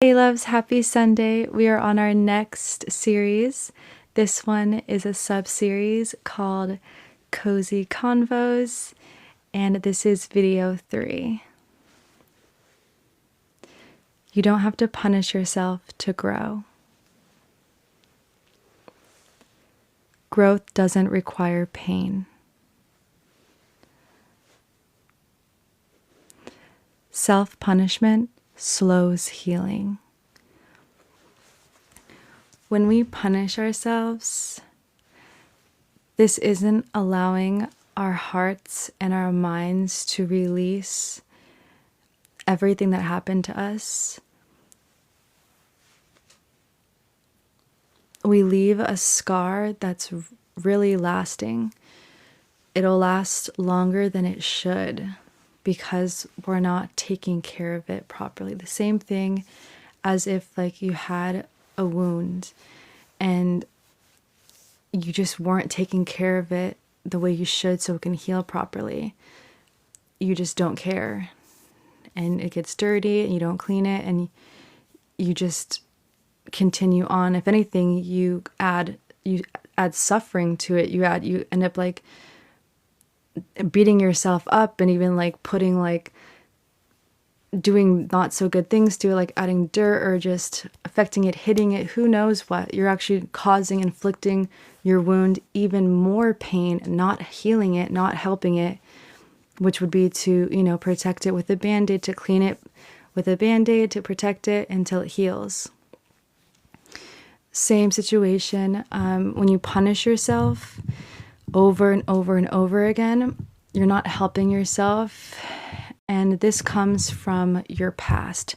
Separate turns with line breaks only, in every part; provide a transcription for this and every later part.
Hey loves, happy Sunday. We are on our next series. This one is a sub-series called Cozy Convos, and this is video 3. You don't have to punish yourself to grow. Growth doesn't require pain. Self-punishment slows healing. When we punish ourselves, this isn't allowing our hearts and our minds to release everything that happened to us. We leave a scar that's really lasting. It'll last longer than it should because we're not taking care of it properly. The same thing as if like you had a wound and you just weren't taking care of it the way you should so it can heal properly. You just don't care. And it gets dirty and you don't clean it and you just continue on. If anything, you add suffering to it. You end up like beating yourself up and even like putting like doing not so good things to it, like adding dirt or just affecting it, hitting it, who knows what. You're actually inflicting your wound even more pain, not healing it, not helping it, which would be to, protect it with a band-aid, to clean it with a band-aid, to protect it until it heals. Same situation. When you punish yourself over and over and over again, you're not helping yourself. And this comes from your past.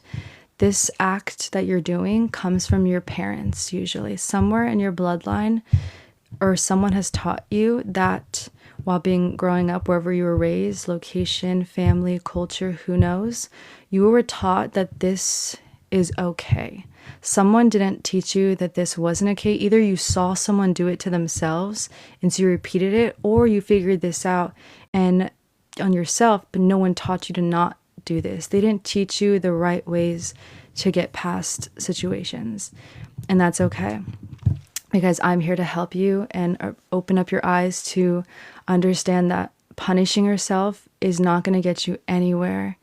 This act that you're doing comes from your parents, usually. Somewhere in your bloodline, or someone has taught you that while growing up, wherever you were raised, location, family, culture, who knows, you were taught that this is okay. Someone didn't teach you that this wasn't okay. Either you saw someone do it to themselves and so you repeated it, or you figured this out and on yourself, but no one taught you to not do this. They didn't teach you the right ways to get past situations. And that's okay, because I'm here to help you and open up your eyes to understand that punishing yourself is not going to get you anywhere.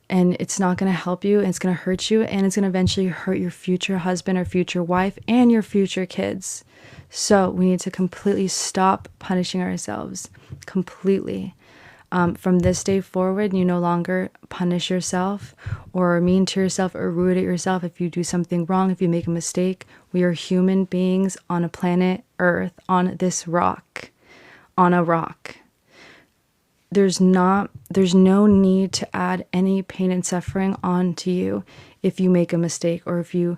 And it's not going to help you, and it's going to hurt you, and it's going to eventually hurt your future husband or future wife and your future kids. So we need to completely stop punishing ourselves. Completely. From this day forward, you no longer punish yourself or are mean to yourself or rude at yourself if you do something wrong, if you make a mistake. We are human beings on a planet Earth, on this rock, on a rock. There's no need to add any pain and suffering onto you if you make a mistake or if you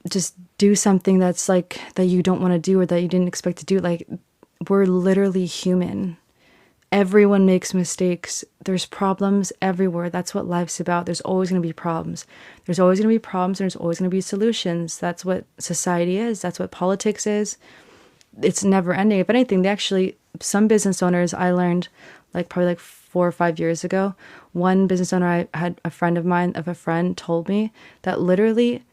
just do something that's like that you don't want to do or that you didn't expect to do. Like, we're literally human. Everyone makes mistakes. There's problems everywhere. That's what life's about. There's always going to be problems. There's always going to be problems and there's always going to be solutions. That's what society is. That's what politics is. It's never ending. If anything, some business owners, I learned probably 4 or 5 years ago, one business owner, I had a friend of a friend told me that literally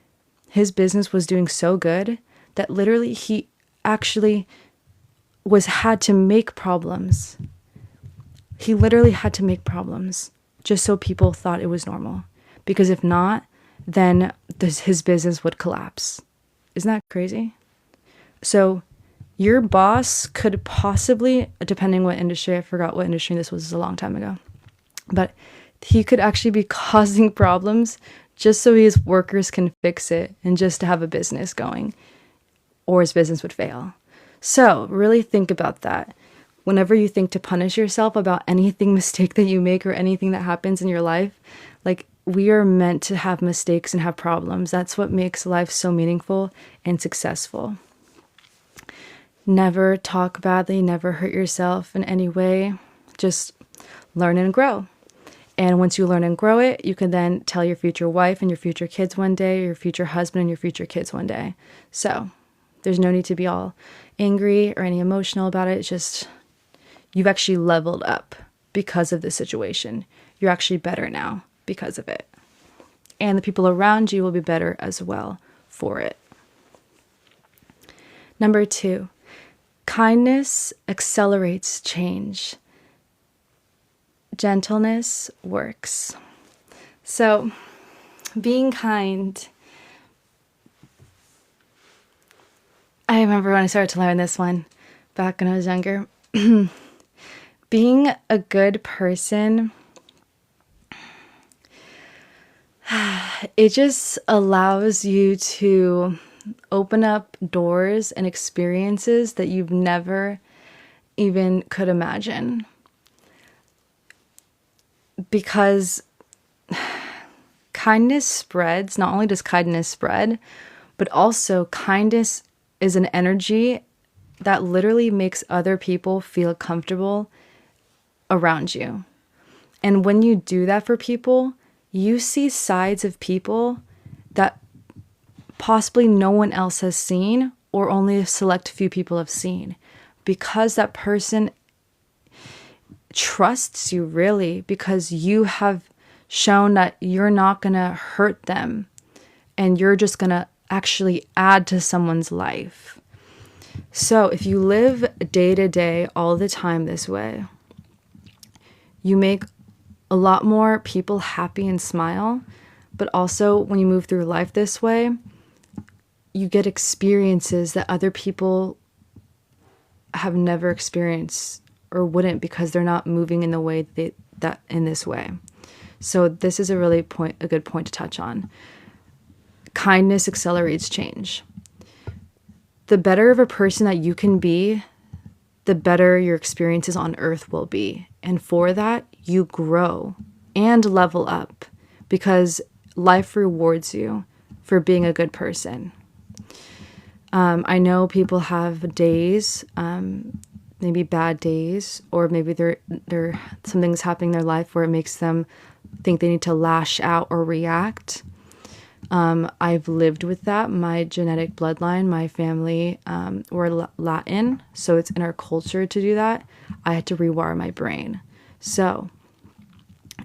his business was doing so good that literally he actually had to make problems. He literally had to make problems just so people thought it was normal. Because if not, then his business would collapse. Isn't that crazy? So your boss could possibly, depending what industry, I forgot what industry this was a long time ago, but he could actually be causing problems just so his workers can fix it and just to have a business going, or his business would fail. So really think about that. Whenever you think to punish yourself about anything mistake that you make or anything that happens in your life, we are meant to have mistakes and have problems. That's what makes life so meaningful and successful. Never talk badly, never hurt yourself in any way. Just learn and grow. And once you learn and grow it, you can then tell your future wife and your future kids one day, your future husband and your future kids one day. So there's no need to be all angry or any emotional about it. It's just you've actually leveled up because of the situation. You're actually better now because of it. and the people around you will be better as well for it. Number 2, kindness accelerates change. Gentleness works. So, being kind. I remember when I started to learn this one back when I was younger. Being a good person, it just allows you to open up doors and experiences that you've never even could imagine. Because kindness spreads. Not only does kindness spread, but also kindness is an energy that literally makes other people feel comfortable around you. And when you do that for people, you see sides of people that possibly no one else has seen, or only a select few people have seen, because that person trusts you, really, because you have shown that you're not going to hurt them and you're just going to actually add to someone's life. So if you live day to day all the time this way, you make a lot more people happy and smile. But also when you move through life this way, you get experiences that other people have never experienced or wouldn't, because they're not moving in the way that in this way. So this is a good point to touch on. Kindness accelerates change. The better of a person that you can be, the better your experiences on earth will be. And for that, you grow and level up, because life rewards you for being a good person. I know people have days, maybe bad days, or maybe they're something's happening in their life where it makes them think they need to lash out or react. I've lived with that. My genetic bloodline, my family, we're Latin, so it's in our culture to do that. I had to rewire my brain. So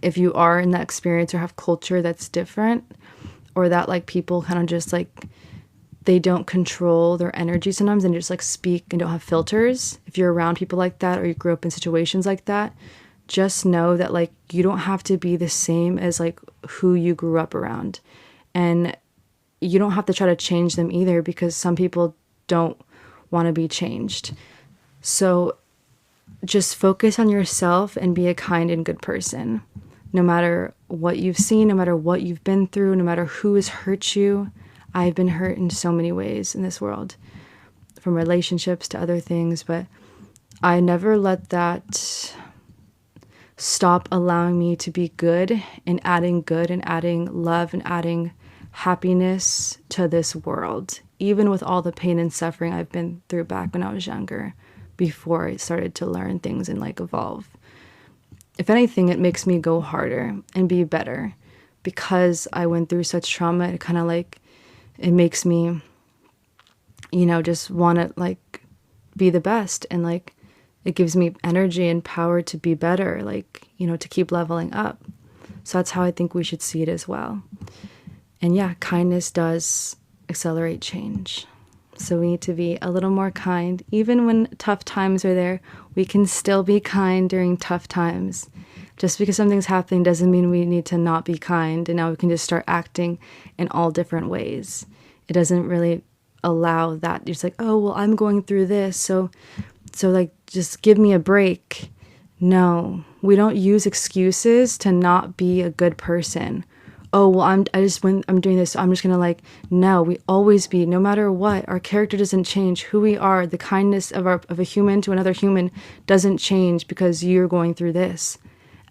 if you are in that experience or have culture that's different, or that like people kind of just like, they don't control their energy sometimes and just like speak and don't have filters. If you're around people like that, or you grew up in situations like that, just know that like you don't have to be the same as like who you grew up around. And you don't have to try to change them either, because some people don't want to be changed. So just focus on yourself and be a kind and good person. No matter what you've seen, no matter what you've been through, no matter who has hurt you. I've been hurt in so many ways in this world, from relationships to other things, but I never let that stop allowing me to be good and adding love and adding happiness to this world, even with all the pain and suffering I've been through back when I was younger, before I started to learn things and like evolve. If anything, it makes me go harder and be better, because I went through such trauma. It kind of like, it makes me, just want to like be the best, and like it gives me energy and power to be better, like, to keep leveling up. So that's how I think we should see it as well. And yeah, kindness does accelerate change. So we need to be a little more kind. Even when tough times are there, we can still be kind during tough times. Just because something's happening doesn't mean we need to not be kind, and now we can just start acting in all different ways. It doesn't really allow that. You're just like, oh, well, I'm going through this, so like, just give me a break. No, we don't use excuses to not be a good person. Oh, well, I'm doing this, so I'm just gonna no, we always be, no matter what, our character doesn't change. Who we are, the kindness of a human to another human doesn't change because you're going through this.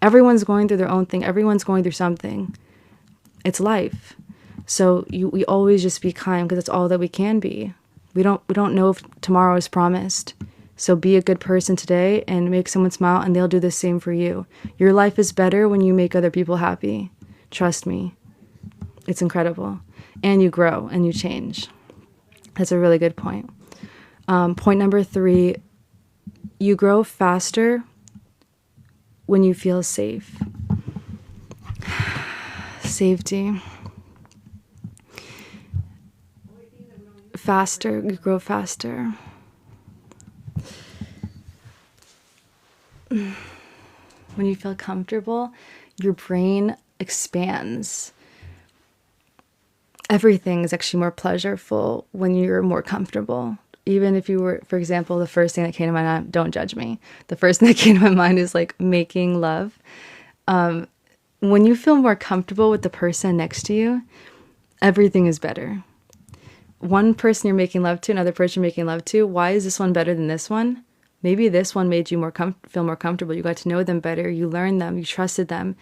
Everyone's going through their own thing. Everyone's going through something. It's life. So we always just be kind, because that's all that we can be. We don't know if tomorrow is promised. So be a good person today and make someone smile, and they'll do the same for you. Your life is better when you make other people happy. Trust me. It's incredible. And you grow and you change. That's a really good point. Point number 3, you grow faster when you feel safe. Safety. faster. You grow faster. When you feel comfortable, your brain expands. Everything is actually more pleasurable when you're more comfortable. Even if you were, for example, the first thing that came to my mind, don't judge me. The first thing that came to my mind is like making love. When you feel more comfortable with the person next to you, everything is better. One person you're making love to, another person you're making love to. Why is this one better than this one? Maybe this one made you feel more comfortable. You got to know them better. You learned them. You trusted them.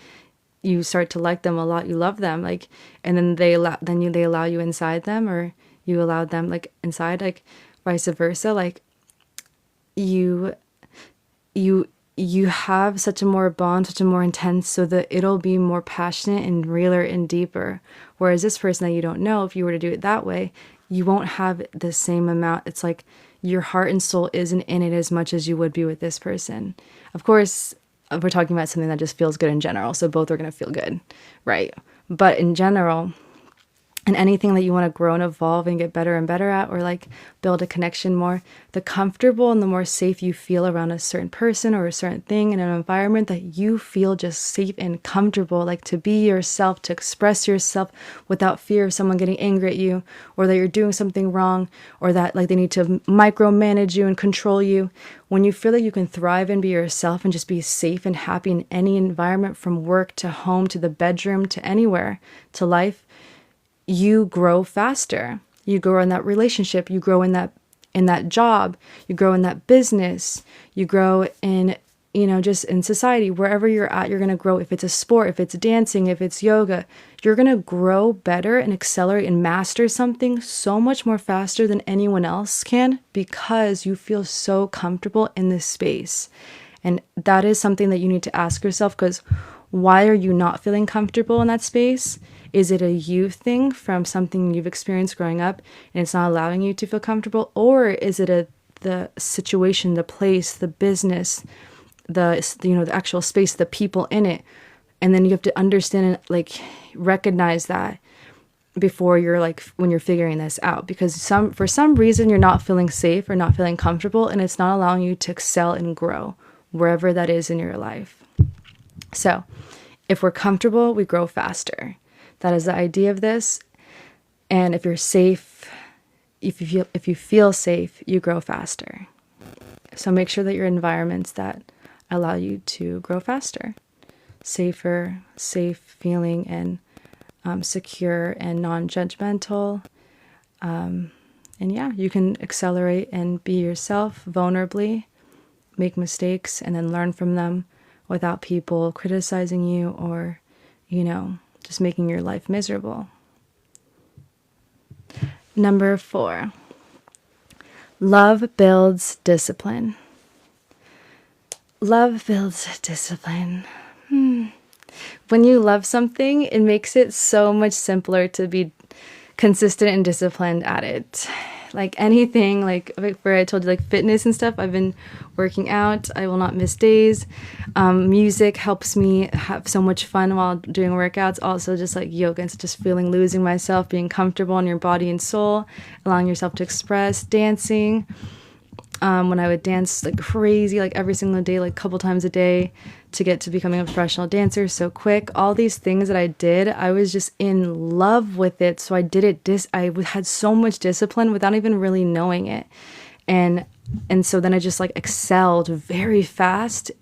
You start to like them a lot. You love them. Like, and then they allow you inside them, or you allowed them like inside, like vice versa. Like you have such a more bond, such a more intense, so that it'll be more passionate and realer and deeper. Whereas this person that you don't know, if you were to do it that way, you won't have the same amount. It's like your heart and soul isn't in it as much as you would be with this person. Of course, we're talking about something that just feels good in general, so both are going to feel good, right? But in general, and anything that you want to grow and evolve and get better and better at, or like build a connection more, the comfortable and the more safe you feel around a certain person or a certain thing in an environment that you feel just safe and comfortable, like to be yourself, to express yourself without fear of someone getting angry at you, or that you're doing something wrong, or that like they need to micromanage you and control you. When you feel that you can thrive and be yourself and just be safe and happy in any environment, from work to home to the bedroom to anywhere to life, you grow faster. You grow in that relationship. You grow in that job. You grow in that business. You grow in, just in society. Wherever you're at, you're going to grow. If it's a sport, if it's dancing, if it's yoga, you're going to grow better and accelerate and master something so much more faster than anyone else can, because you feel so comfortable in this space. And that is something that you need to ask yourself, because why are you not feeling comfortable in that space? Is it a you thing from something you've experienced growing up and it's not allowing you to feel comfortable? Or is it the situation, the place, the business, the actual space, the people in it? And then you have to understand and like recognize that before you're like, when you're figuring this out, because for some reason you're not feeling safe or not feeling comfortable, and it's not allowing you to excel and grow wherever that is in your life. So if we're comfortable, we grow faster. That is the idea of this. And if you're safe, if you feel safe, you grow faster. So make sure that your environments that allow you to grow faster, safer, safe feeling, and secure and non-judgmental. And yeah, you can accelerate and be yourself vulnerably, make mistakes, and then learn from them without people criticizing you or, just making your life miserable. Number 4, love builds discipline. Love builds discipline. When you love something, it makes it so much simpler to be consistent and disciplined at it. Like anything, like where I told you, like fitness and stuff, I've been working out. I will not miss days. Music helps me have so much fun while doing workouts. Also just like yoga, it's just losing myself, being comfortable in your body and soul, allowing yourself to express. Dancing, when I would dance like crazy, like every single day, like a couple times a day, to get to becoming a professional dancer so quick. All these things that I did, I was just in love with it. So I did it. I had so much discipline without even really knowing it. And so then I just like excelled very fast,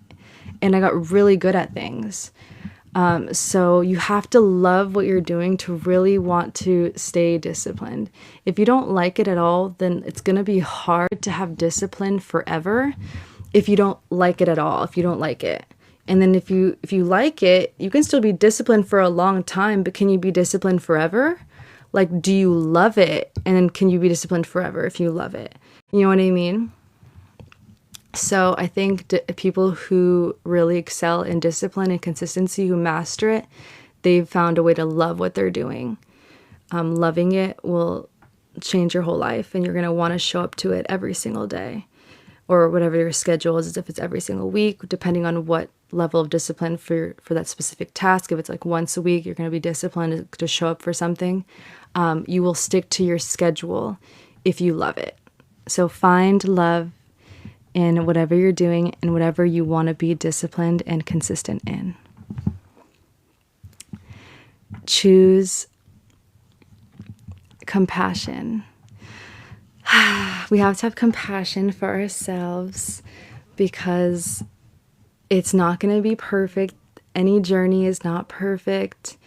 and I got really good at things. So you have to love what you're doing to really want to stay disciplined. If you don't like it at all, then it's going to be hard to have discipline forever if you don't like it at all, if you don't like it. And then if you like it, you can still be disciplined for a long time, but can you be disciplined forever? Like, do you love it? And then can you be disciplined forever if you love it? You know what I mean? So I think people who really excel in discipline and consistency, who master it, they've found a way to love what they're doing. Loving it will change your whole life, and you're going to want to show up to it every single day, or whatever your schedule is, if it's every single week, depending on what level of discipline for that specific task. If it's like once a week, you're going to be disciplined to show up for something. You will stick to your schedule if you love it. So find love in whatever you're doing and whatever you want to be disciplined and consistent in. Choose compassion. We have to have compassion for ourselves because it's not going to be perfect. Any journey is not perfect.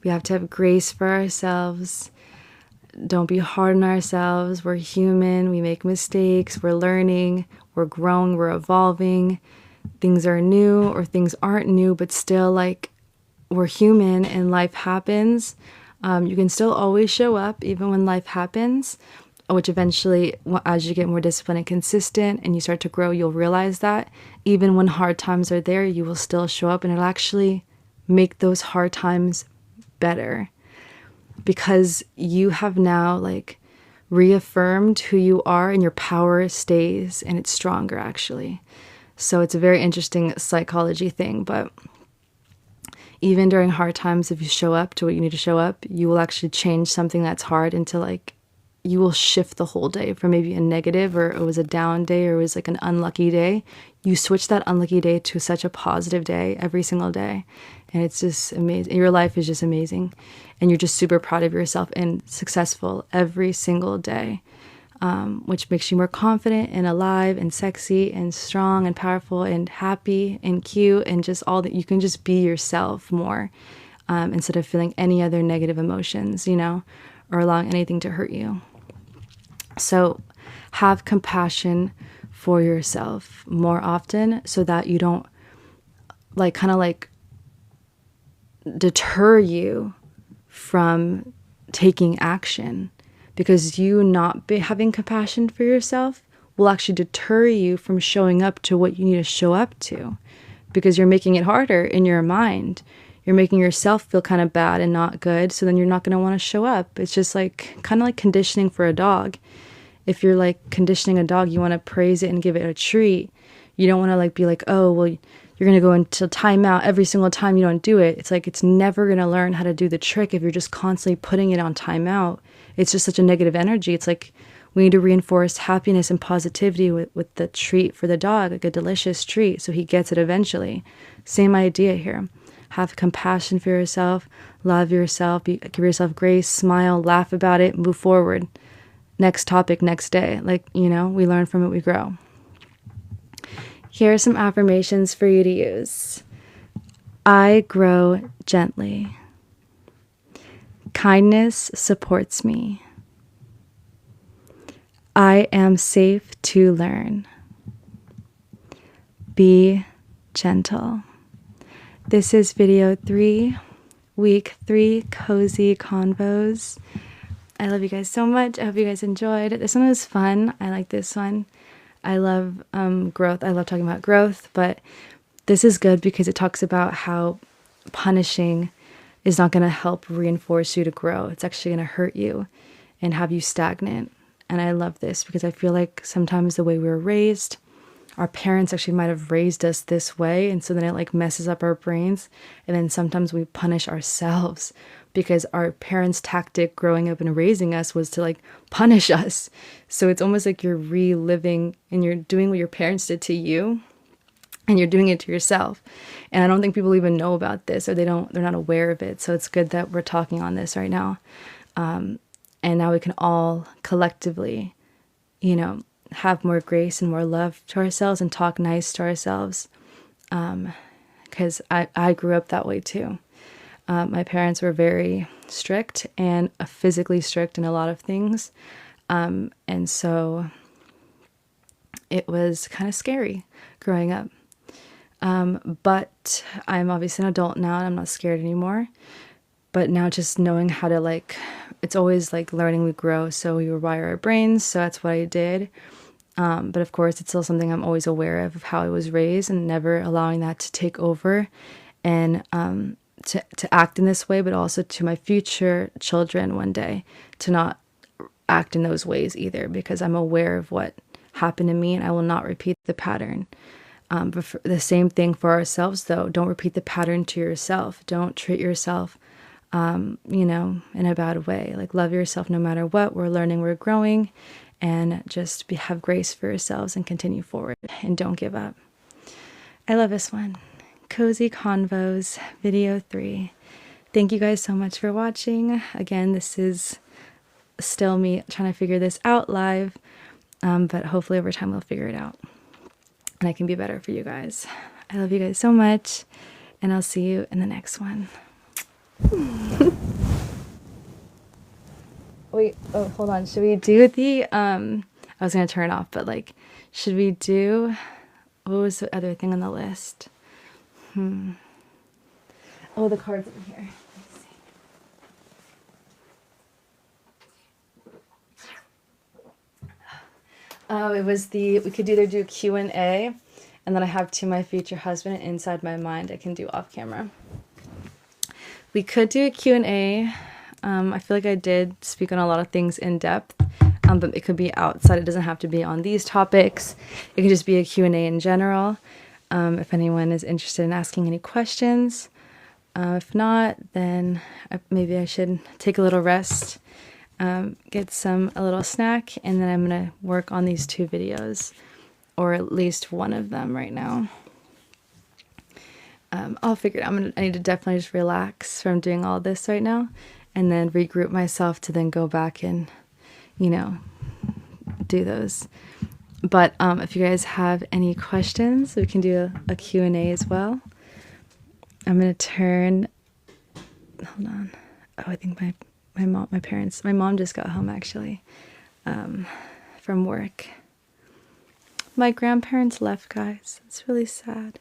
We have to have grace for ourselves. Don't be hard on ourselves. We're human. We make mistakes. We're learning. We're growing. We're evolving. Things are new or things aren't new, but still, like, we're human and life happens. You can still always show up even when life happens, which eventually, as you get more disciplined and consistent and you start to grow, you'll realize that even when hard times are there, you will still show up, and it'll actually make those hard times better because you have now like reaffirmed who you are, and your power stays and it's stronger actually. So it's a very interesting psychology thing, but even during hard times, if you show up to what you need to show up, you will actually change something that's hard into like, you will shift the whole day from maybe a negative, or it was a down day, or it was like an unlucky day. You switch that unlucky day to such a positive day every single day. And it's just amazing. Your life is just amazing. And you're just super proud of yourself and successful every single day, which makes you more confident and alive and sexy and strong and powerful and happy and cute, and just all that. You can just be yourself more instead of feeling any other negative emotions, or allowing anything to hurt you. So have compassion for yourself more often so that you don't deter you from taking action, because you not having compassion for yourself will actually deter you from showing up to what you need to show up to, because you're making it harder in your mind. You're making yourself feel kind of bad and not good, so then you're not going to want to show up. It's just like kind of like conditioning for a dog. If you're like conditioning a dog, you want to praise it and give it a treat. You don't want to like be like, oh, well, you're going to go into timeout every single time you don't do it. It's like it's never going to learn how to do the trick if you're just constantly putting it on timeout. It's just such a negative energy. It's like we need to reinforce happiness and positivity with the treat for the dog, like a delicious treat, so he gets it eventually. Same idea here. Have compassion for yourself, love yourself, give yourself grace, smile, laugh about it, move forward. Next topic, next day. We learn from it, we grow. Here are some affirmations for you to use. I grow gently. Kindness supports me. I am safe to learn. Be gentle. This is video 3, week 3, Cozy Convos. I love you guys so much. I hope you guys enjoyed. This one was fun. I like this one. I love growth. I love talking about growth, but this is good because it talks about how punishing is not going to help reinforce you to grow. It's actually going to hurt you and have you stagnant. And I love this because I feel like sometimes the way we were raised, our parents actually might have raised us this way, and so then it like messes up our brains, and then sometimes we punish ourselves because our parents' tactic growing up and raising us was to like punish us. So it's almost like you're reliving and you're doing what your parents did to you, and you're doing it to yourself. And I don't think people even know about this, or they're not aware of it. So it's good that we're talking on this right now. And now we can all collectively, have more grace and more love to ourselves and talk nice to ourselves. Because I grew up that way too. My parents were very strict and physically strict in a lot of things. And so it was kind of scary growing up. But I'm obviously an adult now and I'm not scared anymore. But now just knowing how to it's always like learning, we grow. So we rewire our brains. So that's what I did. But of course, it's still something I'm always aware of how I was raised, and never allowing that to take over and to act in this way, but also to my future children one day to not act in those ways either, because I'm aware of what happened to me and I will not repeat the pattern. But for the same thing for ourselves, though, don't repeat the pattern to yourself. Don't treat yourself, in a bad way. Like, love yourself no matter what. We're learning, we're growing, and just have grace for yourselves and continue forward and don't give up. I love this one. Cozy Convos, video 3. Thank you guys so much for watching. Again, this is still me trying to figure this out live, but hopefully over time we'll figure it out and I can be better for you guys. I love you guys so much, and I'll see you in the next one. Wait, oh, hold on. Should we do the, I was going to turn it off, but like, should we do, what was the other thing on the list? Oh, the cards in here. Let's see. Oh, it was we could either do Q&A, and then I have To My Future Husband and Inside My Mind I can do off camera. We could do a Q&A. I feel like I did speak on a lot of things in depth, but it could be outside. It doesn't have to be on these topics. It could just be a Q&A in general, if anyone is interested in asking any questions. If not, then maybe I should take a little rest, get a little snack, and then I'm going to work on these 2 videos, or at least one of them right now. I'll figure it out. I need to definitely just relax from doing all this right now, and then regroup myself to then go back and, do those. But if you guys have any questions, we can do a Q&A as well. I'm going to turn, hold on. Oh, I think my mom just got home actually, from work. My grandparents left, guys. It's really sad.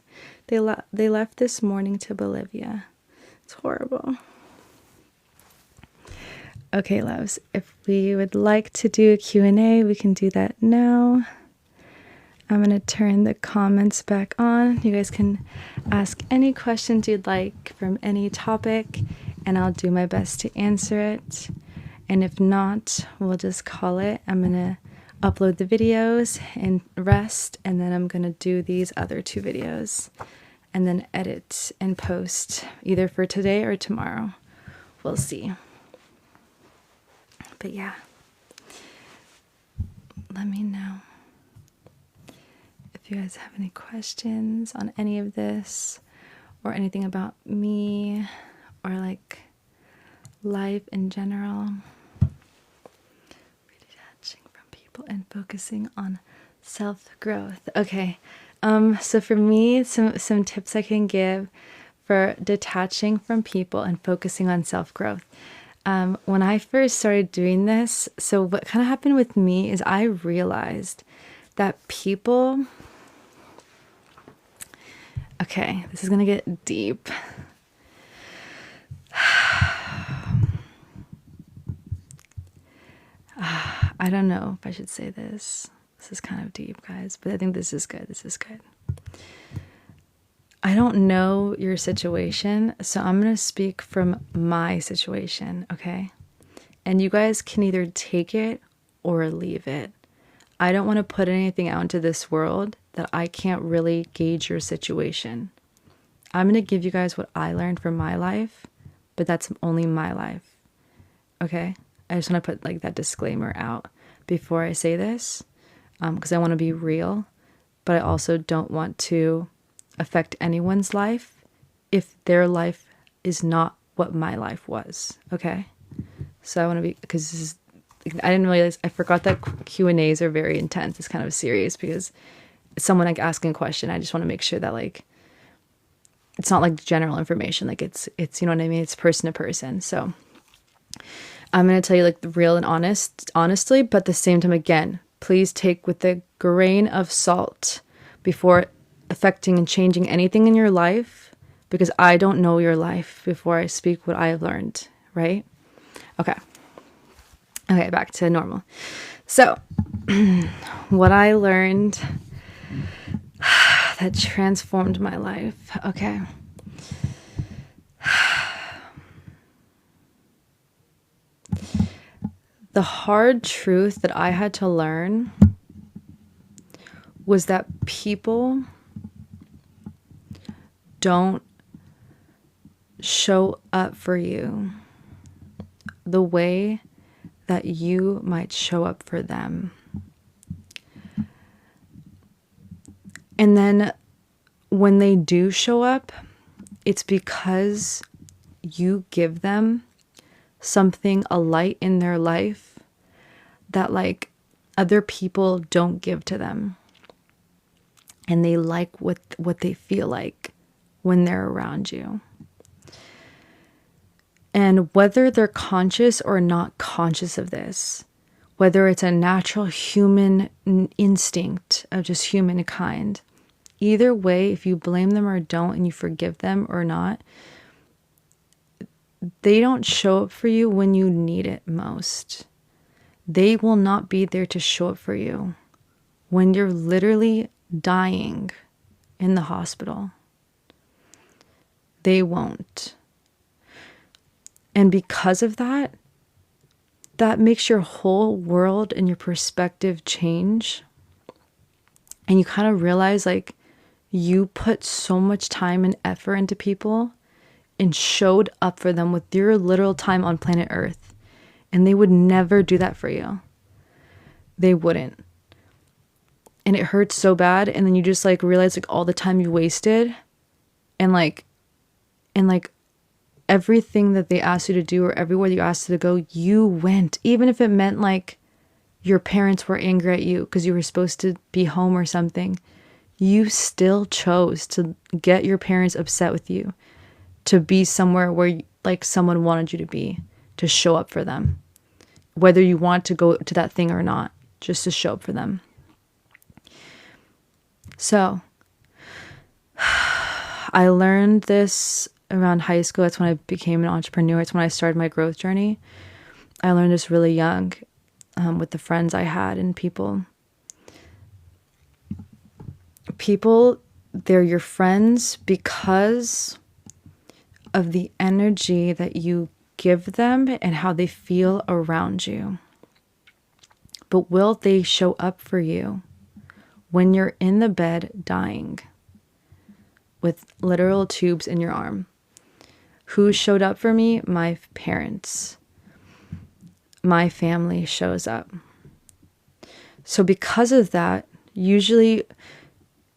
They left this morning to Bolivia. It's horrible. Okay, loves, if we would like to do a Q&A, we can do that now. I'm going to turn the comments back on. You guys can ask any questions you'd like from any topic, and I'll do my best to answer it. And if not, we'll just call it. I'm going to upload the videos and rest, and then I'm going to do these other 2 videos and then edit and post either for today or tomorrow. We'll see. But yeah, let me know if you guys have any questions on any of this, or anything about me, or like life in general. Detaching from people and focusing on self-growth. Okay, so for me, some tips I can give for detaching from people and focusing on self-growth. When I first started doing this, so what kind of happened with me is I realized that people, okay, this is going to get deep. I don't know if I should say this. This is kind of deep, guys, but I think this is good. This is good. I don't know your situation, so I'm going to speak from my situation, okay? And you guys can either take it or leave it. I don't want to put anything out into this world that I can't really gauge your situation. I'm going to give you guys what I learned from my life, but that's only my life, okay? I just want to put like that disclaimer out before I say this, because I want to be real, but I also don't want to affect anyone's life if their life is not what my life was, okay? So I want to be, because this is, I didn't realize, I forgot that Q&As are very intense. It's kind of serious because it's someone like asking a question. I just want to make sure that like, it's not like general information. Like it's, you know what I mean? It's person to person. So I'm going to tell you like the real and honestly, but at the same time, again, please take with a grain of salt before affecting and changing anything in your life, because I don't know your life before I speak what I have learned, right? Okay, back to normal. So what I learned that transformed my life. Okay. The hard truth that I had to learn was that people don't show up for you the way that you might show up for them. And then when they do show up, it's because you give them something, a light in their life that like other people don't give to them. And they like what they feel like when they're around you. And whether they're conscious or not conscious of this, whether it's a natural human instinct of just humankind, either way, if you blame them or don't and you forgive them or not, they don't show up for you when you need it most. They will not be there to show up for you when you're literally dying in the hospital. They won't. And because of that, that makes your whole world and your perspective change. And you kind of realize like you put so much time and effort into people and showed up for them with your literal time on planet Earth. And they would never do that for you. They wouldn't. And it hurts so bad. And then you just like realize like all the time you wasted and like everything that they asked you to do or everywhere you asked you to go, you went. Even if it meant like your parents were angry at you because you were supposed to be home or something, you still chose to get your parents upset with you, to be somewhere where like someone wanted you to be, to show up for them. Whether you want to go to that thing or not, just to show up for them. So, I learned this around high school. That's when I became an entrepreneur. It's when I started my growth journey. I learned this really young with the friends I had and people. People, they're your friends because of the energy that you give them and how they feel around you. But will they show up for you when you're in the bed dying with literal tubes in your arm? Who showed up for me? My parents. My family shows up. So because of that, usually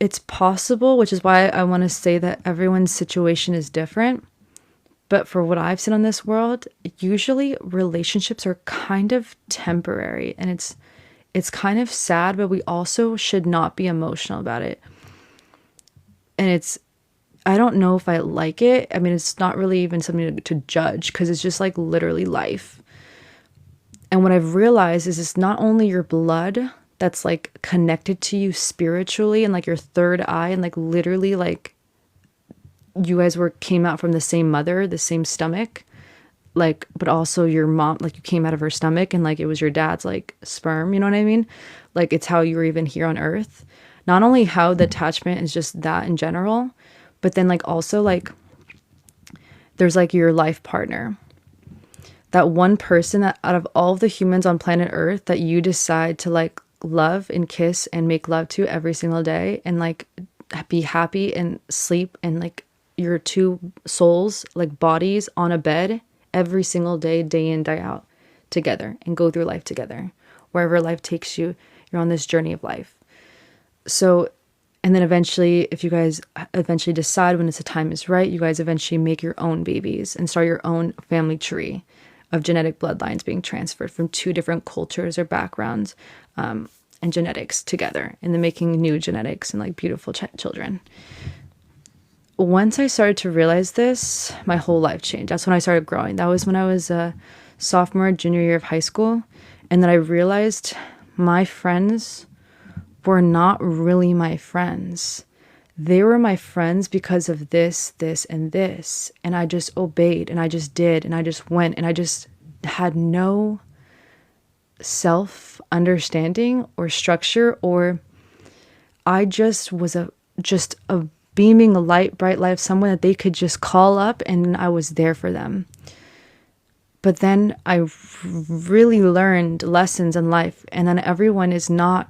it's possible, which is why I want to say that everyone's situation is different. But for what I've seen on this world, usually relationships are kind of temporary, and it's kind of sad, but we also should not be emotional about it. And I don't know if I like it. I mean, it's not really even something to judge because it's just like literally life. And what I've realized is it's not only your blood that's like connected to you spiritually and like your third eye and like literally like you guys came out from the same mother, the same stomach, like, but also your mom, like you came out of her stomach and like it was your dad's like sperm, you know what I mean? Like it's how you were even here on earth. Not only how the attachment is just that in general, but then like also like there's like your life partner. That one person that out of all of the humans on planet Earth that you decide to like love and kiss and make love to every single day and like be happy and sleep and like your two souls, like bodies on a bed every single day, day in, day out together and go through life together. Wherever life takes you, you're on this journey of life. So, and then eventually, if you guys eventually decide when the time is right, you guys eventually make your own babies and start your own family tree of genetic bloodlines being transferred from two different cultures or backgrounds and genetics together, and then making new genetics and like beautiful children. Once I started to realize this, my whole life changed. That's when I started growing. That was when I was a sophomore, junior year of high school. And then I realized my friends were not really my friends. They were my friends because of this, this, and this. And I just obeyed and I just did and I just went and I just had no self-understanding or structure, or I just was a beaming light, bright light of someone that they could just call up and I was there for them. But then I really learned lessons in life, and then everyone is not,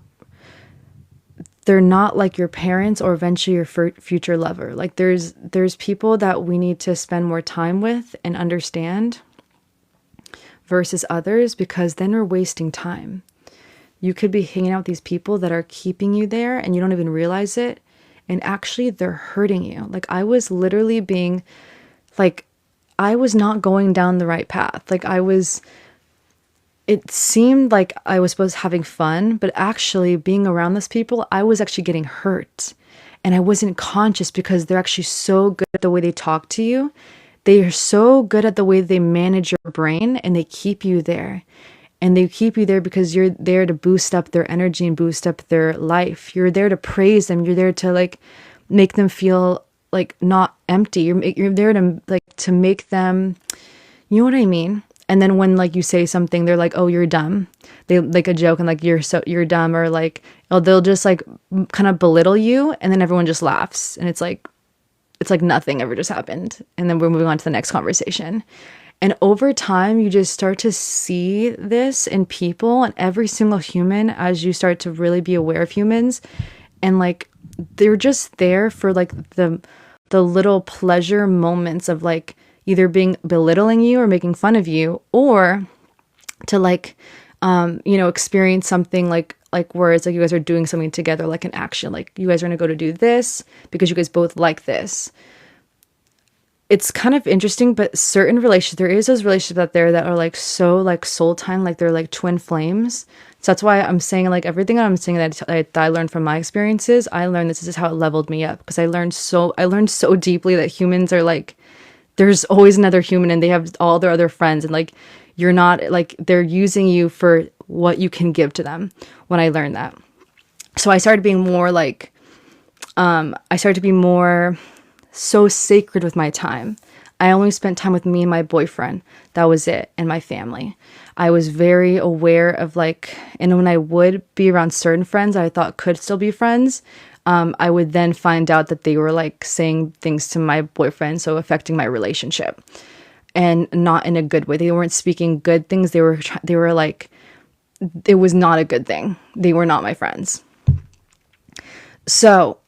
they're not like your parents or eventually your future lover. Like there's people that we need to spend more time with and understand versus others, because then we're wasting time. You could be hanging out with these people that are keeping you there and you don't even realize it. and actually they're hurting you. Like I was literally being like, I was not going down the right path. Like it seemed like I was supposed to having fun, but actually being around those people, I was actually getting hurt. And I wasn't conscious because they're actually so good at the way they talk to you. They are so good at the way they manage your brain, and they keep you there. And they keep you there because you're there to boost up their energy and boost up their life. You're there to praise them. You're there to like make them feel like not empty. You're there to like to make them, you know what I mean? And then when like you say something, they're like, "Oh, you're dumb." They like a joke and like you're dumb, or like they'll just like kind of belittle you, and then everyone just laughs, and it's like nothing ever just happened, and then we're moving on to the next conversation. And over time, you just start to see this in people and every single human as you start to really be aware of humans, and like they're just there for like the little pleasure moments of like either being belittling you or making fun of you, or to like experience something like where it's like you guys are doing something together, like an action, like you guys are going to go to do this because you guys both like this. It's kind of interesting, but certain relationships, there is those relationships out there that are like so like soul time, like they're like twin flames. So that's why I'm saying like everything I'm saying that I learned from my experiences, I learned this is how it leveled me up, because I learned so deeply that humans are like, there's always another human and they have all their other friends, and like you're not like, they're using you for what you can give to them. When I learned that, so I started being more like so sacred with my time. I only spent time with me and my boyfriend. That was it. And my family. I was very aware of like, and when I would be around certain friends I thought could still be friends, I would then find out that they were like saying things to my boyfriend, so affecting my relationship, and not in a good way. They weren't speaking good things. They were like, it was not a good thing. They were not my friends. So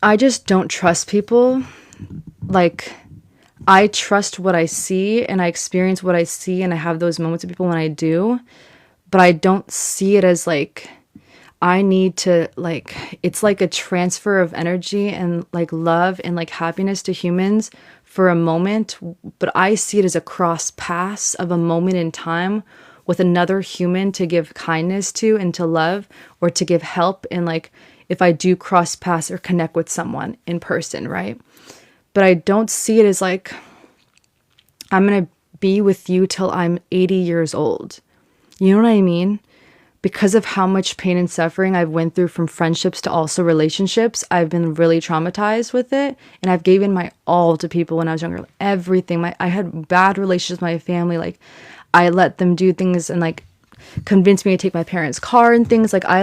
I just don't trust people. Like, I trust what I see, and I experience what I see, and I have those moments with people when I do, but I don't see it as like, I need to like, it's like a transfer of energy and like love and like happiness to humans for a moment, but I see it as a cross paths of a moment in time with another human to give kindness to and to love, or to give help. And like, if I do cross paths or connect with someone in person, right? But I don't see it as like, I'm going to be with you till I'm 80 years old. You know what I mean? Because of how much pain and suffering I've went through from friendships to also relationships, I've been really traumatized with it. And I've given my all to people when I was younger. Like, everything. I had bad relationships with my family. Like, I let them do things and like convince me to take my parents' car and things. Like, I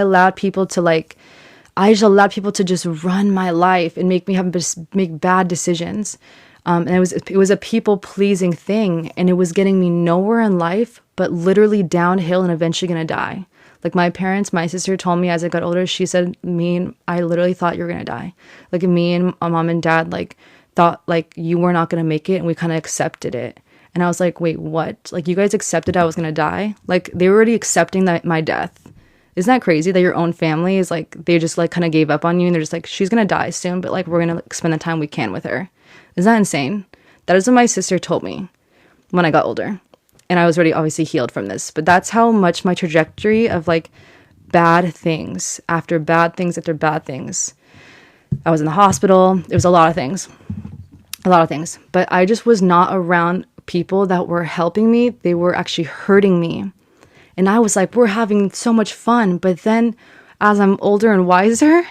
just allowed people to just run my life and make me have to make bad decisions. And it was a people pleasing thing, and it was getting me nowhere in life, but literally downhill and eventually gonna die. Like, my sister told me as I got older, she said, I literally thought you were gonna die. Like, me and my mom and dad like thought like you were not gonna make it, and we kind of accepted it. And I was like, wait, what? Like, you guys accepted I was gonna die? Like, they were already accepting that my death. Isn't that crazy that your own family is like, they just like kind of gave up on you, and they're just like, she's gonna die soon, but like, we're gonna like, spend the time we can with her. Isn't that insane? That is what my sister told me when I got older. And I was already obviously healed from this. But that's how much my trajectory of like bad things after bad things after bad things. I was in the hospital. It was a lot of things. A lot of things. But I just was not around people that were helping me. They were actually hurting me. And I was like, we're having so much fun. But then as I'm older and wiser,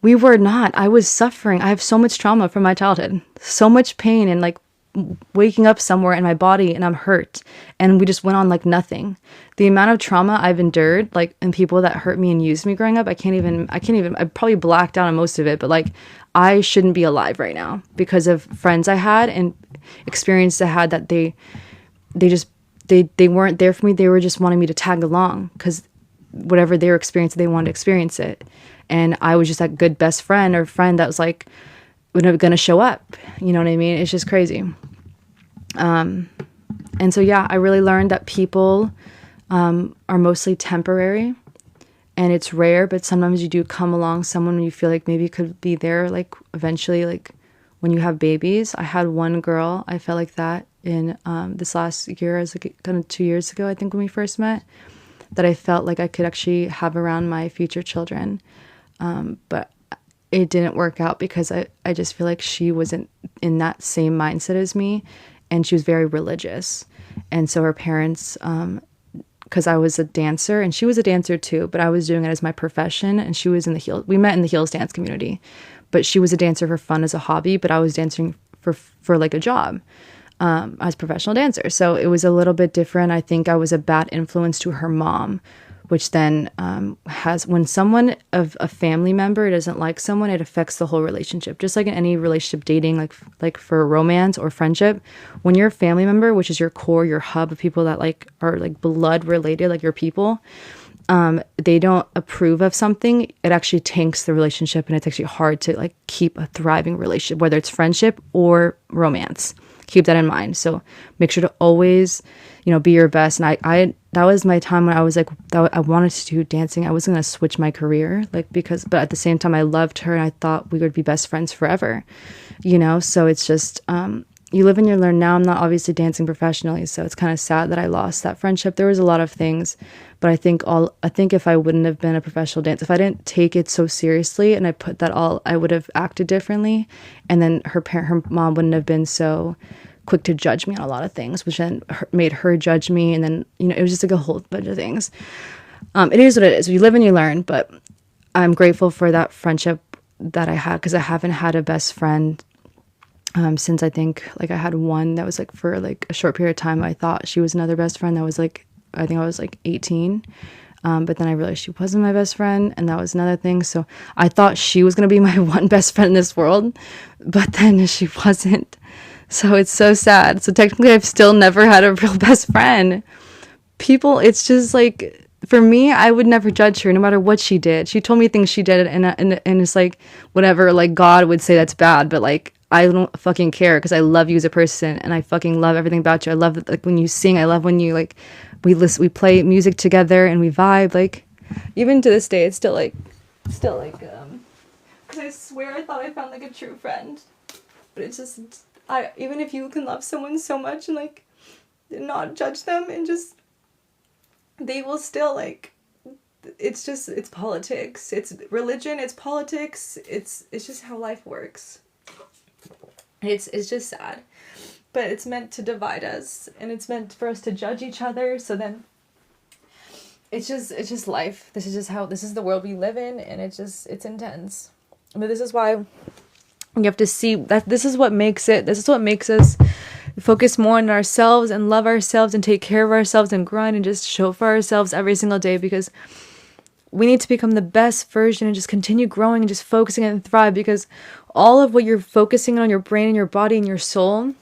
we were not. I was suffering. I have so much trauma from my childhood. So much pain, and like waking up somewhere in my body and I'm hurt. And we just went on like nothing. The amount of trauma I've endured, like, and people that hurt me and used me growing up, I probably blacked out on most of it, but like, I shouldn't be alive right now because of friends I had and experiences I had that they weren't there for me. They were just wanting me to tag along because whatever they were experiencing, they wanted to experience it. And I was just that good best friend or friend that was like, we're going to show up. You know what I mean? It's just crazy. And so, yeah, I really learned that people are mostly temporary. And it's rare, but sometimes you do come along someone you feel like maybe could be there, like eventually, like when you have babies. I had one girl, I felt like that in this last year, as like kind of 2 years ago, I think, when we first met, that I felt like I could actually have around my future children. But it didn't work out because I just feel like she wasn't in that same mindset as me, and she was very religious. And so her parents, because I was a dancer and she was a dancer too, but I was doing it as my profession, and she was in the heels. We met in the heels dance community, but she was a dancer for fun as a hobby, but I was dancing for like a job, as a professional dancer. So it was a little bit different. I think I was a bad influence to her mom, which then when someone of a family member doesn't like someone, it affects the whole relationship. Just like in any relationship, dating, like for romance or friendship, when you're a family member, which is your core, your hub of people that like are like blood related, like your people, they don't approve of something, it actually tanks the relationship, and it's actually hard to like keep a thriving relationship, whether it's friendship or romance. Keep that in mind. So make sure to always, be your best. And I that was my time when I was like, I wanted to do dancing. I wasn't going to switch my career, but at the same time, I loved her and I thought we would be best friends forever, So it's just, you live and you learn. Now I'm not obviously dancing professionally, so it's kind of sad that I lost that friendship. There was a lot of things, but I think if I wouldn't have been a professional dancer, if I didn't take it so seriously and I would have acted differently. And then her mom wouldn't have been so quick to judge me on a lot of things, which then made her judge me. And then, it was just like a whole bunch of things. It is what it is. You live and you learn, but I'm grateful for that friendship that I had, because I haven't had a best friend since I think like I had one that was like for like a short period of time. I thought she was another best friend. That was like, I think I was like 18. But then I realized she wasn't my best friend, and that was another thing. So I thought she was going to be my one best friend in this world, but then she wasn't. So it's so sad. So technically I've still never had a real best friend. It's just like, for me, I would never judge her no matter what she did. She told me things she did, and it's like, whatever, like God would say that's bad, but like, I don't fucking care, because I love you as a person, and I fucking love everything about you. I love that, like, when you sing. I love when you like, we play music together and we vibe. Like, even to this day, it's still like, because I swear I thought I found like a true friend, but it's just, even if you can love someone so much and like not judge them, and just, they will still like, it's politics, it's religion, it's politics, it's just how life works. It's just sad, but it's meant to divide us, and it's meant for us to judge each other. So then it's just life. This is the world we live in, and it's intense. But this is why you have to see that this is what makes us focus more on ourselves and love ourselves and take care of ourselves and grind and just show for ourselves every single day, because we need to become the best version and just continue growing and just focusing and thrive, because all of what you're focusing on, your brain and your body and your soul,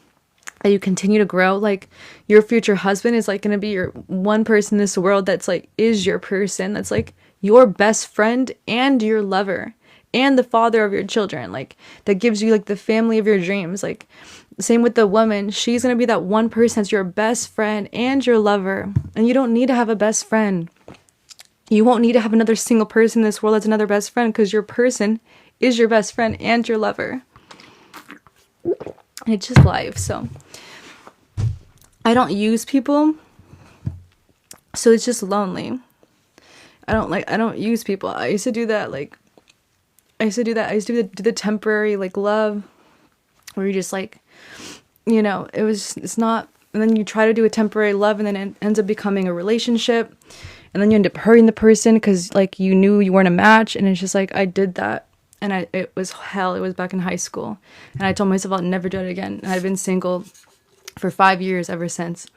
that you continue to grow, like your future husband is like going to be your one person in this world that's like, is your person, that's like your best friend and your lover and the father of your children, like that gives you like the family of your dreams. Like same with the woman, she's going to be that one person that's your best friend and your lover, and you don't need to have a best friend. You won't need to have another single person in this world that's another best friend, because your person is your best friend and your lover. It's just life. So I don't use people, so it's just lonely. I don't use people. I used to do that. I used to do the temporary like love, where you just like, it's not, and then you try to do a temporary love, and then it ends up becoming a relationship. And then you end up hurting the person because like you knew you weren't a match. And it's just like, I did that. And it was hell. It was back in high school. And I told myself I'll never do it again. And I've been single for 5 years ever since.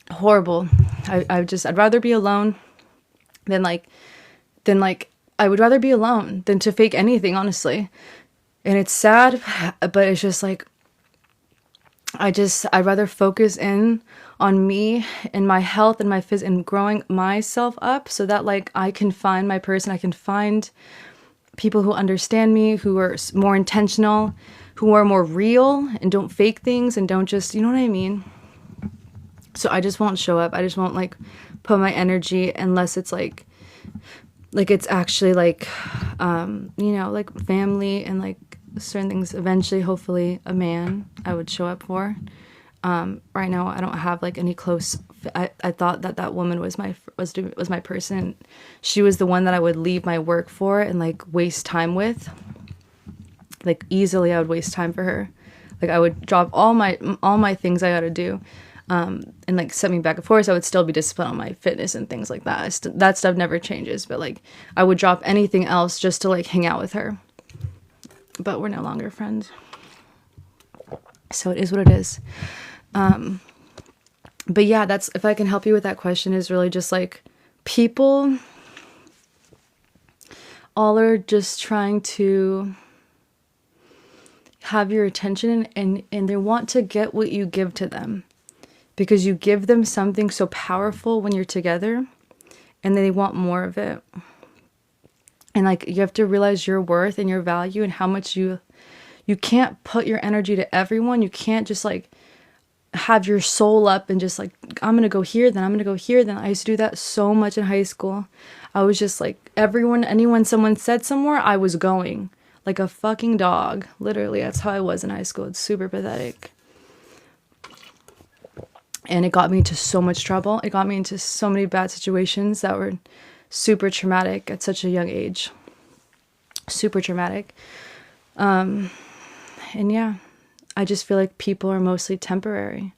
Horrible. I'd rather be alone than I would rather be alone than to fake anything, honestly. And it's sad, but it's just like, I'd rather focus in on me and my health and my and growing myself up, so that like I can find my person. I can find people who understand me, who are more intentional, who are more real and don't fake things and don't just, you know what I mean? So I just won't show up. I just won't like put my energy unless it's like, like it's actually like, you know, like family and like certain things. Eventually, hopefully, a man I would show up for. Right now, I don't have like any close. I thought that that woman was my person. She was the one that I would leave my work for and like waste time with. Like easily, I would waste time for her. Like I would drop all my things I got to do, and like set me back. Of course, I would still be disciplined on my fitness and things like that. That stuff never changes. But like I would drop anything else just to like hang out with her. But we're no longer friends. So it is what it is. But yeah, that's, if I can help you with that question, is really just like people all are just trying to have your attention, and they want to get what you give to them, because you give them something so powerful when you're together, and they want more of it. And like you have to realize your worth and your value and how much you can't put your energy to everyone. You can't just like have your soul up and just like, I'm gonna go here, then I'm gonna go here, then. I used to do that so much in high school. I was just like, someone said somewhere, I was going like a fucking dog. Literally, that's how I was in high school. It's super pathetic. And it got me into so much trouble. It got me into so many bad situations that were super traumatic at such a young age. Super traumatic. And yeah, I just feel like people are mostly temporary.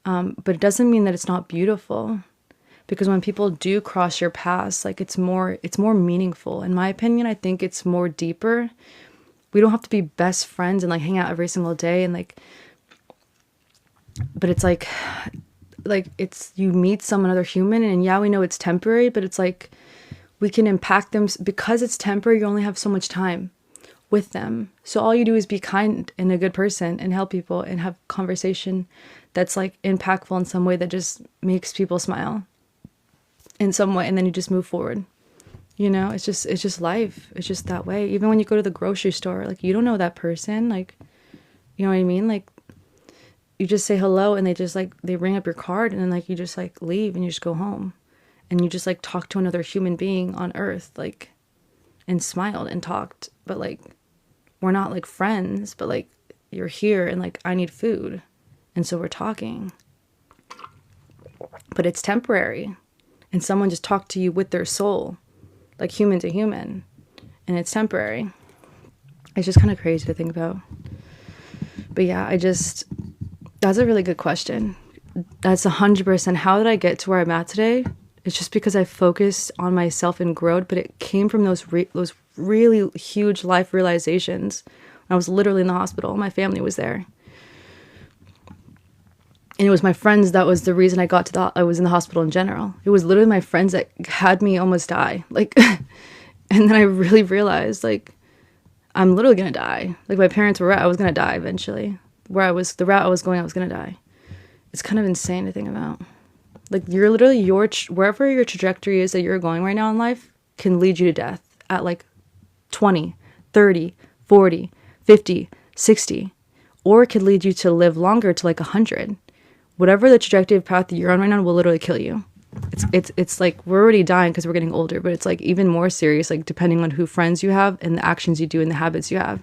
But it doesn't mean that it's not beautiful. Because when people do cross your paths, like it's more meaningful. In my opinion, I think it's more deeper. We don't have to be best friends and like hang out every single day and like, but it's like it's, you meet another human, and yeah, we know it's temporary, but it's like we can impact them because it's temporary. You only have so much time with them. So all you do is be kind and a good person and help people and have conversation that's like impactful in some way that just makes people smile in some way, and then you just move forward. You know, it's just life. It's just that way. Even when you go to the grocery store, like you don't know that person, like, you know what I mean? Like you just say hello and they just like, they ring up your card, and then like you just like leave and you just go home and you just like talk to another human being on earth, like, and smiled and talked. But like, we're not like friends, but like you're here and like I need food. And so we're talking, but it's temporary. And someone just talked to you with their soul, like human to human, and it's temporary. It's just kind of crazy to think about. But yeah, that's a really good question. That's 100%. How did I get to where I'm at today? It's just because I focused on myself and growth, but it came from those really huge life realizations. I was literally in the hospital. My family was there. And it was my friends that was the reason I was in the hospital in general. It was literally my friends that had me almost die. Like, and then I really realized, like, I'm literally going to die. Like, my parents were right. I was going to die eventually. The route I was going, I was going to die. It's kind of insane to think about. Like, you're literally, wherever your trajectory is that you're going right now in life can lead you to death at like 20, 30, 40, 50, 60. Or it could lead you to live longer to like 100. Whatever the trajectory of path that you're on right now will literally kill you. It's like we're already dying because we're getting older, but it's like even more serious, like depending on who friends you have and the actions you do and the habits you have.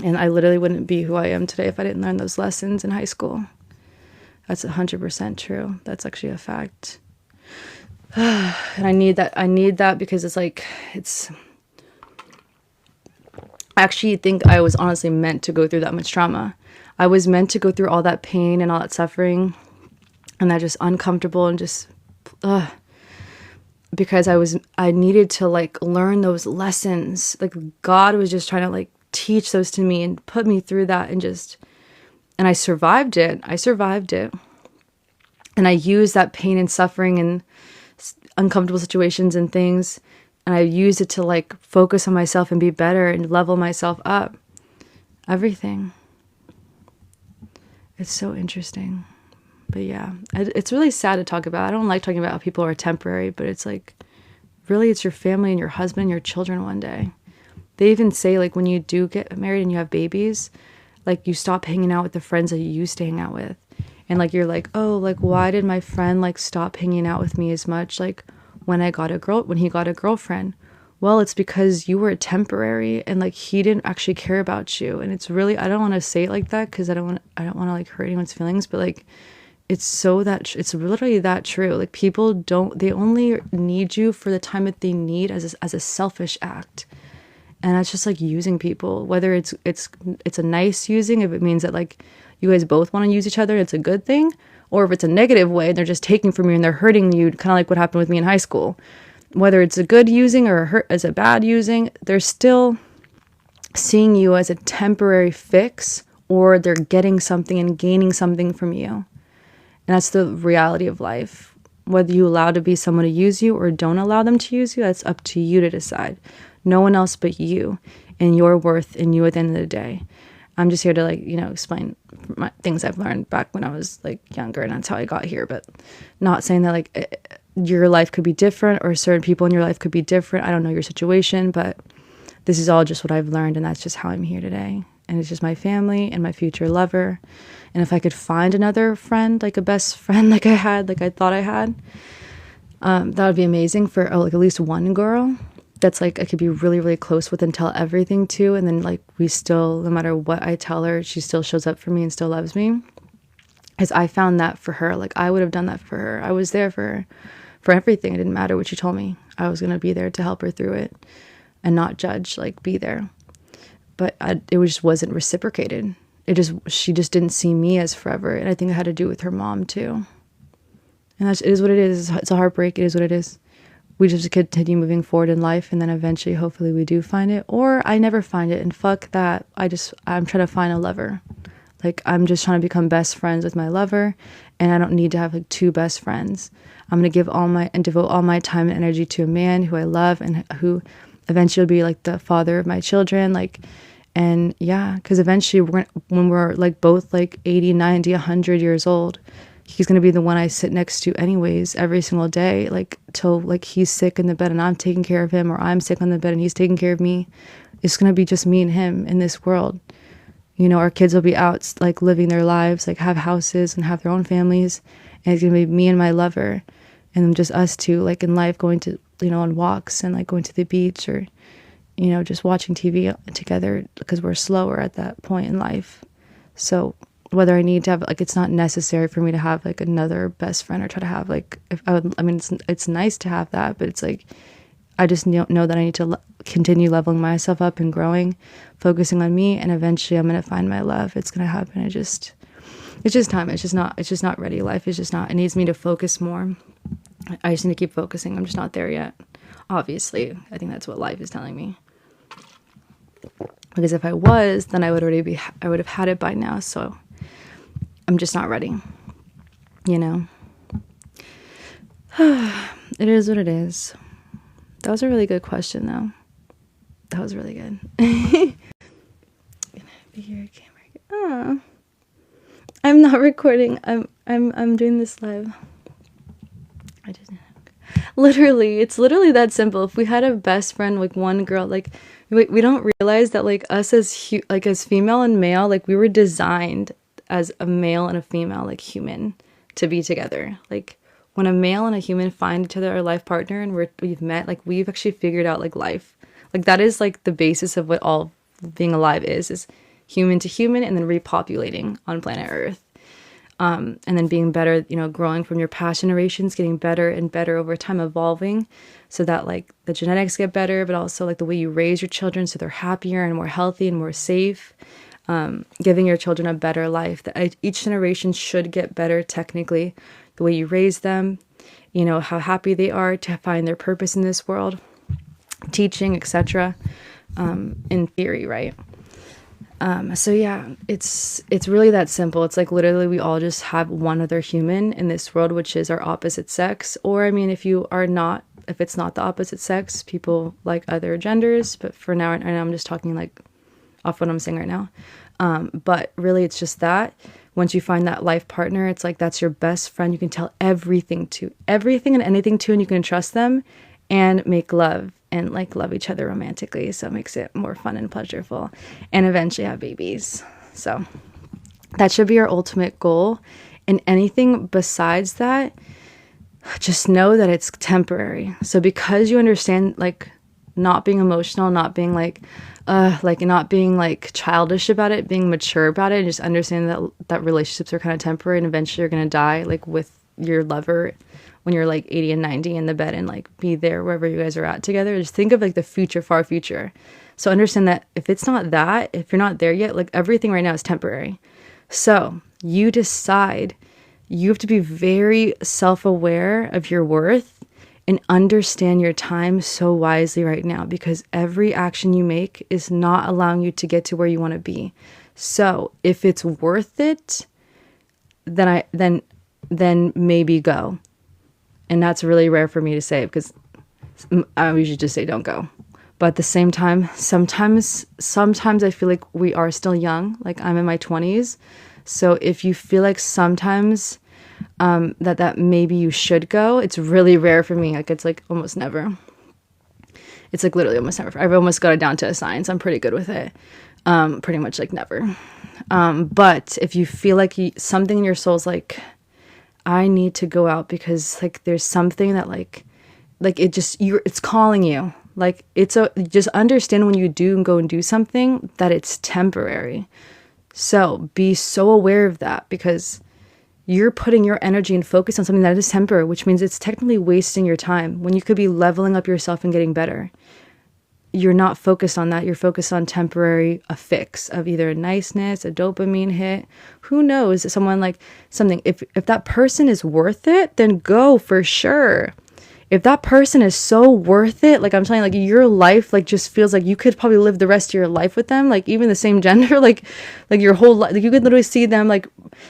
And I literally wouldn't be who I am today if I didn't learn those lessons in high school. That's 100% true. That's actually a fact. And I need that because it's like, I actually think I was honestly meant to go through that much trauma. I was meant to go through all that pain and all that suffering and that just uncomfortable and just, because I needed to like learn those lessons. Like God was just trying to like teach those to me and put me through that, and I survived it. And I used that pain and suffering and uncomfortable situations and things, and I used it to like focus on myself and be better and level myself up. Everything. It's so interesting. But yeah, it's really sad to talk about. I don't like talking about how people are temporary, but it's like, really, it's your family and your husband and your children one day. They even say like when you do get married and you have babies, like you stop hanging out with the friends that you used to hang out with. And like, you're like, oh, like, why did my friend like stop hanging out with me as much? Like, when he got a girlfriend. Well, it's because you were temporary and like he didn't actually care about you. And it's really, I don't want to say it like that because I don't want to like hurt anyone's feelings, but like it's literally that true. Like people they only need you for the time that they need as a selfish act. And that's just like using people, whether it's a nice using, if it means that like you guys both want to use each other, it's a good thing, or if it's a negative way and they're just taking from you and they're hurting you, kind of like what happened with me in high school. Whether it's a good using or as a bad using, they're still seeing you as a temporary fix, or they're getting something and gaining something from you. And that's the reality of life. Whether you allow to be someone to use you or don't allow them to use you, that's up to you to decide. No one else but you and your worth and you at the end of the day. I'm just here to like, explain things I've learned back when I was like younger, and that's how I got here. But not saying that like your life could be different or certain people in your life could be different. I don't know your situation, but this is all just what I've learned, and that's just how I'm here today. And it's just my family and my future lover. And if I could find another friend, like a best friend like I thought I had, that would be amazing for like at least one girl that's like I could be really, really close with and tell everything to. And then like we still, no matter what I tell her, she still shows up for me and still loves me. Because I found that for her. Like I would have done that for her. I was there for everything. It didn't matter what she told me. I was going to be there to help her through it and not judge, like be there. But it just wasn't reciprocated. She just didn't see me as forever. And I think it had to do with her mom too. And it is what it is. It's a heartbreak. It is what it is. We just continue moving forward in life, and then eventually, hopefully we do find it, or I never find it, and fuck that. I'm trying to find a lover. Like, I'm just trying to become best friends with my lover, and I don't need to have like two best friends. I'm going to devote all my time and energy to a man who I love and who eventually will be like the father of my children. Like, and yeah, because eventually when we're like both like 80, 90, 100 years old, he's going to be the one I sit next to anyways, every single day, like till like he's sick in the bed and I'm taking care of him, or I'm sick on the bed and he's taking care of me. It's going to be just me and him in this world. Our kids will be out like living their lives, like have houses and have their own families. And it's going to be me and my lover and just us two, like in life, going to, on walks and like going to the beach or, just watching TV together because we're slower at that point in life. So whether I need to have, like, it's not necessary for me to have like another best friend or try to have like, it's nice to have that, but it's like, I just know that I need to continue leveling myself up and growing, focusing on me, and eventually I'm going to find my love. It's going to happen. It's just time. It's just not ready. Life is just not, it needs me to focus more. I just need to keep focusing. I'm just not there yet. Obviously, I think that's what life is telling me. Because if I was, then I would have had it by now. So I'm just not ready. It is what it is. That was a really good question, though. That was really good. Gonna be your camera. Oh, I'm not recording. I'm doing this live. I didn't. Literally, it's literally that simple. If we had a best friend, like one girl, like we don't realize that like us as as female and male, like we were designed as a male and a female, like human, to be together. Like when a male and a human find each other, our life partner, and we've met, like we've actually figured out like life. Like that is like the basis of what all being alive is human to human, and then repopulating on planet Earth. And then being better, growing from your past generations, getting better and better over time, evolving so that like the genetics get better, but also like the way you raise your children so they're happier and more healthy and more safe, giving your children a better life. That each generation should get better technically, the way you raise them, how happy they are to find their purpose in this world, teaching, etc. In theory, right? So yeah, it's really that simple. It's like literally we all just have one other human in this world, which is our opposite sex. Or I mean, if it's not the opposite sex, people like other genders. But for now, right now I'm just talking like off what I'm saying right now. But really it's just that once you find that life partner, it's like that's your best friend. You can tell everything and anything to, and you can trust them and make love and like love each other romantically. So it makes it more fun and pleasurable, and eventually have babies. So that should be our ultimate goal. And anything besides that, just know that it's temporary. So because you understand, like, not being emotional, not being not being like childish about it, being mature about it, and just understanding that relationships are kind of temporary and eventually you're going to die, like with your lover when you're like 80 and 90 in the bed, and like be there wherever you guys are at together. Just think of like the future, far future. So understand that if it's not that, if you're not there yet, like everything right now is temporary. So you decide, you have to be very self-aware of your worth and understand your time so wisely right now, because every action you make is not allowing you to get to where you want to be. So if it's worth it, then maybe go. And that's really rare for me to say, because I usually just say don't go. But at the same time, sometimes I feel like we are still young. Like, I'm in my 20s. So if you feel like sometimes that maybe you should go, it's really rare for me. Like, it's like almost never. It's like literally almost never. I've almost got it down to a science. I'm pretty good with it. Pretty much like never. But if you feel like something in your soul's like, I need to go out because like there's something that like it's calling you. Like, just understand when you do go and do something that it's temporary. So be so aware of that, because you're putting your energy and focus on something that is temporary, which means it's technically wasting your time when you could be leveling up yourself and getting better. You're not focused on that. You're focused on temporary, a fix of either a niceness, a dopamine hit. Who knows? Someone like something. If that person is worth it, then go for sure. If that person is so worth it, like I'm telling you, like your life, like just feels like you could probably live the rest of your life with them, like even the same gender, like your whole life, like you could literally see them, like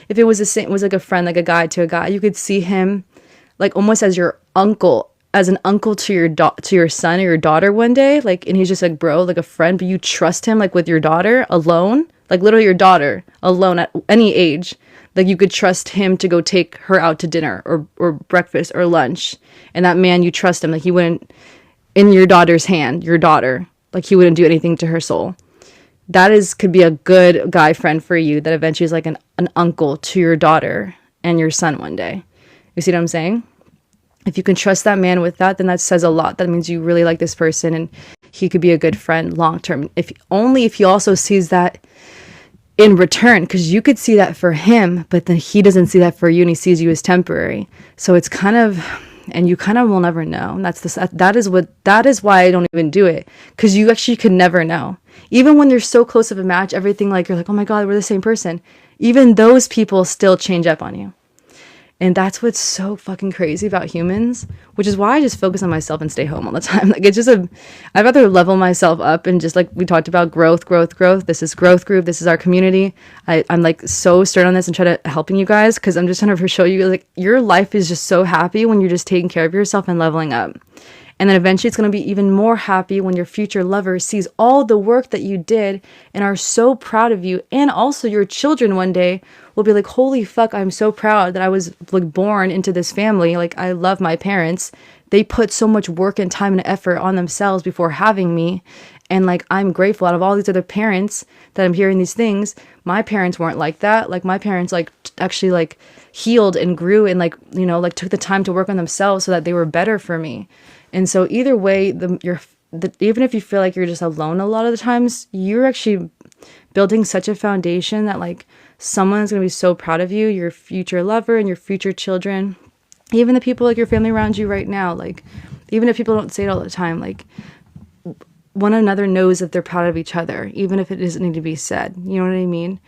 if it was was like a friend, like a guy to a guy, you could see him like almost as your uncle, as an uncle to your son or your daughter one day, like, and he's just like bro, like a friend, but you trust him like with your daughter alone, like literally your daughter alone at any age. Like you could trust him to go take her out to dinner or breakfast or lunch. And that man, you trust him. Like he wouldn't, in your daughter's hand, your daughter, like he wouldn't do anything to her soul. Could be a good guy friend for you that eventually is like an uncle to your daughter and your son one day. You see what I'm saying? If you can trust that man with that, then that says a lot. That means you really like this person and he could be a good friend long term. If he also sees that in return, because you could see that for him, but then he doesn't see that for you and he sees you as temporary. So it's kind of, and you kind of will never know. And that is why I don't even do it, because you actually could never know. Even when you're so close of a match, everything, like you're like, oh my God, we're the same person. Even those people still change up on you. And that's what's so fucking crazy about humans, which is why I just focus on myself and stay home all the time. Like, it's just I'd rather level myself up and just, like we talked about, growth. This is growth group. This is our community. I'm like so stern on this and try to helping you guys, because I'm just trying to show you, like, your life is just so happy when you're just taking care of yourself and leveling up. And then eventually it's going to be even more happy when your future lover sees all the work that you did and are so proud of you. And also your children one day will be like, holy fuck, I'm so proud that I was like born into this family. Like, I love my parents. They put so much work and time and effort on themselves before having me. And like, I'm grateful. Out of all these other parents that I'm hearing these things, my parents weren't like that. Like, my parents like actually like healed and grew and like, you know, like took the time to work on themselves so that they were better for me. And so either way, even if you feel like you're just alone a lot of the times, you're actually building such a foundation that like someone's going to be so proud of you, your future lover and your future children, even the people like your family around you right now. Like, even if people don't say it all the time, like one another knows that they're proud of each other, even if it doesn't need to be said. You know what I mean?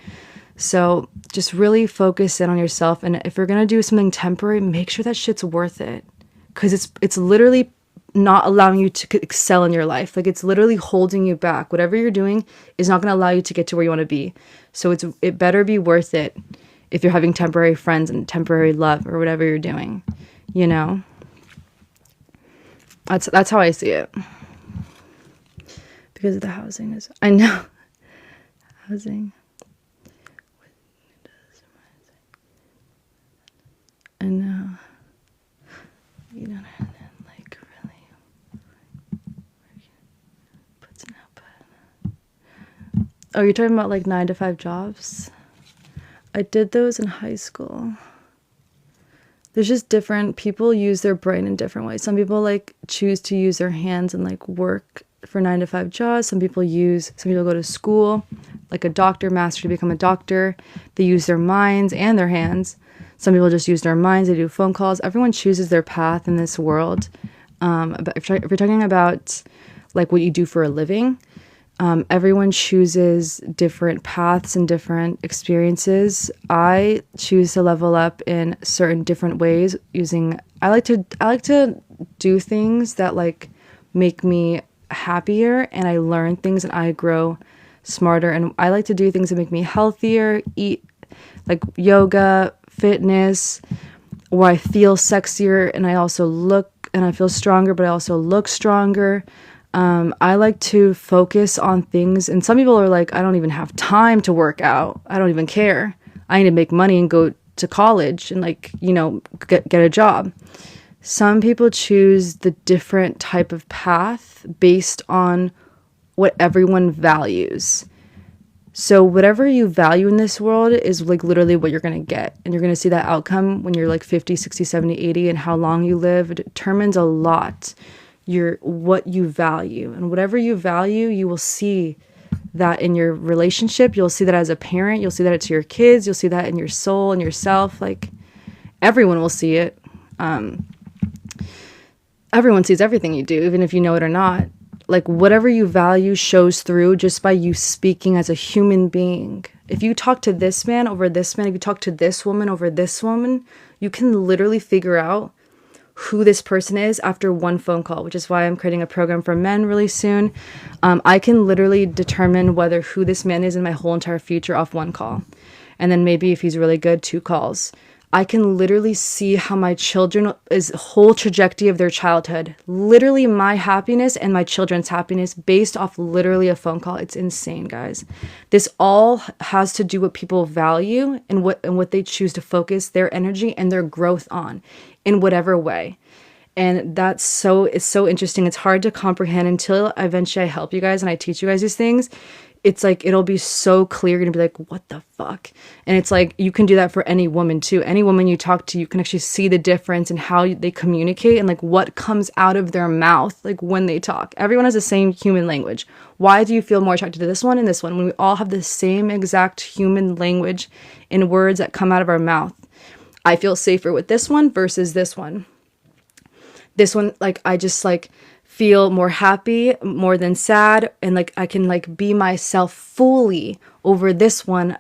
So just really focus in on yourself. And if you're going to do something temporary, make sure that shit's worth it. Because it's literally not allowing you to excel in your life. Like, it's literally holding you back. Whatever you're doing is not going to allow you to get to where you want to be. So it better be worth it if you're having temporary friends and temporary love or whatever you're doing, you know? That's how I see it. Because of the housing is, I know. Housing. I know. You don't have that, like, really puts an output. Oh, you're talking about like 9-to-5 jobs? I did those in high school. there's just different people use their brain in different ways. Some people like choose to use their hands and like work for 9 to 5 jobs. Some people go to school, like a doctor, master to become a doctor. They use their minds and their hands. Some people just use their minds. They do phone calls. Everyone chooses their path in this world. But if you're talking about like what you do for a living, everyone chooses different paths and different experiences. I choose to level up in certain different ways I like to do things that like make me happier, and I learn things and I grow smarter. And I like to do things that make me healthier, eat like yoga, fitness, where I feel sexier and I feel stronger, but I also look stronger. I like to focus on things, and some people are like, I don't even have time to work out. I don't even care. I need to make money and go to college and like, get a job. Some people choose the different type of path based on what everyone values. So whatever you value in this world is like literally what you're going to get. And you're going to see that outcome when you're like 50, 60, 70, 80, and how long you live. It determines a lot what you value. And whatever you value, you will see that in your relationship. You'll see that as a parent. You'll see that to your kids. You'll see that in your soul and yourself. Like everyone will see it. Everyone sees everything you do, even if you know it or not. Like whatever you value shows through just by you speaking as a human being. If you talk to this man over this man, if you talk to this woman over this woman, you can literally figure out who this person is after one phone call, which is why I'm creating a program for men really soon. I can literally determine who this man is in my whole entire future off one call. And then maybe if he's really good, 2 calls. I can literally see how my children is whole trajectory of their childhood. Literally my happiness and my children's happiness based off literally a phone call. It's insane, guys. This all has to do with people value and what they choose to focus their energy and their growth on in whatever way. And it's so interesting. It's hard to comprehend until eventually I help you guys and I teach you guys these things. It's like, it'll be so clear. You're gonna be like, what the fuck? And it's like, you can do that for any woman too. Any woman you talk to, you can actually see the difference in how they communicate and like what comes out of their mouth, like when they talk. Everyone has the same human language. Why do you feel more attracted to this one and this one when we all have the same exact human language in words that come out of our mouth? I feel safer with this one versus this one. This one, like, I just like feel more happy, more than sad, and like I can like be myself fully over this one.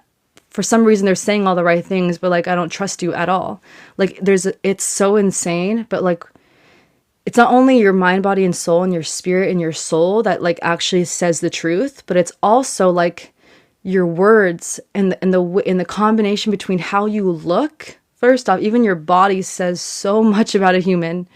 For some reason they're saying all the right things, but like I don't trust you at all. Like it's so insane, but like it's not only your mind, body, and soul, and your spirit and your soul that like actually says the truth, but it's also like your words and the combination between how you look. First off, even your body says so much about a human.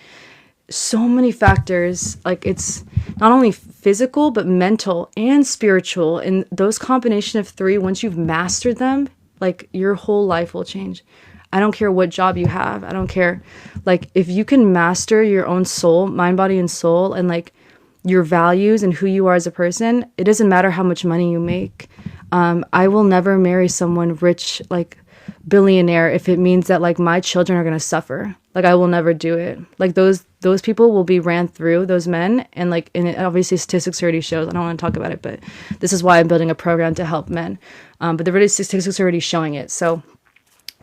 So many factors. Like it's not only physical but mental and spiritual, and those combination of 3, once you've mastered them, like your whole life will change. I don't care what job you have. I don't care. Like if you can master your own soul, mind, body, and soul, and like your values and who you are as a person, it doesn't matter how much money you make. I will never marry someone rich, like billionaire, if it means that like my children are going to suffer. Like I will never do it. Like those people will be ran through, those men, and like, and it obviously statistics already shows, I don't want to talk about it, but this is why I'm building a program to help men. But the statistics are already showing it. So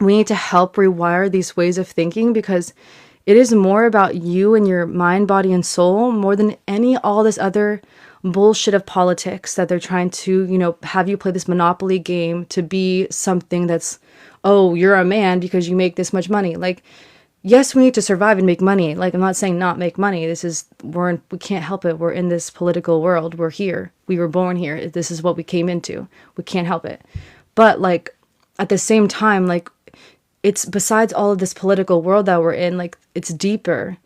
we need to help rewire these ways of thinking, because it is more about you and your mind, body, and soul more than all this other bullshit of politics that they're trying to, have you play this monopoly game to be something that's, oh, you're a man because you make this much money. Like, yes, we need to survive and make money. Like, I'm not saying not make money. We can't help it. We're in this political world. We're here. We were born here. This is what we came into. We can't help it. But like, at the same time, like, it's besides all of this political world that we're in, like, it's deeper.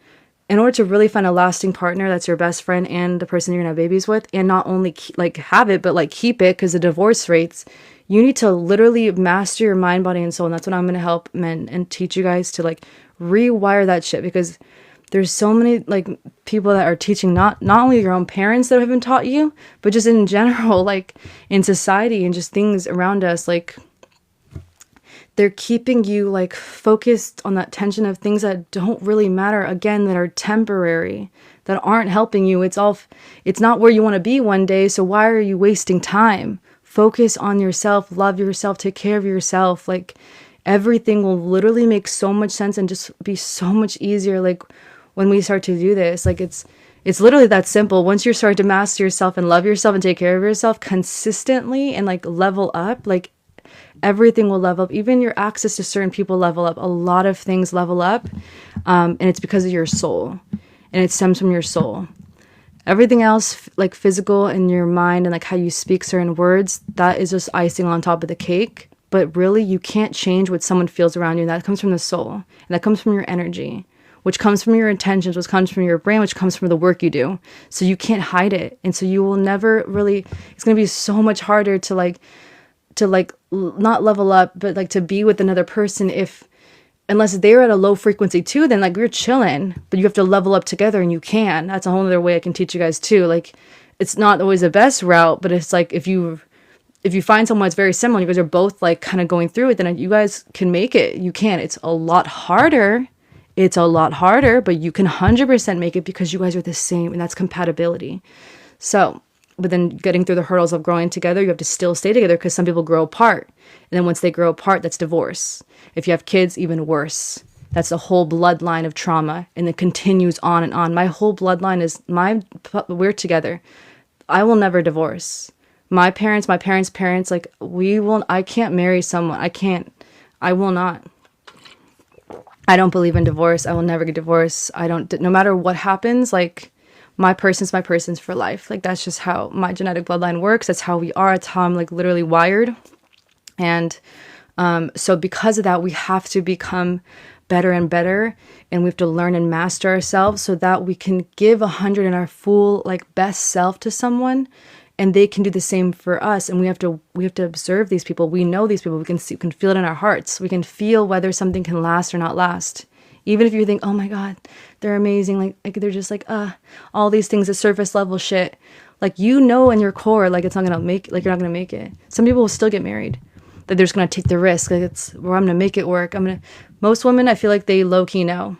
In order to really find a lasting partner that's your best friend and the person you're gonna have babies with, and not only have it, but like keep it, because the divorce rates, you need to literally master your mind, body, and soul. And that's what I'm gonna help men and teach you guys to like rewire that shit, because there's so many like people that are teaching not only your own parents that haven't taught you, but just in general, like in society and just things around us, like they're keeping you like focused on that tension of things that don't really matter, again, that are temporary, that aren't helping you. It's not where you want to be one day. So why are you wasting time? Focus on yourself, love yourself, take care of yourself. Like everything will literally make so much sense and just be so much easier. Like when we start to do this, like it's literally that simple. Once you start to master yourself and love yourself and take care of yourself consistently and like level up, like everything will level up. Even your access to certain people level up. A lot of things level up. And it's because of your soul. And it stems from your soul. Everything else, like physical and your mind and like how you speak certain words, that is just icing on top of the cake. But really, you can't change what someone feels around you. And that comes from the soul. And that comes from your energy, which comes from your intentions, which comes from your brain, which comes from the work you do. So you can't hide it. And so you will never really, it's going to be so much harder to not level up, but like to be with another person unless they're at a low frequency too, then like we're chilling, but you have to level up together, and you can. That's a whole other way I can teach you guys too. Like it's not always the best route, but it's like if you find someone that's very similar, you guys are both like kind of going through it, then you guys can make it. You can. It's a lot harder. But you can 100% make it because you guys are the same, and that's compatibility. So, but then getting through the hurdles of growing together, you have to still stay together because some people grow apart. And then once they grow apart, that's divorce. If you have kids, even worse. That's a whole bloodline of trauma, and it continues on and on. My whole bloodline we're together. I will never divorce. My parents, like I can't marry someone. I will not. I don't believe in divorce. I will never get divorced. No matter what happens, like my person's for life. Like that's just how my genetic bloodline works. That's how we are. It's how I'm like literally wired. And so because of that, we have to become better and better, and we have to learn and master ourselves so that we can give 100 in our full like best self to someone, and they can do the same for us. And we have to observe these people. We know these people. We can feel it in our hearts. We can feel whether something can last or not last. Even if you think, oh my God, they're amazing. Like they're just like, all these things, the surface level shit. Like, you know, in your core, like you're not going to make it. Some people will still get married. That they're just going to take the risk. Like it's where I'm going to make it work. Most women, I feel like they low key know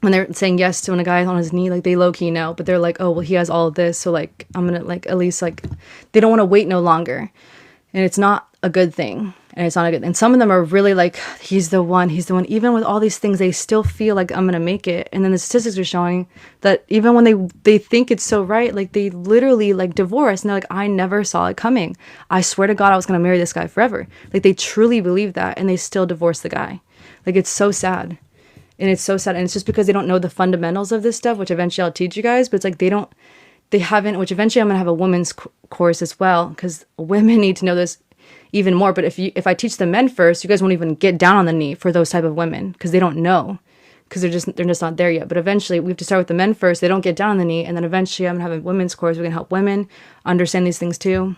when they're saying yes to when a guy is on his knee, like they low key know, but they're like, oh, well, he has all of this. So like, I'm going to like, at least like, they don't want to wait no longer. And it's not a good thing. And it's not a good, and some of them are really like, he's the one. Even with all these things, they still feel like I'm going to make it. And then the statistics are showing that even when they think it's so right, like they literally like divorce, and they're like, I never saw it coming. I swear to God, I was going to marry this guy forever. Like they truly believe that, and they still divorce the guy. Like it's so sad. And it's so sad. And it's just because they don't know the fundamentals of this stuff, which eventually I'll teach you guys, but it's like they haven't, which eventually I'm going to have a women's course as well, because women need to know this even more. But if I teach the men first, you guys won't even get down on the knee for those type of women, because they don't know, because they're just not there yet. But eventually we have to start with the men first. They don't get down on the knee, and then eventually I'm gonna have a women's course. We can help women understand these things too.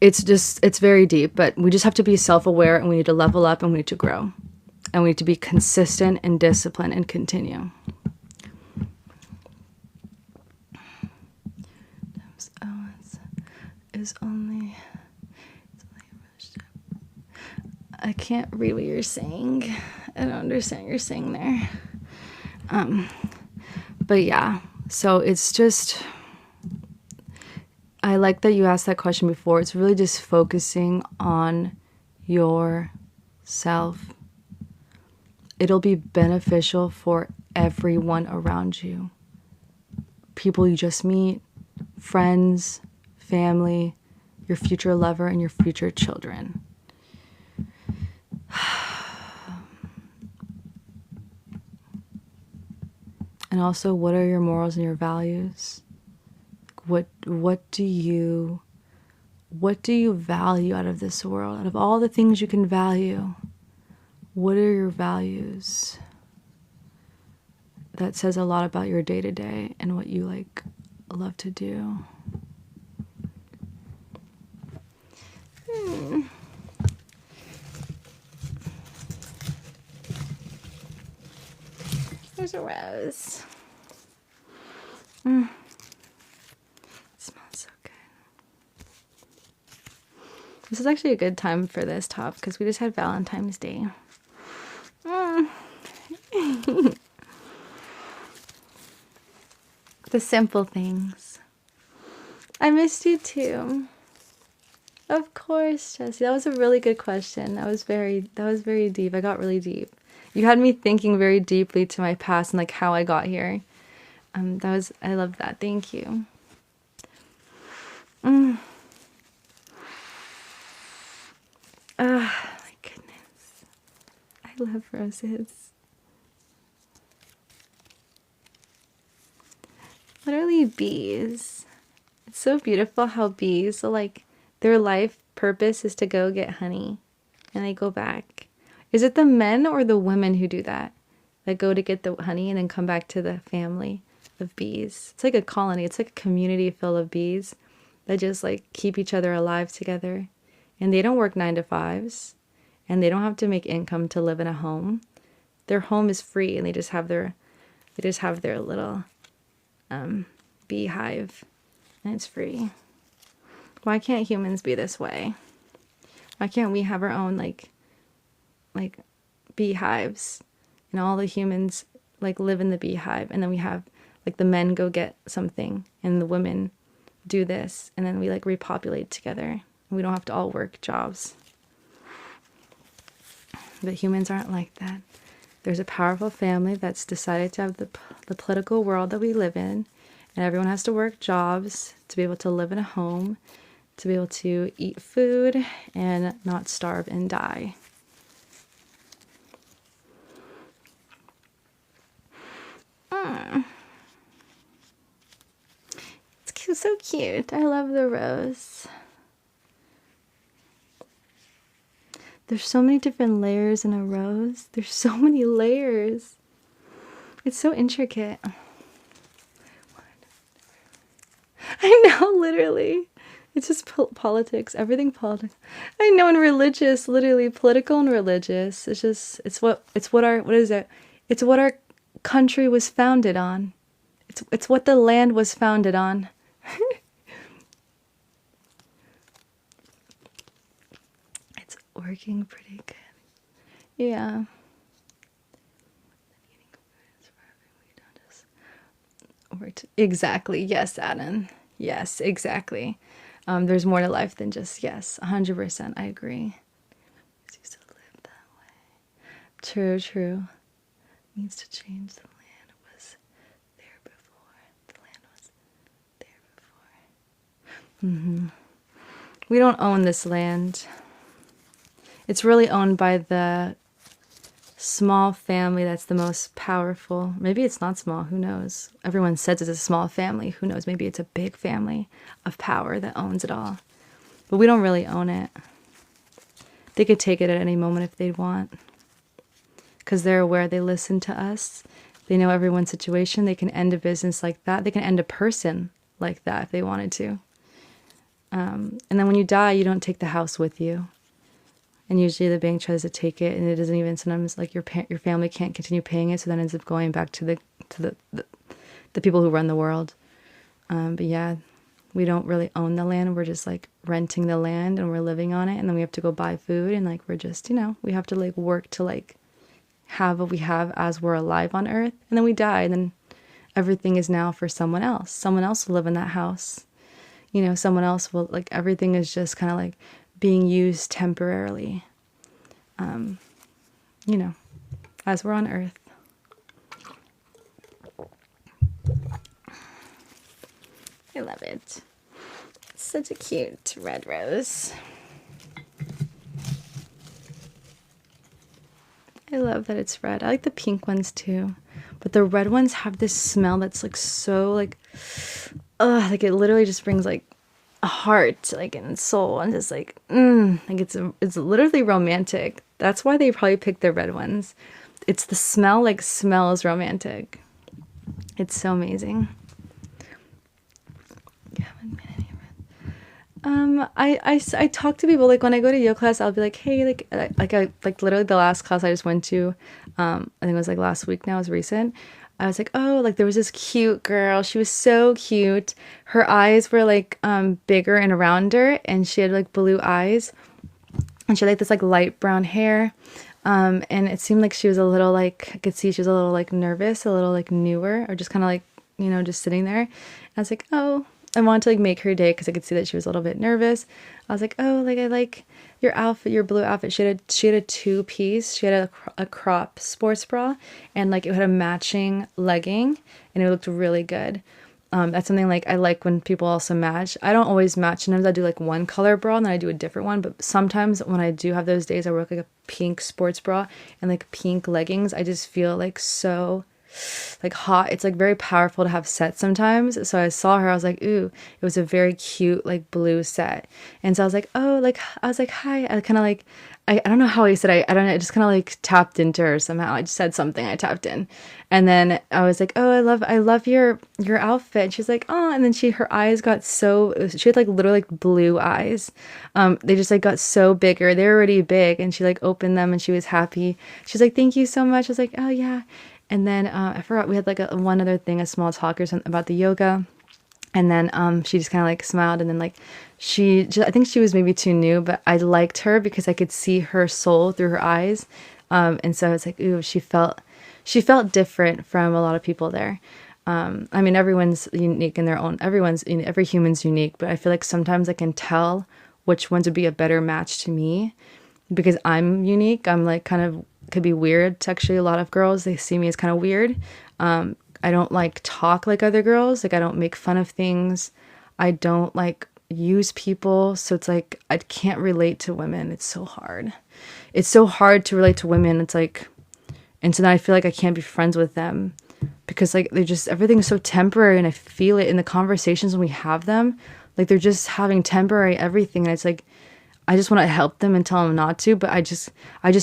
It's very deep, but we just have to be self-aware, and we need to level up, and we need to grow, and we need to be consistent and disciplined and continue. Is only I can't read what you're saying. I don't understand what you're saying there. But yeah, so it's just, I like that you asked that question before. It's really just focusing on yourself. It'll be beneficial for everyone around you. People you just meet, friends, family, your future lover, and your future children. And also, what are your morals and your values? What do you value out of this world? Out of all the things you can value, what are your values? That says a lot about your day-to-day and what you like love to do. There's a rose. It smells so good. This is actually a good time for this top because we just had Valentine's Day. Mm. The simple things. I missed you too. Of course, Jesse. That was a really good question. That was very deep. I got really deep. You had me thinking very deeply to my past and like how I got here. I love that. Thank you. My goodness. I love roses. Literally bees. It's so beautiful how bees, so like their life purpose is to go get honey and they go back. Is it the men or the women who do that? That go to get the honey and then come back to the family of bees. It's like a colony. It's like a community full of bees that just like keep each other alive together. And they don't work 9 to 5s and they don't have to make income to live in a home. Their home is free and they just have their little beehive and it's free. Why can't humans be this way? Why can't we have our own like beehives and all the humans like live in the beehive and then we have like the men go get something and the women do this and then we like repopulate together. We don't have to all work jobs. But humans aren't like that. There's a powerful family that's decided to have the political world that we live in, and everyone has to work jobs to be able to live in a home, to be able to eat food and not starve and die. It's so cute. I love the rose. There's so many different layers in a rose. There's so many layers. It's so intricate. I know, literally. It's just politics. Everything politics. I know, and religious, literally political and religious. It's what our country was founded on. It's what the land was founded on. It's working pretty good. Yeah. Exactly. Yes, Adam. Yes, exactly. There's more to life than just yes. 100%. I agree. It used to live that way. True, true. Needs to change. The land was there before. The land was there before. We don't own this land. It's really owned by the small family that's the most powerful. Maybe it's not small, who knows? Everyone says it's a small family. Who knows? Maybe it's a big family of power that owns it all. But we don't really own it. They could take it at any moment if they want. Because they're aware, they listen to us. They know everyone's situation. They can end a business like that. They can end a person like that if they wanted to. And then when you die, you don't take the house with you. And usually the bank tries to take it, and it doesn't even. Sometimes like your family can't continue paying it, so then it ends up going back to the people who run the world. But yeah, we don't really own the land. We're just like renting the land, and we're living on it, and then we have to go buy food, and like we're just we have to like work to like have what we have as we're alive on Earth, and then we die, and then everything is now for someone else. Someone else will live in that house. Someone else will like. Everything is just kind of like being used temporarily, as we're on Earth. I love it. It's such a cute red rose. I love that it's red. I like the pink ones too, but the red ones have this smell that's like so like it literally just brings like a heart, like, and soul, and just like it's literally romantic. That's why they probably picked the red ones. It's the smell, like smells romantic. It's so amazing. You haven't been any red. I talk to people, like when I go to yoga class, I'll be like, hey, like literally the last class I just went to, I think it was like last week now, it was recent. I was like, oh, like there was this cute girl. She was so cute. Her eyes were like bigger and rounder, and she had like blue eyes. and she had like this like light brown hair. And it seemed like she was a little like, I could see she was a little like nervous, a little like newer, or just kind of like, just sitting there. And I was like, oh, I wanted to like make her day because I could see that she was a little bit nervous. I was like, oh, like I like your outfit, your blue outfit. She had a two-piece. She had a crop sports bra, and like it had a matching legging, and it looked really good. That's something like I like when people also match. I don't always match. Sometimes I do like one color bra and then I do a different one. But sometimes when I do have those days, I wear like a pink sports bra and like pink leggings. I just feel like so like hot. It's like very powerful to have sets sometimes. So I saw her, I was like, ooh, it was a very cute like blue set. And so I was like, oh, like I was like, hi. I kind of like I don't know how I said I don't know, I just kind of like tapped into her somehow. I just said something, I tapped in. And then I was like, oh, I love your outfit. And she's like, oh, and then her eyes got so, she had like literally like blue eyes. They just like got so bigger. They were already big, and she like opened them and she was happy. She's like, thank you so much. I was like, oh yeah. And then I forgot we had like one other thing, a small talk or something about the yoga. And then she just kind of like smiled, and then like I think she was maybe too new, but I liked her because I could see her soul through her eyes. And so it's like, ooh, she felt different from a lot of people there. I mean, everyone's unique in their own, every human's unique, but I feel like sometimes I can tell which ones would be a better match to me because I'm unique. I'm like kind of, could be weird to actually a lot of girls. They see me as kind of weird. I don't like talk like other girls. Like I don't make fun of things. I don't like use people. So it's like, I can't relate to women. It's so hard. It's so hard to relate to women. It's like, and so then I feel like I can't be friends with them because like everything's so temporary, and I feel it in the conversations when we have them. Like they're just having temporary everything. And it's like, I just want to help them and tell them not to, but I just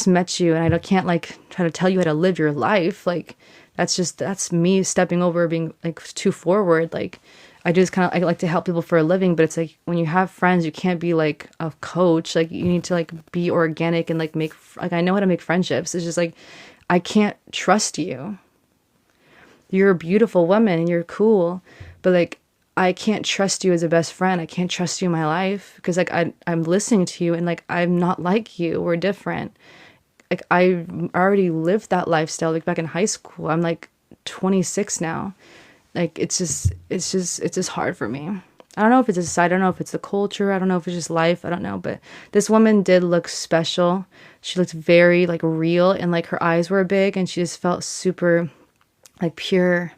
met you, and I can't like try to tell you how to live your life. Like that's me stepping over, being like too forward. Like I like to help people for a living, but it's like when you have friends, you can't be like a coach. Like you need to like be organic and like I know how to make friendships. It's just like, I can't trust you. You're a beautiful woman and you're cool, but like, I can't trust you as a best friend. I can't trust you in my life because like I'm listening to you, and like I'm not like you. We're different. Like I already lived that lifestyle like back in high school. I'm like 26 now. Like it's just hard for me. I don't know if it's a society, I don't know if it's the culture, I don't know if it's just life, I don't know, but this woman did look special. She looked very like real, and like her eyes were big, and she just felt super like pure,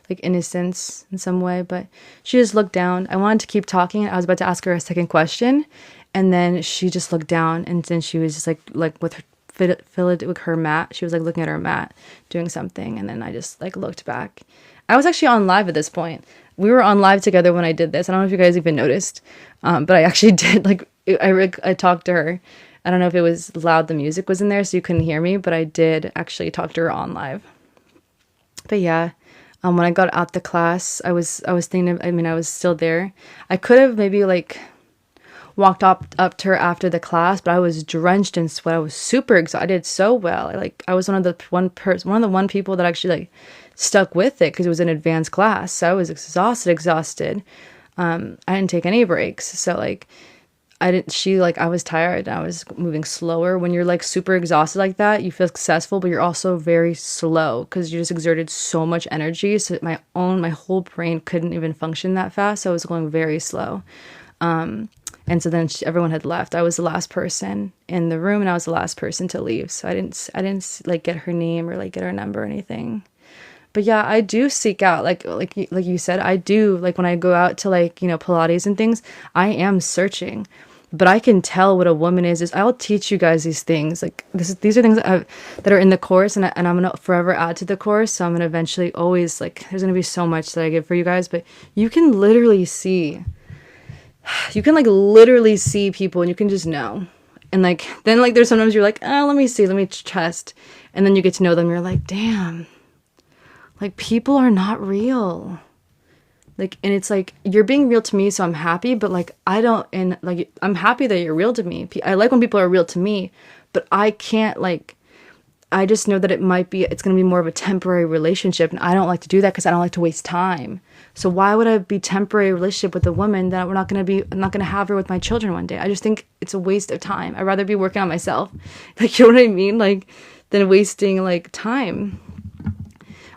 like innocence in some way, but she just looked down. I wanted to keep talking. I was about to ask her a second question, and then she just looked down, and then she was just like with her filled with her mat. She was like looking at her mat doing something, and then I just like looked back. I was actually on live at this point. We were on live together when I did this. I don't know if you guys even noticed, but I actually did like I talked to her. I don't know if it was loud, the music was in there so you couldn't hear me, but I did actually talk to her on live. But yeah, when I got out the class, I was thinking, I was still there. I could have maybe like walked up to her after the class, but I was drenched in sweat. I was super exhausted. I did so well. I was one of the one people that actually like stuck with it because it was an advanced class. So I was exhausted. I didn't take any breaks. So like I was tired. I was moving slower. When you're like super exhausted like that, you feel successful, but you're also very slow because you just exerted so much energy. So my whole brain couldn't even function that fast. So I was going very slow. And so then everyone had left. I was the last person in the room, and I was the last person to leave. So I didn't like get her name or like get her number or anything. But yeah, I do seek out, like you said, I do, like when I go out to like, Pilates and things, I am searching. But I can tell what a woman is I'll teach you guys these things. Like these are things that are in the course, and I'm going to forever add to the course. So I'm going to eventually always, like, there's going to be so much that I give for you guys, but you can literally see people, and you can just know. And like, then like there's sometimes you're like, oh, let me trust. And then you get to know them. You're like, damn, like people are not real. Like, and it's like, you're being real to me, so I'm happy, but like, I'm happy that you're real to me. I like when people are real to me, but I can't like, I just know that it's going to be more of a temporary relationship. And I don't like to do that because I don't like to waste time. So why would I be temporary relationship with a woman that I'm not going to have her with my children one day? I just think it's a waste of time. I'd rather be working on myself. Like, you know what I mean? Like, than wasting like time.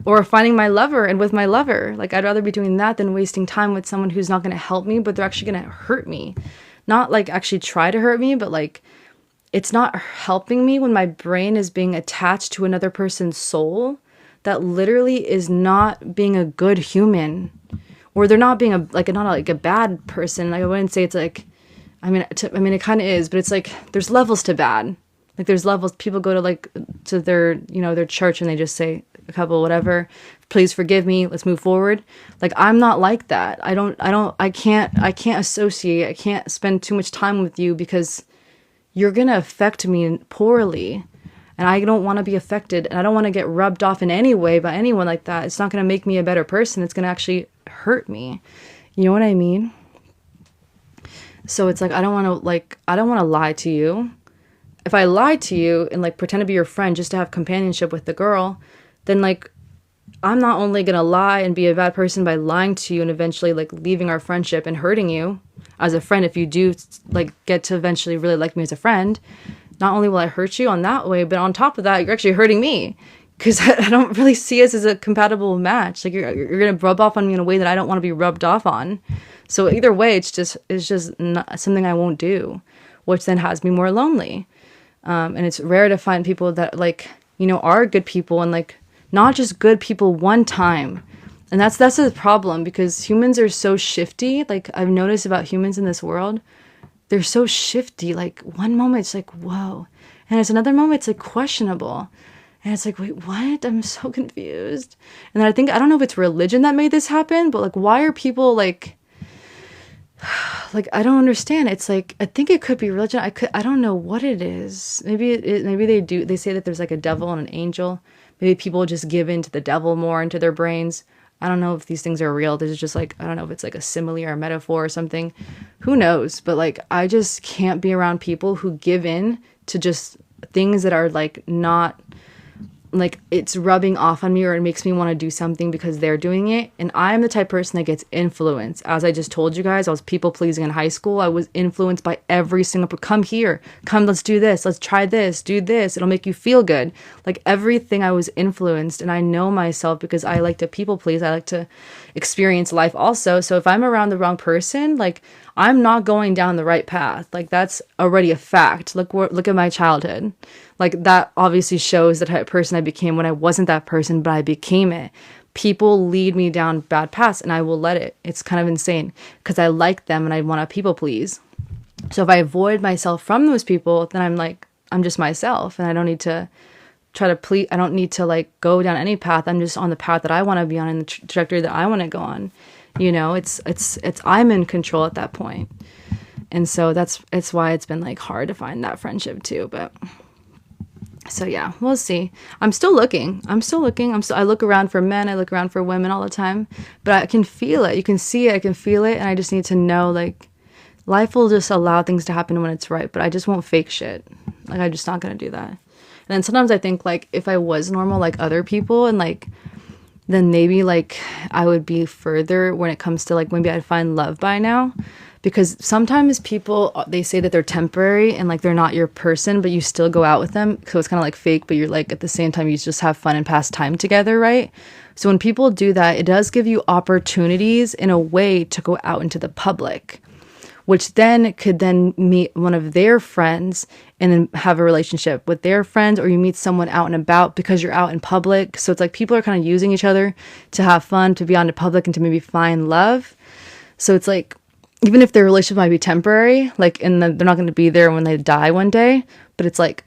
Or finding my lover and with my lover. Like, I'd rather be doing that than wasting time with someone who's not going to help me, but they're actually going to hurt me. Not like actually try to hurt me, but like, it's not helping me when my brain is being attached to another person's soul that literally is not being a good human, or they're not being not a bad person. Like, I wouldn't say it's like, I mean, it kind of is, but it's like, there's levels to bad. Like, there's levels. People go to like, to their, their church, and they just say a couple, whatever, please forgive me, let's move forward. Like, I'm not like that. I can't associate. I can't spend too much time with you because you're going to affect me poorly. And I don't want to be affected, and I don't want to get rubbed off in any way by anyone like that. It's not going to make me a better person. It's going to actually hurt me. You know what I mean? So it's like, I don't want to lie to you. If I lie to you and like pretend to be your friend just to have companionship with the girl, then like, I'm not only going to lie and be a bad person by lying to you and eventually like leaving our friendship and hurting you as a friend. If you do like get to eventually really like me as a friend, not only will I hurt you on that way, but on top of that, you're actually hurting me, because I don't really see us as a compatible match. Like, you're going to rub off on me in a way that I don't want to be rubbed off on. So either way, it's just not something I won't do, which then has me more lonely. And it's rare to find people that like, are good people, and like not just good people one time. And that's the problem, because humans are so shifty. Like, I've noticed about humans in this world, they're so shifty. Like, one moment it's like, whoa. And it's another moment it's like questionable. And it's like, wait, what? I'm so confused. And then I don't know if it's religion that made this happen, but like, why are people like, I don't understand. It's like, I think it could be religion. I don't know what it is. Maybe they say that there's like a devil and an angel. Maybe people just give in to the devil more into their brains. I don't know if these things are real. There's just like, I don't know if it's like a simile or a metaphor or something. Who knows? But like, I just can't be around people who give in to just things that are like not like it's rubbing off on me, or it makes me want to do something because they're doing it. And I'm the type of person that gets influenced. As I just told you guys, I was people pleasing in high school. I was influenced by every single come here, come, let's do this, let's try this, do this, it'll make you feel good. Like, everything I was influenced. And I know myself because I like to people please. I like to experience life also. So if I'm around the wrong person, like, I'm not going down the right path. Like, that's already a fact. Look at my childhood. Like, that obviously shows the type of person I became when I wasn't that person, but I became it. People lead me down bad paths, and I will let it. It's kind of insane because I like them and I want to people please. So if I avoid myself from those people, then I'm just myself, and I don't need to try to please. I don't need to like go down any path. I'm just on the path that I want to be on, and the trajectory that I want to go on. It's I'm in control at that point. And so it's why it's been like hard to find that friendship too. But so yeah, we'll see. I'm still looking. I look around for men. I look around for women all the time, but I can feel it. You can see it. I can feel it. And I just need to know, like, life will just allow things to happen when it's right, but I just won't fake shit. Like, I'm just not going to do that. And then sometimes I think, like, if I was normal like other people, and like, then maybe like I would be further when it comes to like, maybe I'd find love by now. Because sometimes people, they say that they're temporary and like they're not your person, but you still go out with them. So it's kind of like fake, but you're like at the same time, you just have fun and pass time together, right? So when people do that, it does give you opportunities in a way to go out into the public, which then could then meet one of their friends and then have a relationship with their friends, or you meet someone out and about because you're out in public. So it's like people are kind of using each other to have fun, to be on the public, and to maybe find love. So it's like, even if their relationship might be temporary, like, and they're not going to be there when they die one day, but it's like,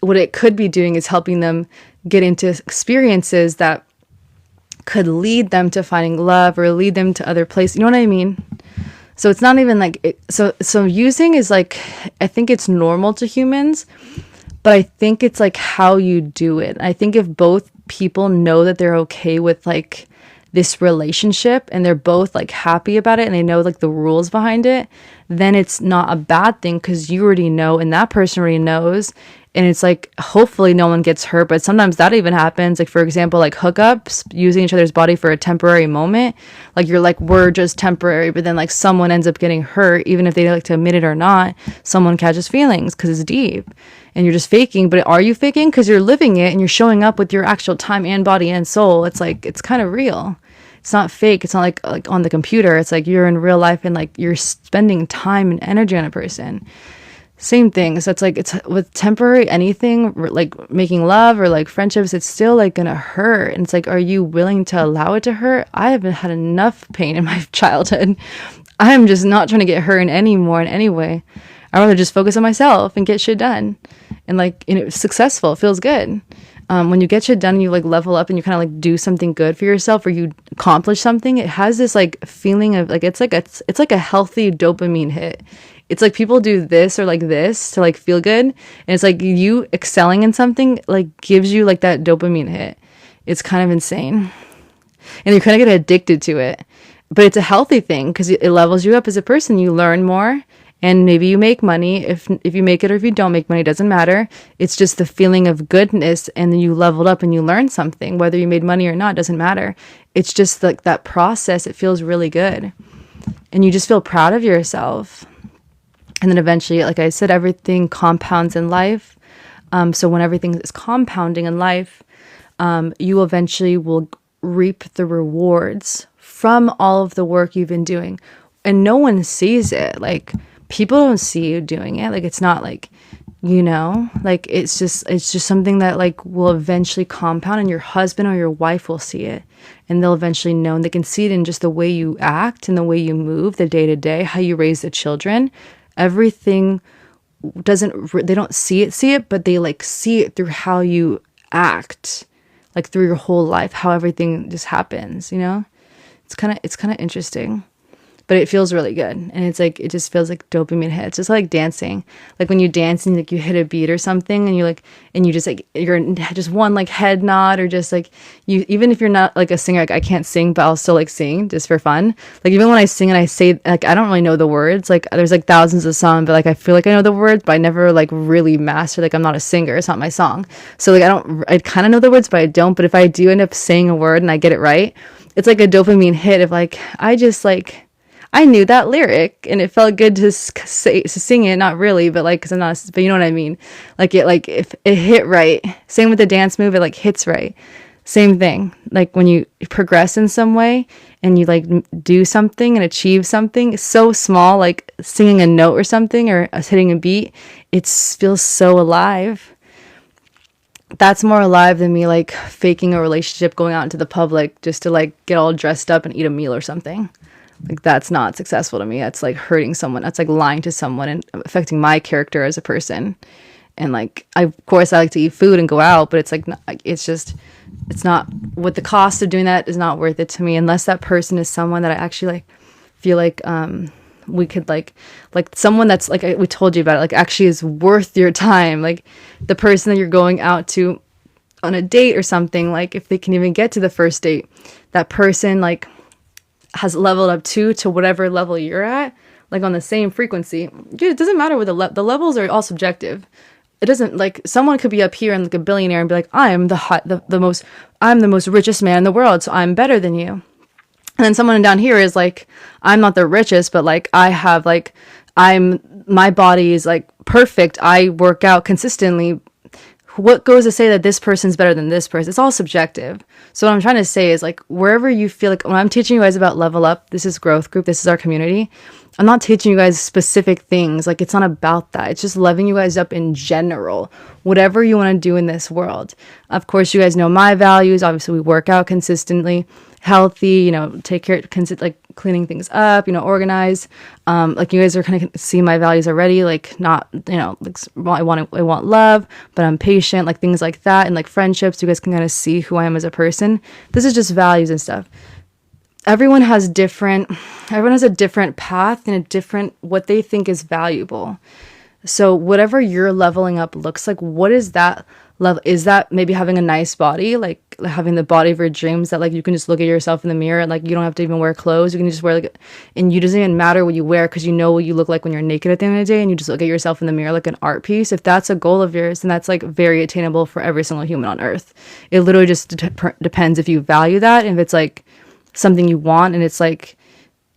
what it could be doing is helping them get into experiences that could lead them to finding love or lead them to other places. You know what I mean? So it's not even like, so using is like, I think it's normal to humans, but I think it's like how you do it. I think if both people know that they're okay with like this relationship and they're both like happy about it and they know like the rules behind it, then it's not a bad thing, because you already know and that person already knows, And it's like, hopefully no one gets hurt, but sometimes that even happens. Like, for example, like hookups, using each other's body for a temporary moment. Like, you're like, we're just temporary, but then like someone ends up getting hurt, even if they like to admit it or not. Someone catches feelings because it's deep, and you're just faking. But are you faking? Because you're living it and you're showing up with your actual time and body and soul. It's like, it's kind of real. It's not fake. It's not like on the computer. It's like you're in real life, and like you're spending time and energy on a person. Same thing. So it's like, it's with temporary anything, like making love or like friendships, it's still like gonna hurt. And it's like, are you willing to allow it to hurt? I haven't had enough pain in my childhood. I'm just not trying to get hurt anymore in any way. I'd rather just focus on myself and get shit done. And like, you know, successful, it feels good. When you get shit done and you like level up and you kind of like do something good for yourself, or you accomplish something, it has this like feeling of like, it's like a healthy dopamine hit. It's like people do this or like this to like feel good. And it's like you excelling in something like gives you like that dopamine hit. It's kind of insane. And you kind of get addicted to it. But it's a healthy thing because it levels you up as a person. You learn more, and maybe you make money. If you make it or if you don't make money, it doesn't matter. It's just the feeling of goodness, and then you leveled up and you learned something. Whether you made money or not, doesn't matter. It's just like that process. It feels really good. And you just feel proud of yourself. And then eventually, like I said, everything compounds in life. So when everything is compounding in life, you eventually will reap the rewards from all of the work you've been doing. And no one sees it. Like, people don't see you doing it. Like, it's not like, you know, like it's just something that like will eventually compound, and your husband or your wife will see it, and they'll eventually know, and they can see it in just the way you act and the way you move, the day to day, how you raise the children. Everything they don't see it, but they like see it through how you act, like through your whole life, how everything just happens, you know. It's kind of interesting. But it feels really good. And it's like, it just feels like dopamine hits. It's like dancing. Like when you dance and like you hit a beat or something, and you like, and you just like, you're just one like head nod, or just like you, even if you're not like a singer, like I can't sing, but I'll still like sing just for fun. Like even when I sing and I say, like, I don't really know the words. Like there's like thousands of songs, but like I feel like I know the words, but I never like really master. Like I'm not a singer. It's not my song. So like I kind of know the words, but I don't. But if I do end up saying a word and I get it right, it's like a dopamine hit of like, I knew that lyric and it felt good to sing it. Not really, but like, cause I'm not, but you know what I mean? Like if it hit right. Same with the dance move, it like hits right. Same thing. Like when you progress in some way and you like do something and achieve something so small, like singing a note or something, or hitting a beat, it feels so alive. That's more alive than me like faking a relationship, going out into the public just to like get all dressed up and eat a meal or something. Like that's not successful to me. That's like hurting someone. That's like lying to someone and affecting my character as a person. And like, of course I like to eat food and go out, but it's like, it's not, what the cost of doing that is not worth it to me, unless that person is someone that I actually like feel like we could like someone that's like, we told you about it, like actually is worth your time. Like the person that you're going out to on a date or something, like if they can even get to the first date, that person like has leveled up to whatever level you're at, like on the same frequency. Dude, it doesn't matter what the levels are all subjective. It doesn't, like someone could be up here and like a billionaire and be like, I'm I'm the most richest man in the world, so I'm better than you. And then someone down here is like, I'm not the richest, but like I have like, my body is like perfect. I work out consistently. What goes to say that this person's better than this person? It's all subjective. So what I'm trying to say is like, wherever you feel like, when I'm teaching you guys about level up, this is growth group, this is our community, I'm not teaching you guys specific things. Like it's not about that. It's just leveling you guys up in general, whatever you want to do in this world. Of course, you guys know my values. Obviously we work out consistently, healthy, you know, take care, like cleaning things up, you know, organize. Like you guys are kind of see my values already, like not, you know, like I want love, but I'm patient, like things like that. And like friendships, you guys can kind of see who I am as a person. This is just values and stuff. Everyone has a different path and a different, what they think is valuable. So whatever your leveling up looks like, what is that love, is that maybe having a nice body, like having the body of your dreams, that like you can just look at yourself in the mirror and like you don't have to even wear clothes, you can just wear like, and you doesn't even matter what you wear because you know what you look like when you're naked at the end of the day, and you just look at yourself in the mirror like an art piece. If that's a goal of yours, then that's like very attainable for every single human on earth. It literally just depends if you value that, if it's like something you want, and it's like,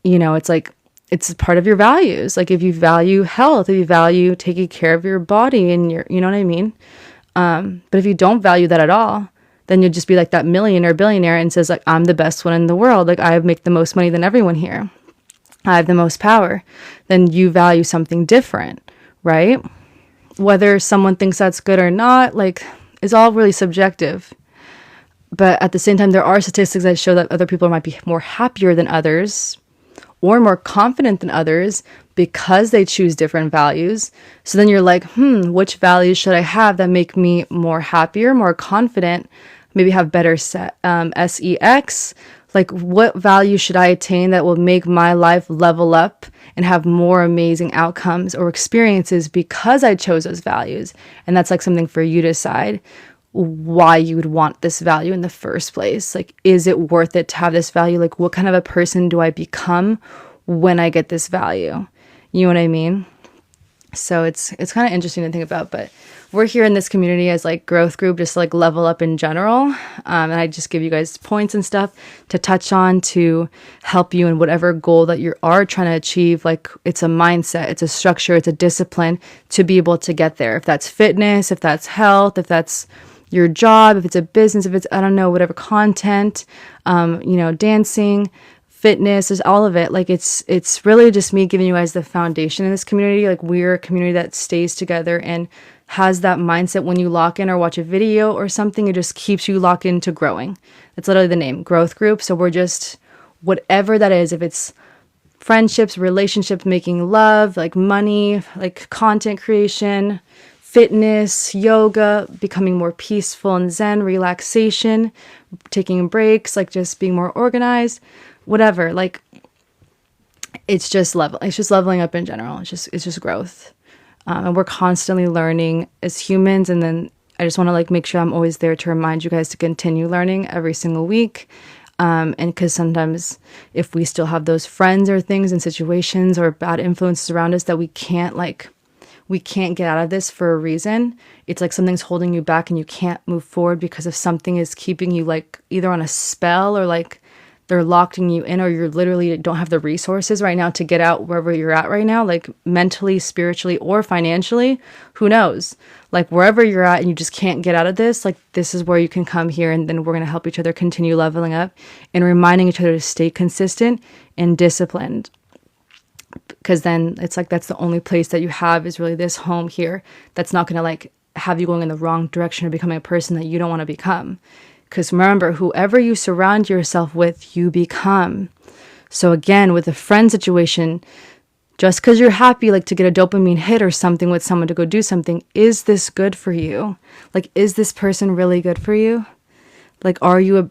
you know, it's like it's part of your values. Like if you value health, if you value taking care of your body and your, you know what I mean? But if you don't value that at all, then you'll just be like that millionaire, billionaire, and says like, I'm the best one in the world. Like I make the most money than everyone here. I have the most power. Then you value something different, right? Whether someone thinks that's good or not, like, is all really subjective. But at the same time, there are statistics that show that other people might be more happier than others or more confident than others because they choose different values. So then you're like, which values should I have that make me more happier, more confident, maybe have better sex? Like what value should I attain that will make my life level up and have more amazing outcomes or experiences because I chose those values? And that's like something for you to decide why you would want this value in the first place. Like, is it worth it to have this value? Like, what kind of a person do I become when I get this value? You know what I mean? So it's kind of interesting to think about, but we're here in this community as like growth group, just to like level up in general. And I just give you guys points and stuff to touch on to help you in whatever goal that you are trying to achieve. Like it's a mindset, it's a structure, it's a discipline to be able to get there. If that's fitness, if that's health, if that's your job, if it's a business, if it's, I don't know, whatever content, dancing, fitness, is all of it. Like it's really just me giving you guys the foundation in this community. Like we're a community that stays together and has that mindset. When you lock in or watch a video or something, it just keeps you locked into growing. That's literally the name, growth group. So we're just, whatever that is, if it's friendships, relationships, making love, like money, like content creation, fitness, yoga, becoming more peaceful and zen, relaxation, taking breaks, like just being more organized, whatever. Like it's just leveling up in general. It's just growth. And we're constantly learning as humans. And then I just want to like make sure I'm always there to remind you guys to continue learning every single week. And because sometimes if we still have those friends or things and situations or bad influences around us that we can't get out of this for a reason, it's like something's holding you back and you can't move forward because if something is keeping you like either on a spell or like they're locking you in, or you're literally don't have the resources right now to get out wherever you're at right now, like mentally, spiritually, or financially, who knows? Like wherever you're at and you just can't get out of this, like this is where you can come here, and then we're going to help each other continue leveling up and reminding each other to stay consistent and disciplined. Because then it's like that's the only place that you have is really this home here that's not going to like have you going in the wrong direction or becoming a person that you don't want to become. Because remember, whoever you surround yourself with, you become. So again, with a friend situation, just because you're happy like to get a dopamine hit or something with someone to go do something, is this good for you? Like, is this person really good for you? Like, are you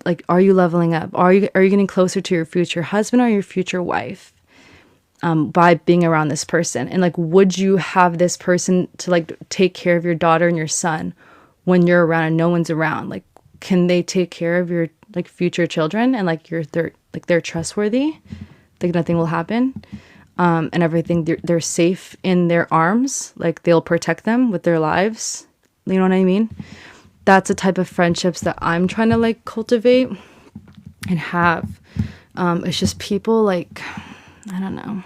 leveling up? Are you getting closer to your future husband or your future wife? By being around this person? And like, would you have this person to like take care of your daughter and your son when you're around and no one's around? Like, can they take care of your like future children and like they're trustworthy? Like nothing will happen, and everything, they're safe in their arms. Like they'll protect them with their lives. You know what I mean? That's the type of friendships that I'm trying to like cultivate and have. It's just people like, I don't know.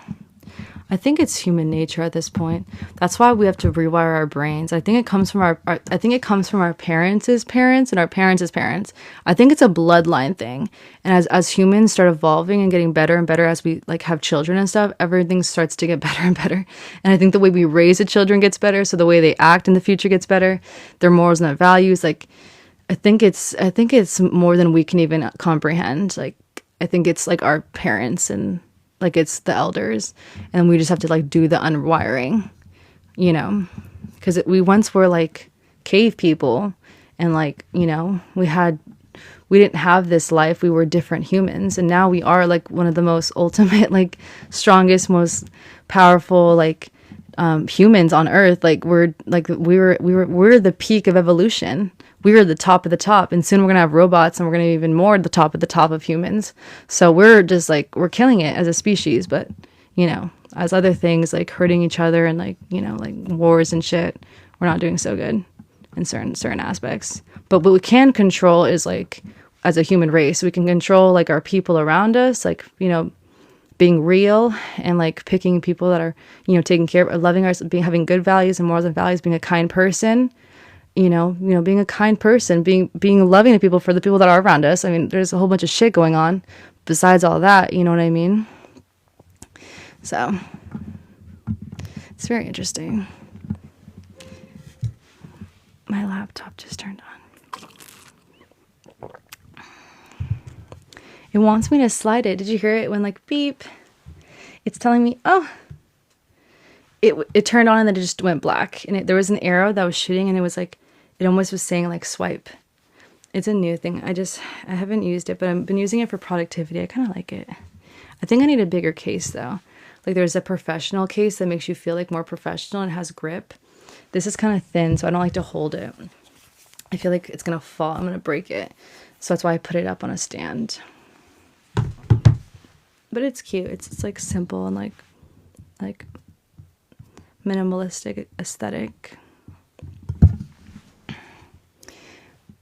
I think it's human nature at this point. That's why we have to rewire our brains. I think it comes from our parents' parents and our parents' parents. I think it's a bloodline thing. And as humans start evolving and getting better and better as we like have children and stuff, everything starts to get better and better. And I think the way we raise the children gets better, so the way they act in the future gets better. Their morals and their values, like I think it's more than we can even comprehend. Like I think it's like our parents and like it's the elders, and we just have to like do the unwiring, you know, because we once were like cave people, and like, you know, we didn't have this life. We were different humans, and now we are like one of the most ultimate, like strongest, most powerful, like humans on Earth, like we're the peak of evolution. We were the top of the top, and soon we're gonna have robots, and we're gonna be even more the top of humans. So we're just like, we're killing it as a species. But as other things like hurting each other and like like wars and shit, we're not doing so good in certain aspects. But what we can control is like, as a human race, we can control like our people around us, like being real and like picking people that are taking care of, loving us, having good values and morals and values, being a kind person. Being a kind person, being loving to people, for the people that are around us. I mean, there's a whole bunch of shit going on besides all that, you know what I mean? So it's very interesting. My laptop just turned on. It wants me to slide it. Did you hear it when like beep? It's telling me, oh, it turned on and then it just went black. And there was an arrow that was shooting, and it was like, it almost was saying like swipe. It's a new thing. I haven't used it, but I've been using it for productivity. I kind of like it. I think I need a bigger case though. Like there's a professional case that makes you feel like more professional and has grip. This is kind of thin, so I don't like to hold it. I feel like it's going to fall. I'm going to break it. So that's why I put it up on a stand. But it's cute. It's like simple and like minimalistic aesthetic.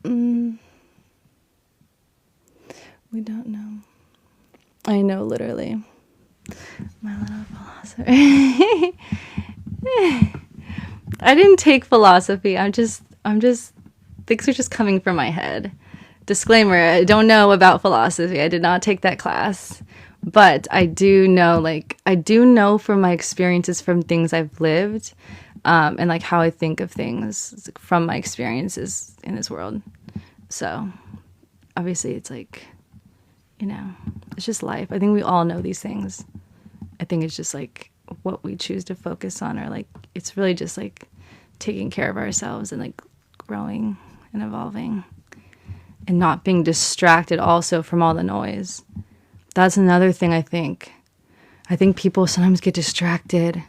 We don't know. I know, literally. My little philosophy. I didn't take philosophy. I'm just things are just coming from my head. Disclaimer, I don't know about philosophy. I did not take that class. But I do know from my experiences, from things I've lived, and like how I think of things from my experiences in this world. So obviously it's like, it's just life. I think we all know these things. I think it's just like what we choose to focus on, or like, it's really just like taking care of ourselves and like growing and evolving and not being distracted also from all the noise. That's another thing I think. I think people sometimes get distracted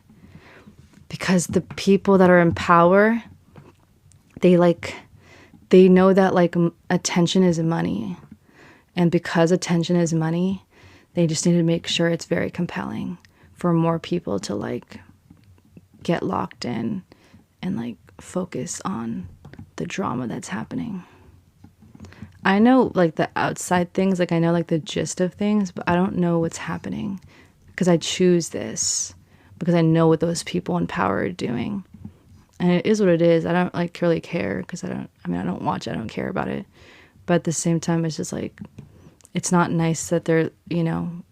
because the people that are in power, they know that like attention is money. And because attention is money, they just need to make sure it's very compelling for more people to like get locked in and like focus on the drama that's happening. I know like the outside things, like I know like the gist of things, but I don't know what's happening because I choose this because I know what those people in power are doing. And it is what it is. I don't like really care because I don't watch it. I don't care about it. But at the same time, it's just like, it's not nice that they're,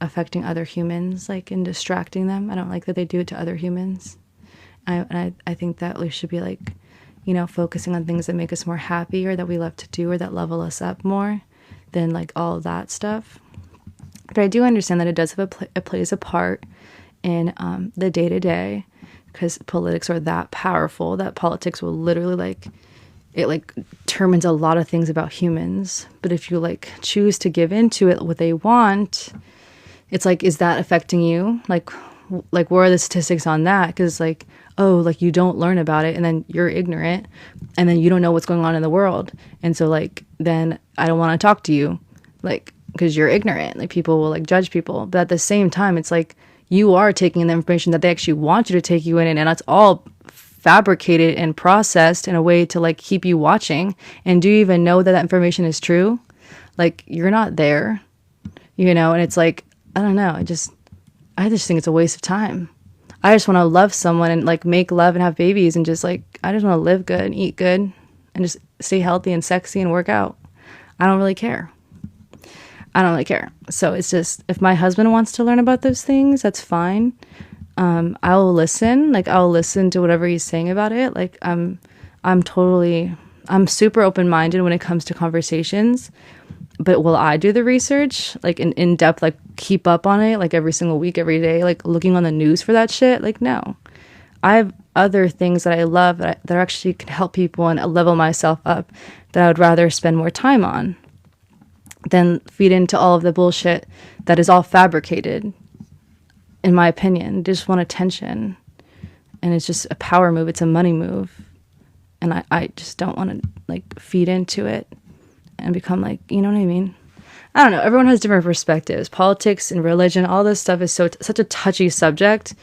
affecting other humans, like, and distracting them. I don't like that they do it to other humans. I think that we should be like, focusing on things that make us more happy or that we love to do or that level us up more than like all that stuff. But I do understand that it does have it plays a part in the day-to-day, because politics are that powerful that politics will literally it determines a lot of things about humans. But if you like choose to give into it what they want, it's like, is that affecting you? Like what are the statistics on that? Because like, oh, like you don't learn about it and then you're ignorant and then you don't know what's going on in the world. And so like, then I don't want to talk to you, like, because you're ignorant. Like people will like judge people. But at the same time, it's like you are taking in the information that they actually want you to take you in, and that's all fabricated and processed in a way to like keep you watching. And do you even know that information is true? Like you're not there, and it's like, I don't know. I just think it's a waste of time. I just want to love someone and like make love and have babies and just like, I just want to live good and eat good and just stay healthy and sexy and work out. I don't really care. So it's just, if my husband wants to learn about those things, that's fine. I'll listen. Like I'll listen to whatever he's saying about it. Like I'm super open-minded when it comes to conversations. But will I do the research, like in depth, like keep up on it, like every single week, every day, like looking on the news for that shit? Like, no. I have other things that I love that actually can help people and level myself up that I would rather spend more time on than feed into all of the bullshit that is all fabricated, in my opinion. Just want attention. and it's just a power move. It's a money move. And I just don't want to like feed into it and become like, you know what I mean? I don't know. Everyone has different perspectives. Politics and religion, all this stuff is such a touchy subject.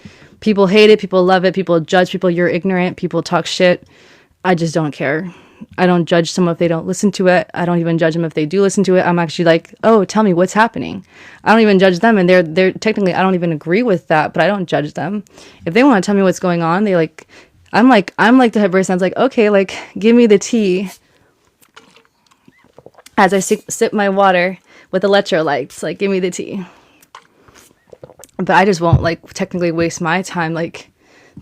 People hate it. People love it. People judge people. You're ignorant. People talk shit. I just don't care. I don't judge someone if they don't listen to it. I don't even judge them if they do listen to it. I'm actually like, oh, tell me what's happening. I don't even judge them. And they're technically, I don't even agree with that, but I don't judge them. If they want to tell me what's going on, they like, I'm like the type of person that's like, okay, like, give me the tea. As I sip my water with electrolytes, like, give me the tea. But I just won't like technically waste my time like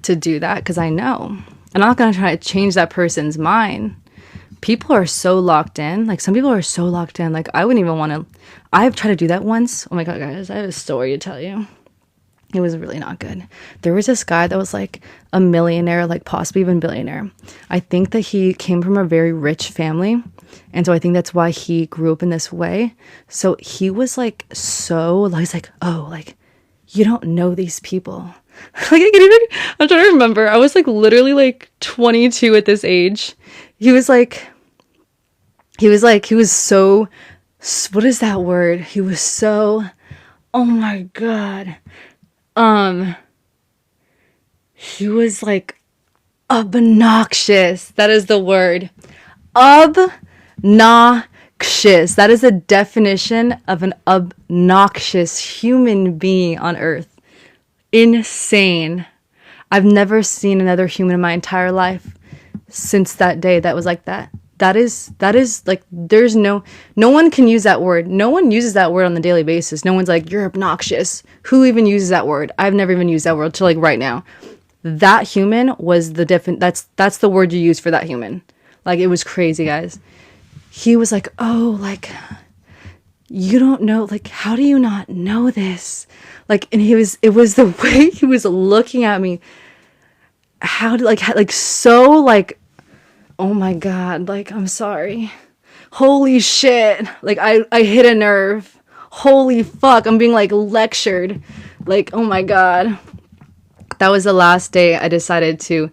to do that, because I know I'm not going to try to change that person's mind. People are so locked in. Like, some people are so locked in. Like, I wouldn't even want to. I've tried to do that once. Oh my God, guys, I have a story to tell you. It was really not good. There was this guy that was like a millionaire, like possibly even billionaire. I think that he came from a very rich family. And so I think that's why he grew up in this way. So he was like, he's like, oh, like, you don't know these people. Like, I'm trying to remember. I was like literally like 22 at this age. He was so, what is that word? He was so, oh my God. He was like obnoxious. That is the word. Obnoxious. That is a definition of an obnoxious human being on earth. Insane. I've never seen another human in my entire life since that day that was like that. That is like, there's no one can use that word. No one uses that word on the daily basis. No one's like, you're obnoxious. Who even uses that word? I've never even used that word till like right now. That human was the different, that's the word you use for that human. Like, it was crazy, guys. He was like, oh, like, you don't know, like, how do you not know this? Like, and it was the way he was looking at me. So like, oh my God, like, I'm sorry. Holy shit. Like, I hit a nerve. Holy fuck. I'm being like lectured. Like, oh my God. That was the last day I decided to,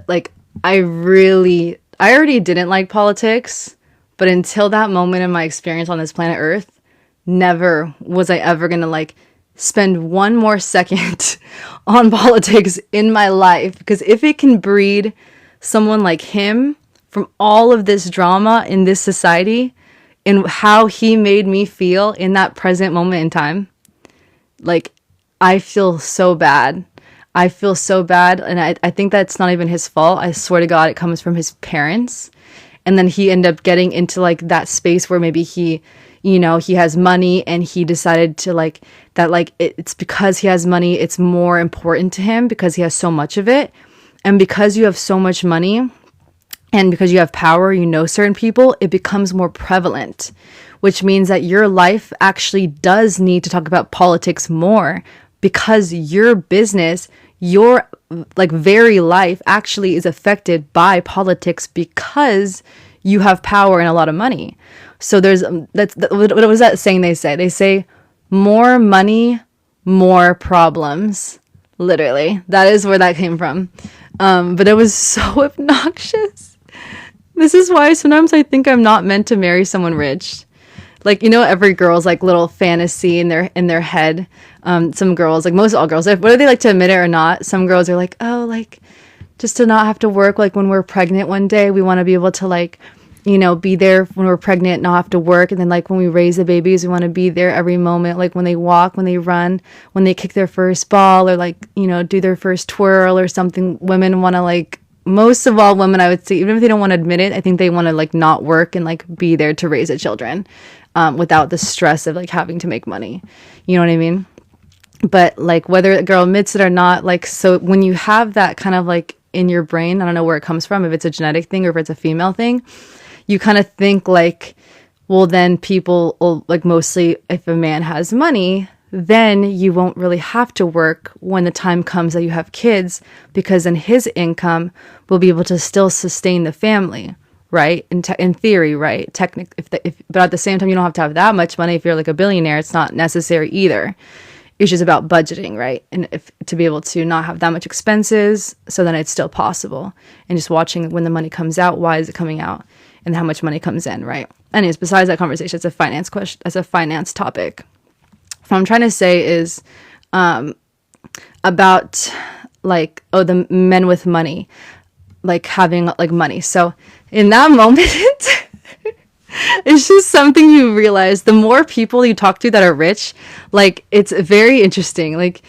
like, I already didn't like politics, but until that moment in my experience on this planet Earth, never was I ever gonna like spend one more second on politics in my life. Because if it can breed someone like him from all of this drama in this society and how he made me feel in that present moment in time, like, I feel so bad. I feel so bad. And I think that's not even his fault. I swear to God, it comes from his parents. And then he ended up getting into like that space where maybe he, you know, he has money and he decided to like that, like, it's because he has money, it's more important to him because he has so much of it. And because you have so much money and because you have power, you know, certain people, it becomes more prevalent, which means that your life actually does need to talk about politics more, because your business, your like very life actually is affected by politics because you have power and a lot of money. So there's, what was that saying they say? They say more money, more problems. Literally, that is where that came from. But it was so obnoxious. This is why sometimes I think I'm not meant to marry someone rich. Like, you know, every girl's like little fantasy in their head. Some girls, like most all girls, whether they like to admit it or not, some girls are like, oh, like, just to not have to work. Like, when we're pregnant one day, we want to be able to, like, you know, be there when we're pregnant, not have to work. And then, like, when we raise the babies, we want to be there every moment. Like, when they walk, when they run, when they kick their first ball, or like, you know, do their first twirl or something. Women want to, like, most of all women, I would say, even if they don't want to admit it, I think they want to like not work and like be there to raise the children, without the stress of like having to make money. You know what I mean? But like, whether a girl admits it or not, like, so when you have that kind of like in your brain, I don't know where it comes from, if it's a genetic thing or if it's a female thing, you kind of think like, well, then people will, like, mostly if a man has money, then you won't really have to work when the time comes that you have kids, because then his income will be able to still sustain the family, right? In theory, right? But at the same time, you don't have to have that much money. If you're like a billionaire, it's not necessary either. It's just about budgeting, right? And if to be able to not have that much expenses, so then it's still possible. And just watching when the money comes out, why is it coming out, and how much money comes in, right? Anyways, besides that conversation, it's a finance question. It's a finance topic. What I'm trying to say is about like, oh, the men with money, like having like money. So in that moment, it's just something you realize. The more people you talk to that are rich, like it's very interesting. Like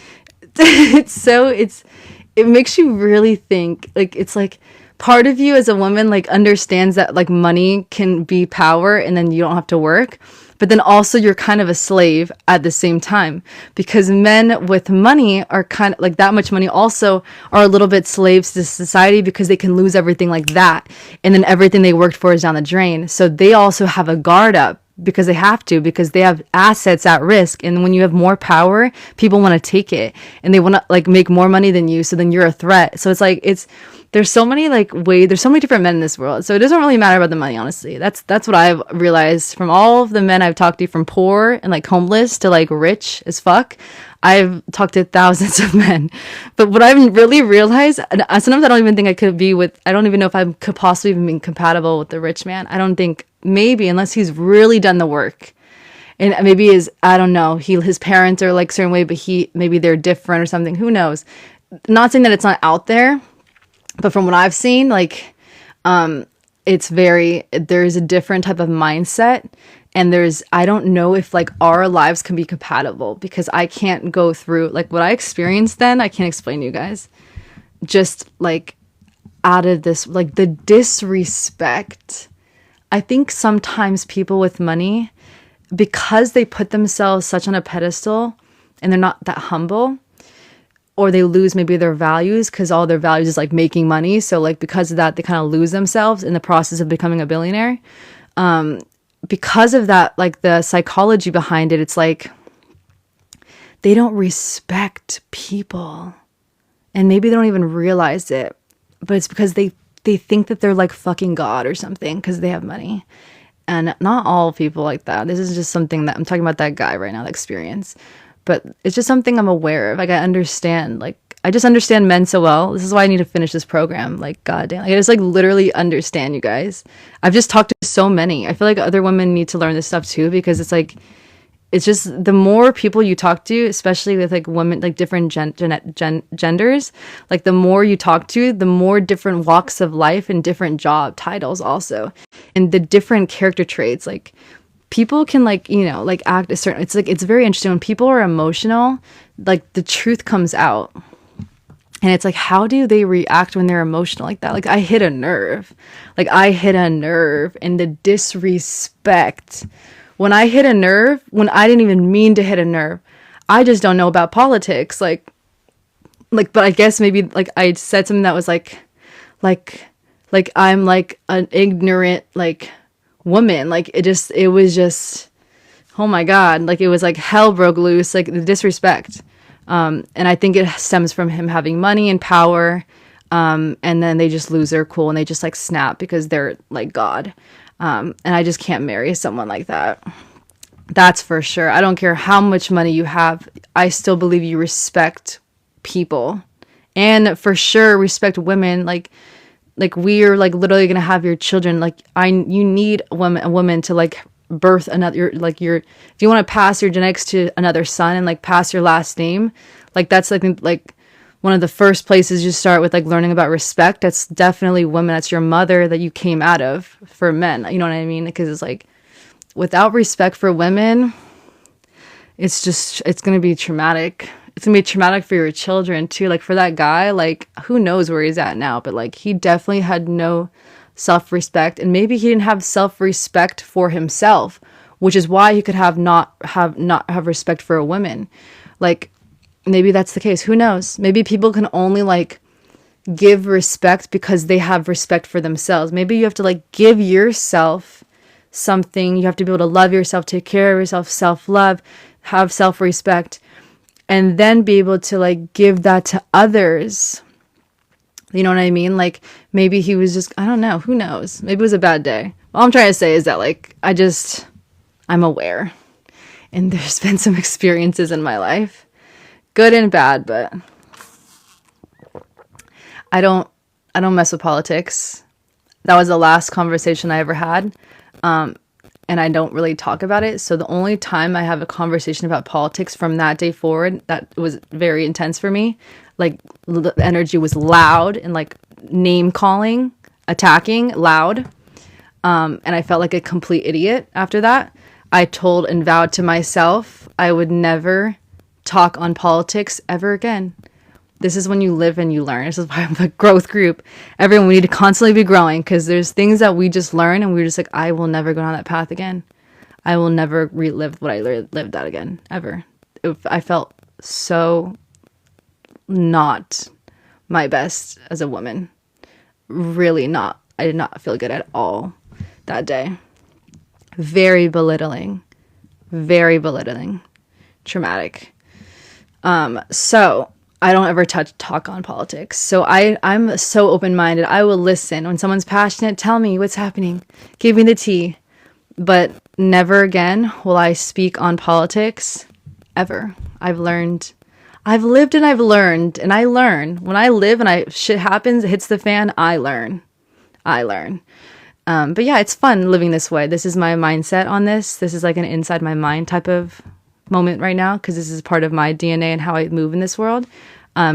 it makes you really think. Like it's like part of you as a woman like understands that like money can be power, and then you don't have to work. But then also you're kind of a slave at the same time, because men with money are kind of like that much money also are a little bit slaves to society, because they can lose everything like that. And then everything they worked for is down the drain. So they also have a guard up because they have to, because they have assets at risk. And when you have more power, people want to take it, and they want to like make more money than you. So then you're a threat. So it's like, there's so many like there's so many different men in this world. So it doesn't really matter about the money, honestly. That's what I've realized from all of the men I've talked to, from poor and like homeless to like rich as fuck. I've talked to thousands of men. But what I've really realized, and sometimes I don't even think I don't even know if I could possibly even be compatible with the rich man. I don't think, maybe, unless he's really done the work. And maybe I don't know, his parents are like certain way, but maybe they're different or something. Who knows? Not saying that it's not out there. But from what I've seen, like, there's a different type of mindset, and I don't know if like our lives can be compatible, because I can't go through like what I experienced then. I can't explain to you guys. Just like out of this, like the disrespect. I think sometimes people with money, because they put themselves such on a pedestal and they're not that humble, or they lose maybe their values, because all their values is like making money. So like because of that, they kind of lose themselves in the process of becoming a billionaire. Because of that, like the psychology behind it, it's like they don't respect people, and maybe they don't even realize it, but it's because they think that they're like fucking God or something because they have money. And not all people like that. This is just something that I'm talking about, that guy right now, the experience. But it's just something I'm aware of. Like, I understand. Like, I just understand men so well. This is why I need to finish this program. Like, goddamn. Like, I just, like, literally understand you guys. I've just talked to so many. I feel like other women need to learn this stuff, too, because it's, like, it's just the more people you talk to, especially with, like, women, like, different genders, like, the more you talk to, the more different walks of life and different job titles also. And the different character traits, like, people can like, you know, like act a certain, it's like, it's very interesting when people are emotional, like the truth comes out, and it's like, how do they react when they're emotional like that? Like I hit a nerve, and the disrespect when I hit a nerve, when I didn't even mean to hit a nerve. I just don't know about politics. Like, but I guess maybe like I said something that was like I'm like an ignorant, like, woman. Like it was just, oh my god, like it was like hell broke loose, like the disrespect. And I think it stems from him having money and power, and then they just lose their cool and they just like snap because they're like God. And I just can't marry someone like that. That's for sure. I don't care how much money you have, I still believe you respect people, and for sure respect women. Like we are like literally gonna have your children. Like you need a woman to like birth another, if you want to pass your genetics to another son and like pass your last name, like that's like one of the first places you start with, like learning about respect. That's definitely women. That's your mother that you came out of. For men, you know what I mean? Because it's like, without respect for women, it's gonna be traumatic. It's gonna be traumatic for your children too. Like for that guy, like who knows where he's at now, but like he definitely had no self-respect, and maybe he didn't have self-respect for himself, which is why he could not have respect for a woman. Like maybe that's the case. Who knows? Maybe people can only like give respect because they have respect for themselves. Maybe you have to like give yourself something. You have to be able to love yourself, take care of yourself, self-love, have self-respect, and then be able to like give that to others. You know what I mean? Like maybe he was just, I don't know, who knows? Maybe it was a bad day. All I'm trying to say is that like I'm aware, and there's been some experiences in my life good and bad, but I don't mess with politics. That was the last conversation I ever had. And I don't really talk about it. So the only time I have a conversation about politics from that day forward, that was very intense for me. Like the energy was loud and like name calling, attacking, loud. And I felt like a complete idiot after that. I told and vowed to myself I would never talk on politics ever again. This is when you live and you learn. This is why I'm a growth group. Everyone, we need to constantly be growing because there's things that we just learn and we're just like, I will never go down that path again. I will never relive what I lived out again, ever. I felt so not my best as a woman. Really not. I did not feel good at all that day. Very belittling. Very belittling. Traumatic. So I don't ever talk on politics. So I'm so open-minded. I will listen. When someone's passionate, tell me what's happening. Give me the tea. But never again will I speak on politics. Ever. I've lived and I've learned. And I learn. When I live and shit happens, it hits the fan, I learn. But yeah, it's fun living this way. This is my mindset on this. This is like an inside my mind type of moment right now because this is part of my DNA and how I move in this world. I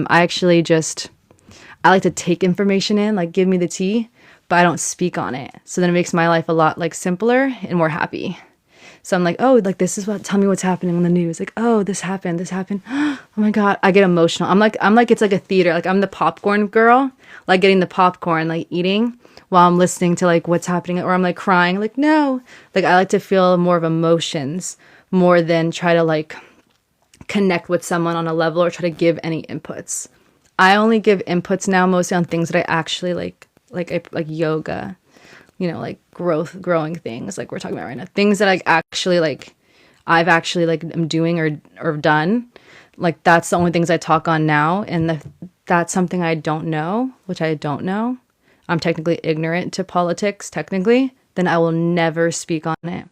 like to take information in, like give me the tea, but I don't speak on it. So then it makes my life a lot like simpler and more happy. So I'm like, oh, like tell me what's happening on the news. Like, oh, this happened. Oh my God. I get emotional. I'm like, it's like a theater. Like I'm the popcorn girl, like getting the popcorn, like eating while I'm listening to like what's happening, or I'm like crying. Like, no, like I like to feel more of emotions more than try to like connect with someone on a level or try to give any inputs. I only give inputs now mostly on things that I actually like yoga, like growing things like we're talking about right now. Things that I've actually am doing or done. Like that's the only things I talk on now. And that's something I don't know, which I don't know. I'm technically ignorant to politics, technically. Then I will never speak on it.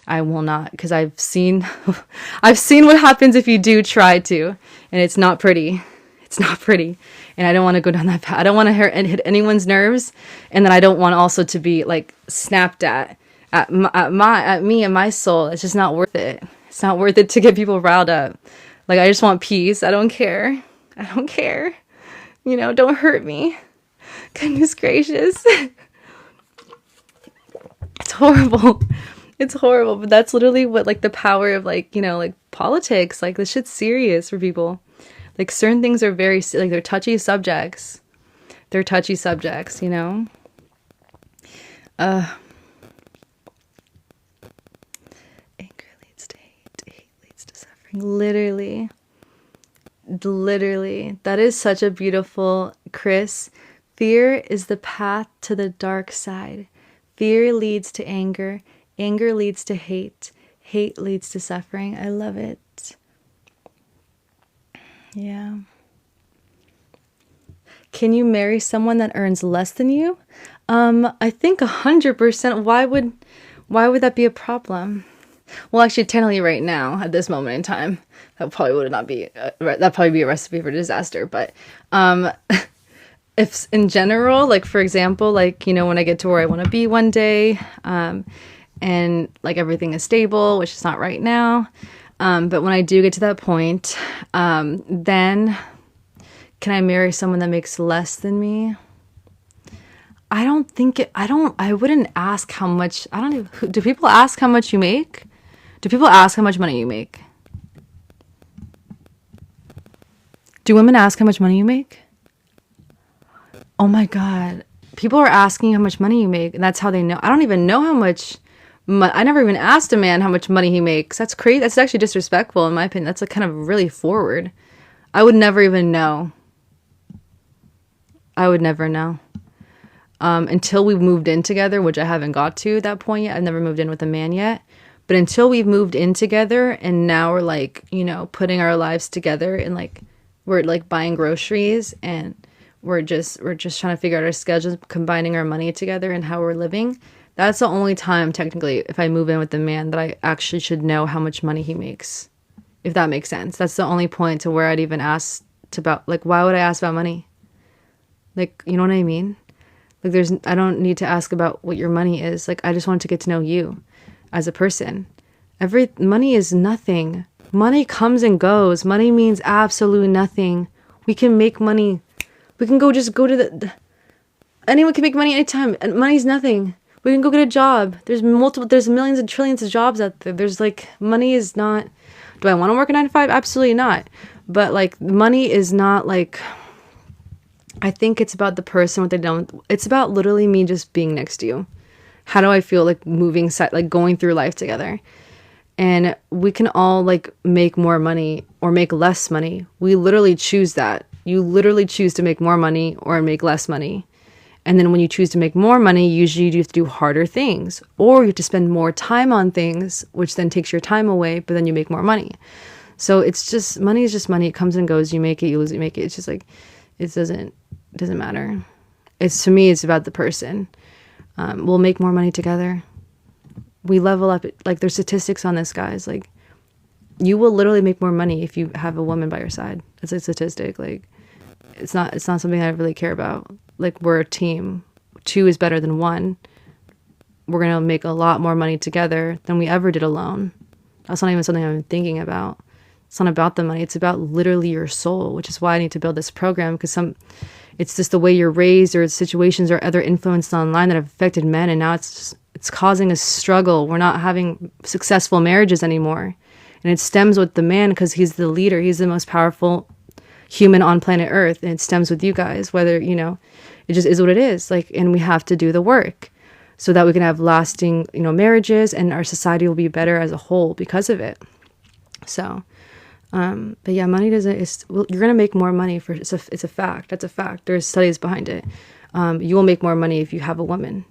I will not, because I've seen what happens if you do try to, and it's not pretty. It's not pretty, and I don't want to go down that path. I don't want to hit anyone's nerves, and then I don't want also to be like snapped at me and my soul. It's just not worth it. It's not worth it to get people riled up. Like I just want peace. I don't care. Don't hurt me. Goodness gracious, it's horrible. It's horrible, but that's literally what like the power of like politics. Like this shit's serious for people. Like certain things are very like they're touchy subjects. Anger leads to hate. Hate leads to suffering. Literally. That is such a beautiful, Chris. Fear is the path to the dark side. Fear leads to anger. Anger leads to hate. Hate leads to suffering. I love it. Yeah. Can you marry someone that earns less than you? I think 100%. Why would that be a problem? Well, actually, technically right now, at this moment in time, that probably that'd probably be a recipe for disaster. But if in general, like for example, like, when I get to where I want to be one day, and like everything is stable, which is not right now. But when I do get to that point, then can I marry someone that makes less than me? I wouldn't ask how much. I don't even, do people ask how much you make? Do people ask how much money you make? Do women ask how much money you make? Oh my God. People are asking how much money you make, and that's how they know. I don't even know how much. I never even asked a man how much money he makes. That's crazy. That's actually disrespectful, in my opinion. That's like kind of really forward. I would never even know. I would never know. Until we've moved in together, which I haven't got to that point yet. I've never moved in with a man yet. But until we've moved in together and now we're like, putting our lives together and like, we're like buying groceries and we're just trying to figure out our schedules, combining our money together and how we're living. That's the only time, technically, if I move in with a man, that I actually should know how much money he makes. if that makes sense. That's the only point to where I'd even ask about, like, why would I ask about money? Like, you know what I mean? Like, I don't need to ask about what your money is. Like, I just want to get to know you as a person. Money is nothing. Money comes and goes. Money means absolutely nothing. We can make money. We can just go to anyone can make money anytime. And money's nothing. We can go get a job. There's millions and trillions of jobs out there. There's like, money is not, do I want to work a 9 to 5? Absolutely not. But like, money is not like, I think it's about the person, what they don't. It's about literally me just being next to you. How do I feel like like going through life together? And we can all like make more money or make less money. We literally choose that. You literally choose to make more money or make less money. And then when you choose to make more money, usually you have to do harder things, or you have to spend more time on things, which then takes your time away, but then you make more money. So it's just, money is just money. It comes and goes. You make it, you lose it, you make it. It's just like, it doesn't matter. To me, it's about the person. We'll make more money together. We level up. Like, there's statistics on this, guys. Like, you will literally make more money if you have a woman by your side. It's a statistic. Like, it's not something I really care about. Like, we're a team. 2 is better than 1. We're going to make a lot more money together than we ever did alone. That's not even something I'm thinking about. It's not about the money. It's about literally your soul, which is why I need to build this program, because it's just the way you're raised, or situations or other influences online that have affected men, and now it's causing a struggle. We're not having successful marriages anymore. And it stems with the man, because he's the leader. He's the most powerful human on planet Earth, and it stems with you guys, whether, it just is what it is. Like, and we have to do the work so that we can have lasting, marriages, and our society will be better as a whole because of it. So, but yeah, money you're going to make more money it's a fact. That's a fact. There's studies behind it. You will make more money if you have a woman.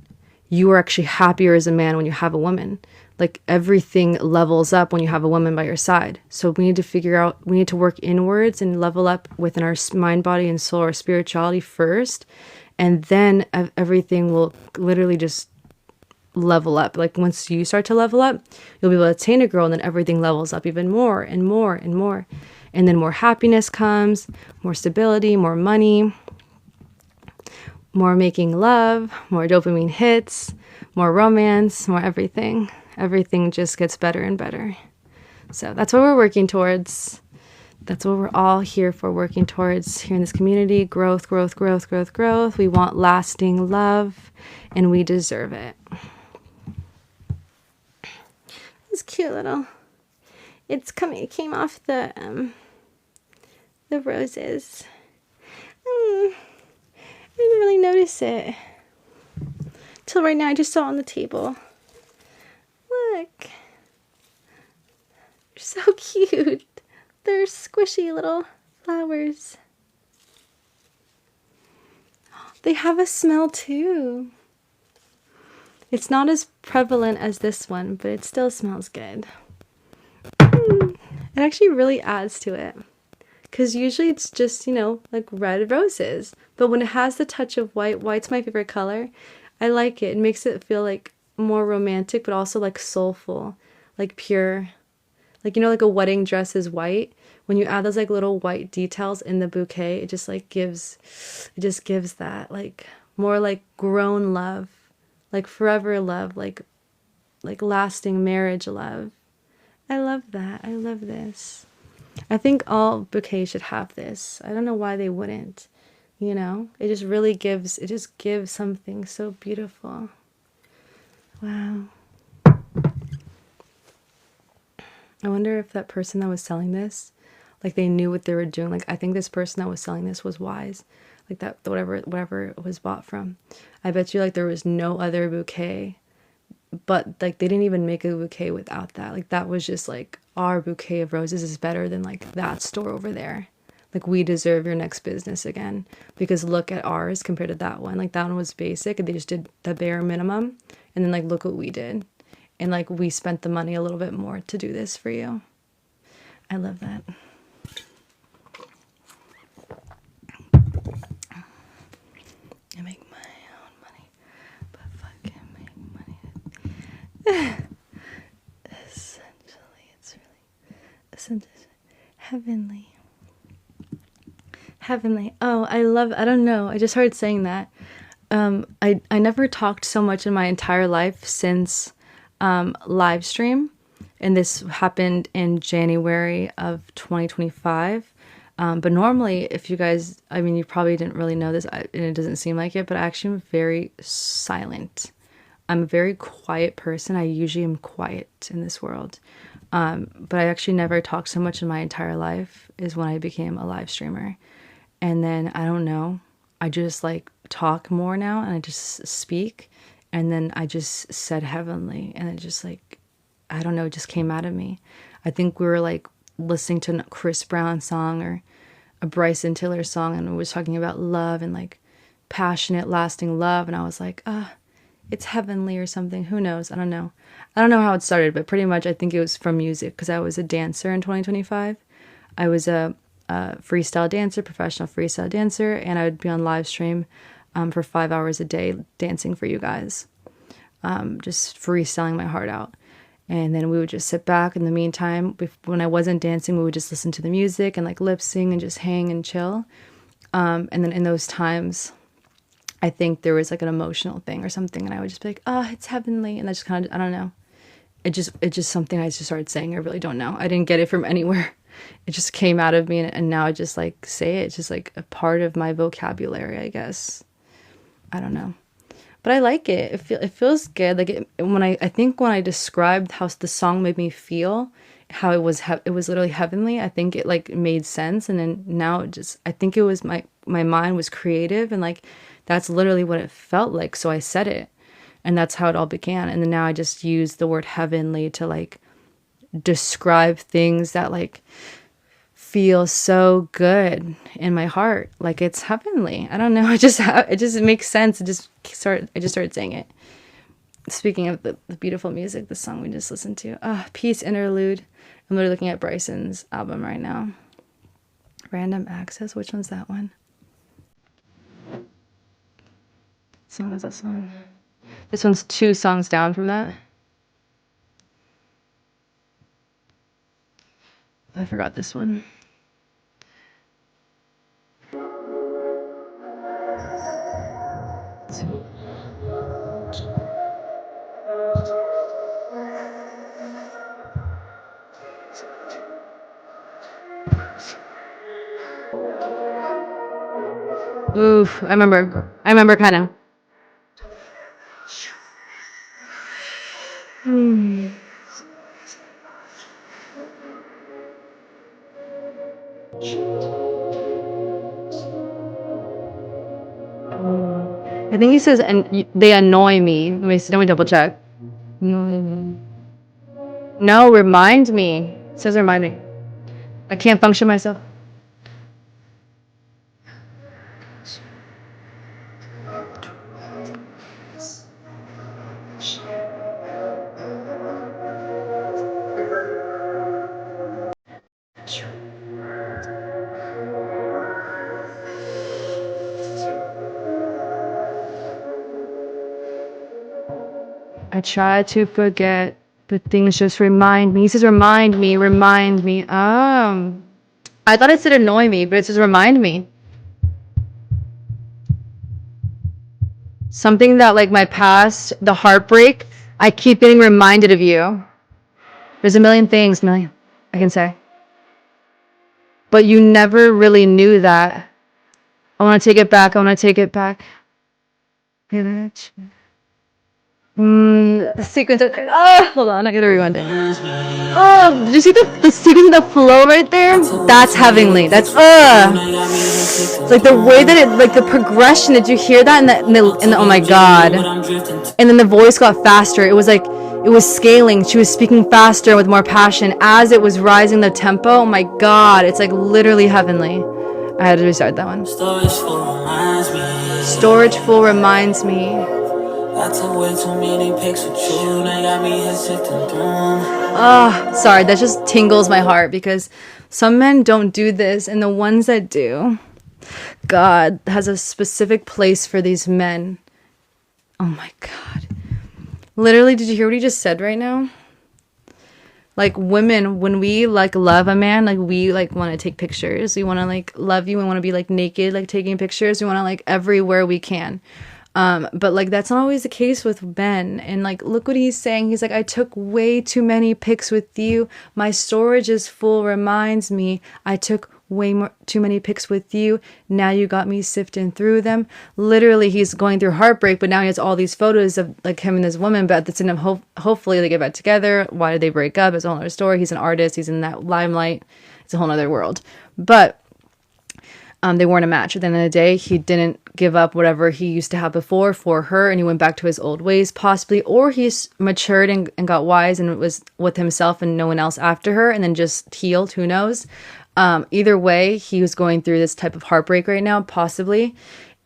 You are actually happier as a man when you have a woman. Like, everything levels up when you have a woman by your side. So we need to work inwards and level up within our mind, body, and soul, our spirituality first. And then everything will literally just level up. Like, once you start to level up, you'll be able to attain a girl, and then everything levels up even more and more and more. And then more happiness comes, more stability, more money, more making love, more dopamine hits, more romance, more everything. Everything just gets better and better. So that's what we're working towards. That's what we're all here for, working towards here in this community. Growth, growth, growth, growth, growth. We want lasting love, and we deserve it. It's cute little. It came off the roses. I didn't really notice it till right now. I just saw it on the table. Look, they're so cute. They're squishy little flowers. They have a smell too. It's not as prevalent as this one, but it still smells good. It actually really adds to it. Because usually it's just, like red roses. But when it has the touch of white, white's my favorite color. I like it. It makes it feel like more romantic, but also like soulful, like pure. Like, like a wedding dress is white. When you add those like little white details in the bouquet, it just gives that like more like grown love, like forever love, like lasting marriage love. I love that. I love this. I think all bouquets should have this. I don't know why they wouldn't. It just really gives something so beautiful. Wow. I wonder if that person that was selling this, like, they knew what they were doing. Like, I think this person that was selling this was wise. Like, that, whatever it was bought from. I bet you, like, there was no other bouquet. But, like, they didn't even make a bouquet without that. Like, that was just, like, our bouquet of roses is better than, like, that store over there. Like, we deserve your next business again. Because look at ours compared to that one. Like, that one was basic, and they just did the bare minimum. And then, like, look what we did. And, like, we spent the money a little bit more to do this for you. I love that. I make my own money. But fucking make money. Essentially, it's really... Heavenly. Heavenly. Oh, I don't know. I just started saying that. I never talked so much in my entire life since live stream. And this happened in January of 2025. But normally, if you guys, I mean, you probably didn't really know this, and it doesn't seem like it, but I actually am very silent. I'm a very quiet person. I usually am quiet in this world. But I actually never talked so much in my entire life is when I became a live streamer. And then I don't know, I just like talk more now and I just speak. And then I just said heavenly and it just like, I don't know, it just came out of me. I think we were like listening to a Chris Brown song or a Bryson Tiller song and we was talking about love and like passionate, lasting love. And I was like, it's heavenly or something. Who knows? I don't know. I don't know how it started, but pretty much I think it was from music because I was a dancer in 2025. I was a freestyle dancer, professional freestyle dancer, and I would be on live stream for 5 hours a day dancing for you guys, just freestyling my heart out. And then we would just sit back. In the meantime, when I wasn't dancing, we would just listen to the music and like lip sync and just hang and chill. And then in those times, I think there was like an emotional thing or something, and I would just be like, "Oh, it's heavenly," and I just kind of, I don't know. It's just something I just started saying. I really don't know. I didn't get it from anywhere. It just came out of me, and now I just like say it. It's just like a part of my vocabulary, I guess. I don't know, but I like it. It feels good. Like when I think when I described how the song made me feel, how it was literally heavenly. I think it like made sense, and then now it just I think it was my mind was creative, and like that's literally what it felt like. So I said it, and that's how it all began. And then now I just use the word heavenly to like describe things that like feel so good in my heart, like it's heavenly. I don't know. It just makes sense. I just started saying it. Speaking of the beautiful music, the song we just listened to, Peace Interlude. I'm literally looking at Bryson's album right now. Random Access. Which one's that one? What song is that song? This one's 2 songs down from that. I forgot this one. Oof, I remember kind of. I think he says, and they annoy me. Let me double check. No, remind me. It says remind me. I can't function myself. I try to forget, but things just remind me. He says remind me, remind me. I thought it said annoy me, but it says remind me. Something that like my past, the heartbreak, I keep getting reminded of you. There's a million things, I can say. But you never really knew that. I want to take it back. The sequence of, hold on, I gotta rewind it. Oh, did you see the sequence of the flow right there? That's heavenly. That's like the way that it, like the progression. Did you hear that? In the oh my god! And then the voice got faster. It was like it was scaling. She was speaking faster with more passion as it was rising the tempo. Oh my god! It's like literally heavenly. I had to restart that one. Storage full reminds me. I took way too many pics with you. Now got me here sifting through. Sorry, that just tingles my heart because some men don't do this, and the ones that do, God has a specific place for these men. Oh my God. Literally, did you hear what he just said right now? Like women, when we like love a man, like we like want to take pictures. We want to like love you. We want to be like naked, like taking pictures. We want to like everywhere we can. But like that's not always the case with Ben. And like look what he's saying. He's like, I took way too many pics with you. My storage is full. Reminds me, I took too many pics with you. Now you got me sifting through them. Literally, he's going through heartbreak, but now he has all these photos of like him and this woman. But that's in him. Hopefully, they get back together. Why did they break up? It's a whole other story. He's an artist. He's in that limelight. It's a whole other world. But they weren't a match. At the end of the day, he didn't give up whatever he used to have before for her, and he went back to his old ways, possibly, or he's matured and got wise and was with himself and no one else after her, and then just healed. Who knows? Either way, he was going through this type of heartbreak right now, possibly,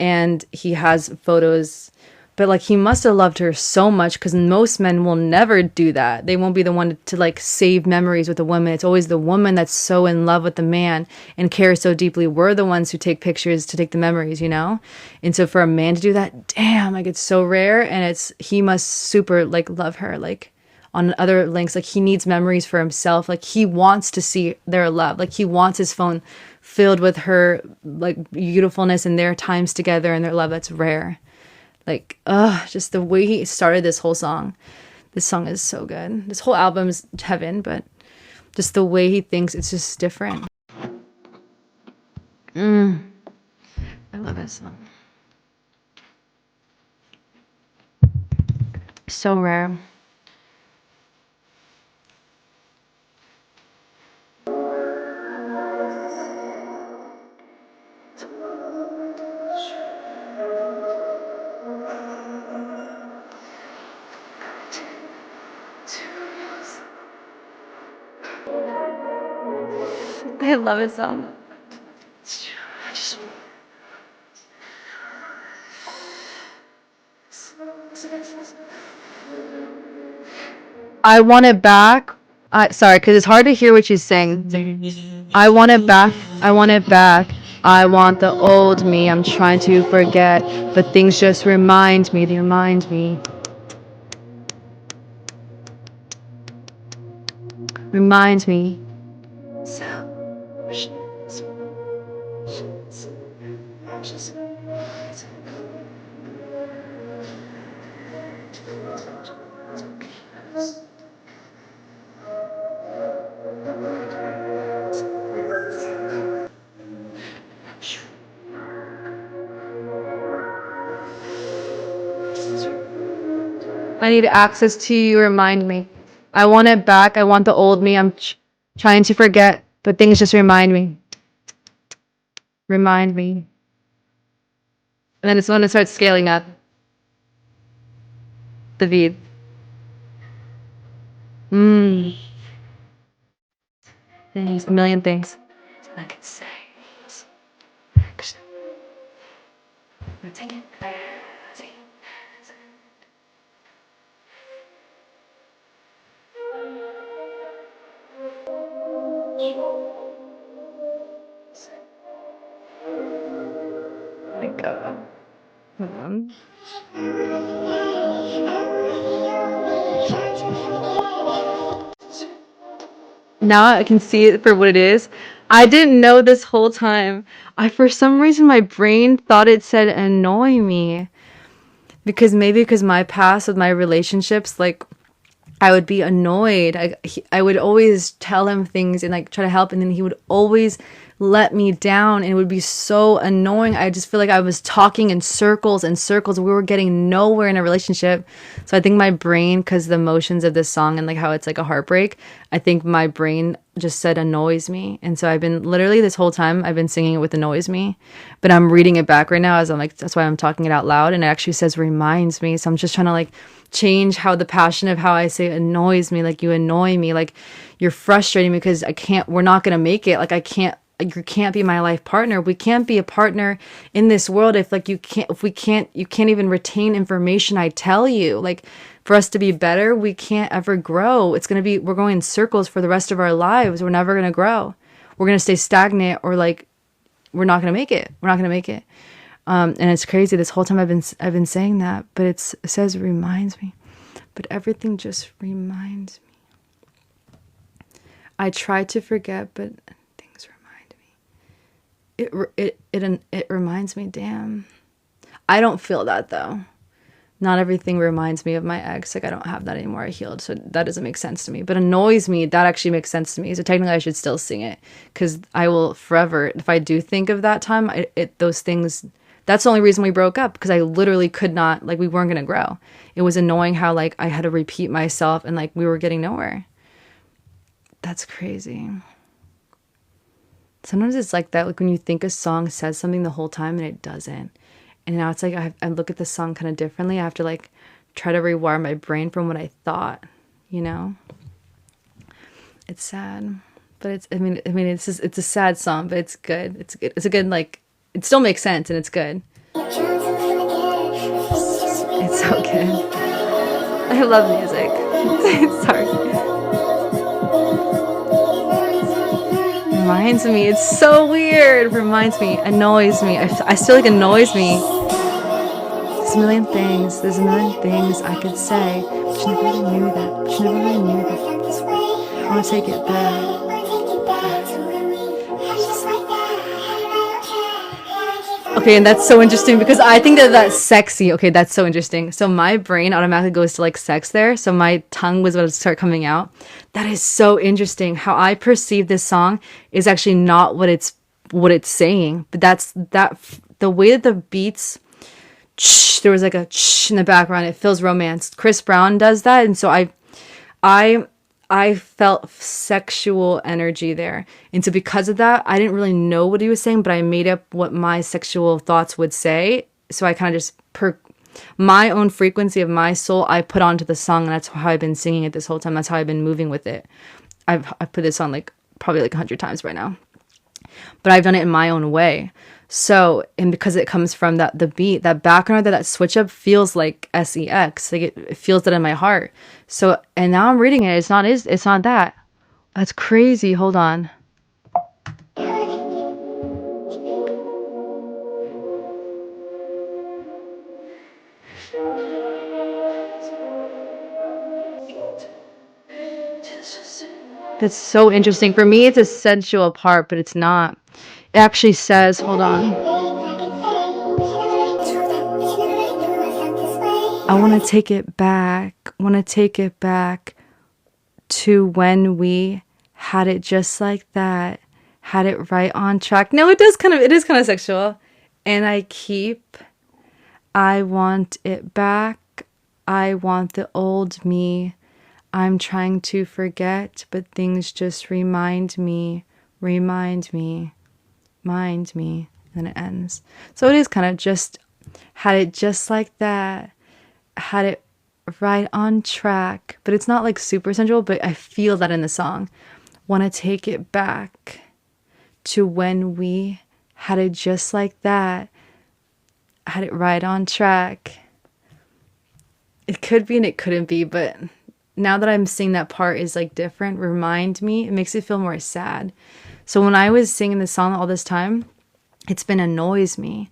and he has photos. But like he must have loved her so much, because most men will never do that. They won't be the one to like save memories with a woman. It's always the woman that's so in love with the man and cares so deeply. We're the ones who take pictures to take the memories, you know? And so for a man to do that, damn, like it's so rare. And he must super like love her. Like on other links, like he needs memories for himself. Like he wants to see their love. Like he wants his phone filled with her like beautifulness and their times together and their love. That's rare. Like, just the way he started this whole song. This song is so good. This whole album is heaven, but just the way he thinks, it's just different. I love this song. So rare. I love it so much. I want it back. Sorry, because it's hard to hear what she's saying. I want it back. I want it back. I want the old me. I'm trying to forget, but things just remind me. They remind me. Remind me. I need access to you. Remind me. I want it back. I want the old me. I'm trying to forget, but things just remind me. Remind me. And then it's when it starts scaling up. The beat. Things, a million things. I can say. Take it. Like, now I can see it for what it is. I didn't know this whole time. For some reason, my brain thought it said annoy me. Because my past with my relationships, like, I would be annoyed. I would always tell him things and like try to help, and then he would always let me down, and it would be so annoying. I just feel like I was talking in circles and circles. We were getting nowhere in a relationship. So I think my brain, because the emotions of this song and like how it's like a heartbreak, I think my brain just said annoys me. And so I've been literally this whole time I've been singing it with annoys me, but I'm reading it back right now as I'm like, that's why I'm talking it out loud, and it actually says reminds me. So I'm just trying to like change how the passion of how I say annoys me. Like, you annoy me, like you're frustrating me because we're not gonna make it. Like you can't be my life partner. We can't be a partner in this world if you can't even retain information I tell you. Like, for us to be better, we can't ever grow. We're going in circles for the rest of our lives. We're never gonna grow. We're gonna stay stagnant, or like we're not gonna make it. We're not gonna make it. And it's crazy. This whole time I've been saying that, but it says reminds me, but everything just reminds me. I try to forget, but things remind me. It reminds me, damn. I don't feel that though. Not everything reminds me of my ex. Like, I don't have that anymore. I healed, so that doesn't make sense to me. But annoys me, that actually makes sense to me. So technically I should still sing it, because I will forever, if I do think of that time, those things, that's the only reason we broke up, because I literally could not, like, we weren't going to grow. It was annoying how, like, I had to repeat myself and, like, we were getting nowhere. That's crazy. Sometimes it's like that, like when you think a song says something the whole time and it doesn't. And now it's like I look at the song kind of differently. I have to like try to rewire my brain from what I thought, you know? It's sad. But it's it's just, it's a sad song, but it's good. It's good. It's a good, like, it still makes sense and it's good. It's so good. I love music. Sorry. Reminds me. It's so weird. Reminds me. Annoys me. I still like annoys me. There's a million things. There's a million things I could say, but you never really knew that. But you never really knew that. I want to take it back. Okay, and that's so interesting because I think that that's sexy. Okay, that's so interesting. So my brain automatically goes to like sex there. So my tongue was about to start coming out. That is so interesting. How I perceive this song is actually not what it's saying. But that's the way that the beats, there was like a in the background. It feels romance. Chris Brown does that, and so I felt sexual energy there. And so because of that, I didn't really know what he was saying, but I made up what my sexual thoughts would say. So I kind of just, my own frequency of my soul, I put onto the song, and that's how I've been singing it this whole time. That's how I've been moving with it. I've put this on like probably like 100 times right now. But I've done it in my own way. So, and because it comes from the beat, that background, that switch up feels like sex. Like it feels that in my heart. So, and now I'm reading it. It's not that. That's crazy. Hold on. That's so interesting. For me, it's a sensual part, but it's not. It actually says, hold on. I want to take it back. Want to take it back to when we had it just like that. Had it right on track. No, it is kind of sexual. And I want it back. I want the old me. I'm trying to forget, but things just remind me. Mind me. And then it ends. So it is kind of just, had it just like that. Had it right on track. But it's not like super sensual, but I feel that in the song. Want to take it back to when we had it just like that. Had it right on track. It could be and it couldn't be, but now that I'm seeing that part is like different, remind me, it makes it feel more sad. So when I was singing this song all this time, it's been annoys me.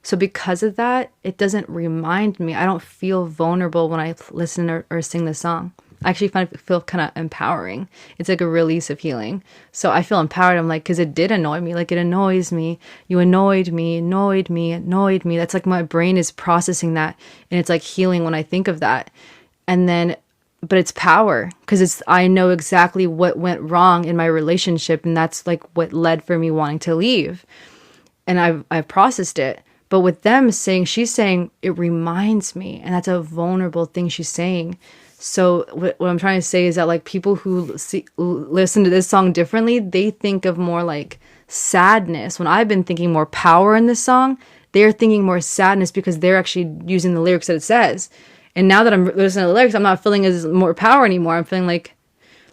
So because of that, it doesn't remind me. I don't feel vulnerable when I listen or sing this song. I actually feel kind of empowering. It's like a release of healing. So I feel empowered. I'm like, because it did annoy me. Like, it annoys me. You annoyed me. That's like my brain is processing that. And it's like healing when I think of that. And then, but it's power. Because I know exactly what went wrong in my relationship. And that's like what led for me wanting to leave. And I've processed it. But with them saying, she's saying, it reminds me. And that's a vulnerable thing she's saying. So what I'm trying to say is that like people who listen to this song differently, they think of more like sadness. When I've been thinking more power in this song, they're thinking more sadness because they're actually using the lyrics that it says. And now that I'm listening to the lyrics, I'm not feeling as more power anymore. I'm feeling like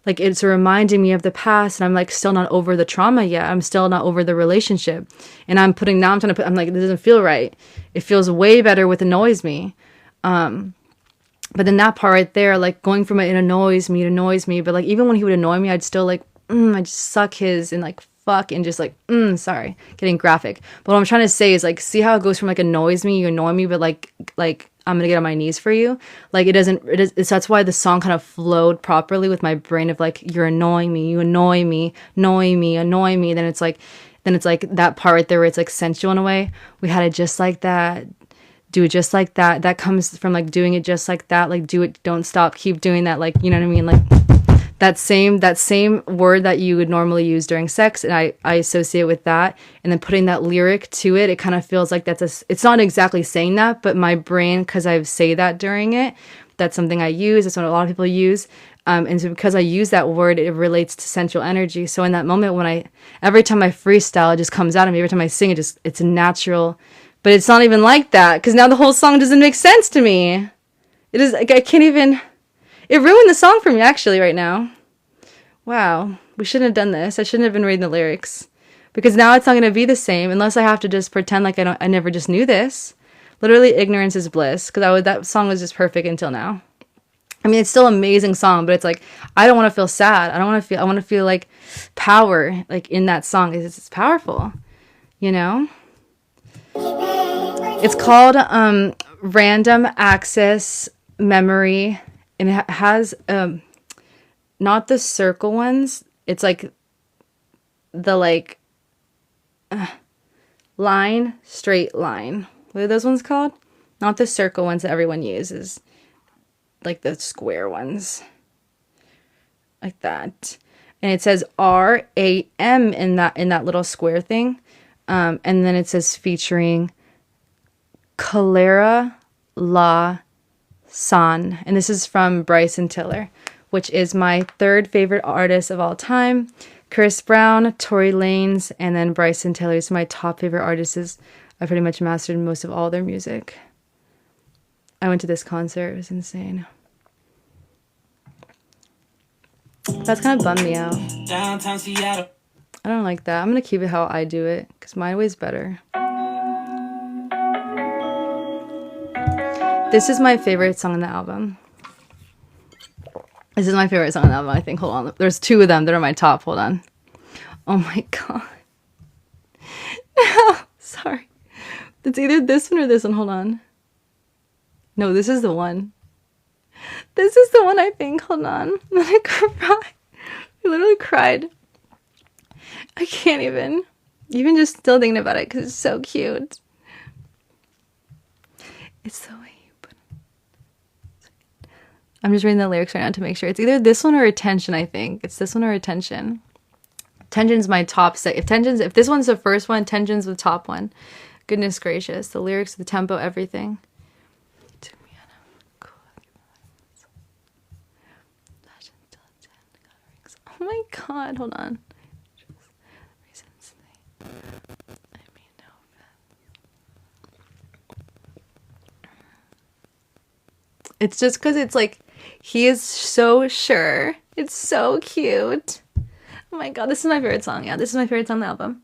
it's reminding me of the past, and I'm like still not over the trauma yet. I'm still not over the relationship. And I'm like, this doesn't feel right. It feels way better with annoys me. But then that part right there, like going from it annoys me. But like even when he would annoy me, I'd still like, I'd suck his and like fuck and just like, sorry, getting graphic. But what I'm trying to say is like, see how it goes from like annoys me, you annoy me, but like I'm gonna get on my knees for you. Like that's why the song kind of flowed properly with my brain of like, you're annoying me, you annoy me, annoy me. Then it's like that part right there where it's like sensual in a way. We had it just like that, do it just like that. That comes from like doing it just like that, like do it, don't stop, keep doing that, like, you know what I mean? Like that same word that you would normally use during sex, and I associate with that, and then putting that lyric to it, it kind of feels like it's not exactly saying that, but my brain, because I say that during it, that's something I use, that's what a lot of people use, and so because I use that word, it relates to sensual energy. So in that moment every time I freestyle, it just comes out of me, every time I sing, it's natural, but it's not even like that, because now the whole song doesn't make sense to me. It is like, I can't even... It ruined the song for me, actually, right now. Wow. We shouldn't have done this. I shouldn't have been reading the lyrics. Because now it's not going to be the same unless I have to just pretend like I never just knew this. Literally, ignorance is bliss. Because that song was just perfect until now. I mean, it's still an amazing song, but it's like, I don't want to feel sad. I want to feel like power, like in that song. It's powerful, you know? It's called Random Access Memory. And it has not the circle ones. It's like the like line, straight line. What are those ones called? Not the circle ones that everyone uses. Like the square ones. Like that. And it says RAM in that little square thing. And then it says featuring Calera La San, and this is from Bryson Tiller, which is my third favorite artist of all time. Chris Brown, Tory Lanez, and then Bryson Tiller is my top favorite artists. I pretty much mastered most of all their music. I went to this concert. It was insane. That's kind of bummed me out. Downtown Seattle. I don't like that. I'm going to keep it how I do it, because my way's better. This is my favorite song on the album. This is my favorite song on the album, I think. Hold on. There's two of them that are my top. Hold on. Oh my god. No, sorry. It's either this one or this one. Hold on. No, this is the one. This is the one, I think. Hold on. I'm gonna cry. I literally cried. I can't even just still thinking about it because it's so cute. It's so... I'm just reading the lyrics right now to make sure. It's either this one or Attention, I think. It's this one or Attention. Attention's my top set. If this one's the first one, Attention's the top one. Goodness gracious. The lyrics, the tempo, everything. Oh my god, hold on. It's just because it's like, he is so sure. It's so cute. Oh my god, this is my favorite song. Yeah, this is my favorite song on the album.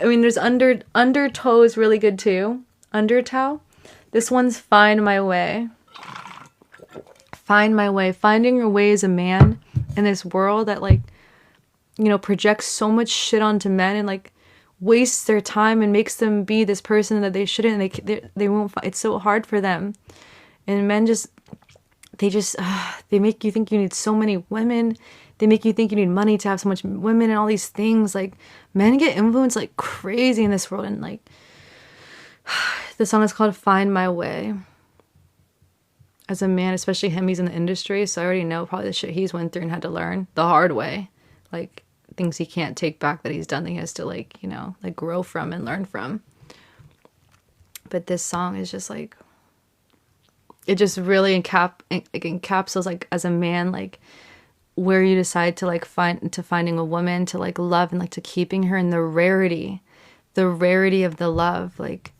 I mean, there's Undertow is really good too. Undertow. This one's Find My Way. Find My Way. Finding your way as a man in this world that, like, you know, projects so much shit onto men and, like, wastes their time and makes them be this person that they shouldn't. They won't. It's so hard for them. And men just... they make you think you need so many women. They make you think you need money to have so much women and all these things. Like, men get influenced like crazy in this world. And like, the song is called Find My Way. As a man, especially him, he's in the industry. So I already know probably the shit he's went through and had to learn the hard way. Like, things he can't take back that he's done that he has to, like, you know, like grow from and learn from. But this song is just like... It just really encapsulates, like, as a man, like, where you decide to, like, finding a woman to, like, love and, like, to keeping her, and the rarity of the love, like,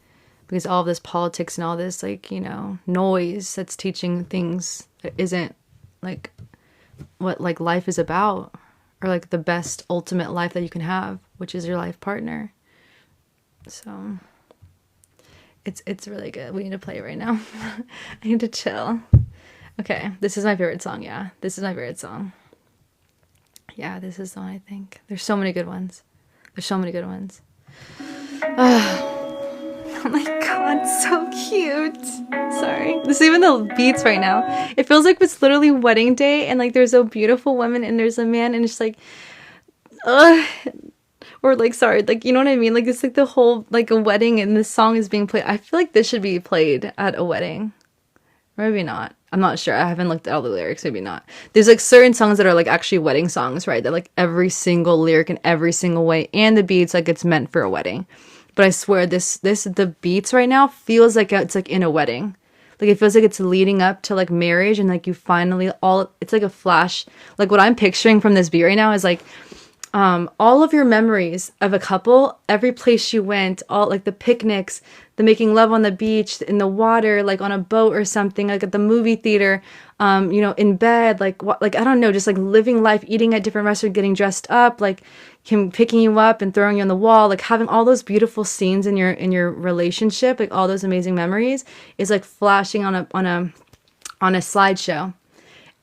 because all of this politics and all this, like, you know, noise that's teaching things that isn't, like, what, like, life is about, or, like, the best ultimate life that you can have, which is your life partner. So... It's really good. We need to play it right now. I need to chill. Okay, this is my favorite song, yeah. This is my favorite song. Yeah, this is the one, I think. There's so many good ones. Oh my god. god, so cute. Sorry. This is even the beats right now. It feels like it's literally wedding day and like there's a beautiful woman and there's a man and it's like, ugh. Or like, sorry, like, you know what I mean? Like, it's like the whole, like a wedding and this song is being played. I feel like this should be played at a wedding. Maybe not. I'm not sure. I haven't looked at all the lyrics. Maybe not. There's like certain songs that are like actually wedding songs, right? That like every single lyric in every single way and the beats like it's meant for a wedding. But I swear this the beats right now feels like it's like in a wedding. Like it feels like it's leading up to like marriage and like you finally all it's like a flash. Like what I'm picturing from this beat right now is like all of your memories of a couple, every place you went, all like the picnics, the making love on the beach, in the water, like on a boat or something, like at the movie theater, you know, in bed, like what, like I don't know, just like living life, eating at different restaurants, getting dressed up, like him picking you up and throwing you on the wall, like having all those beautiful scenes in your relationship, like all those amazing memories, is like flashing on a slideshow.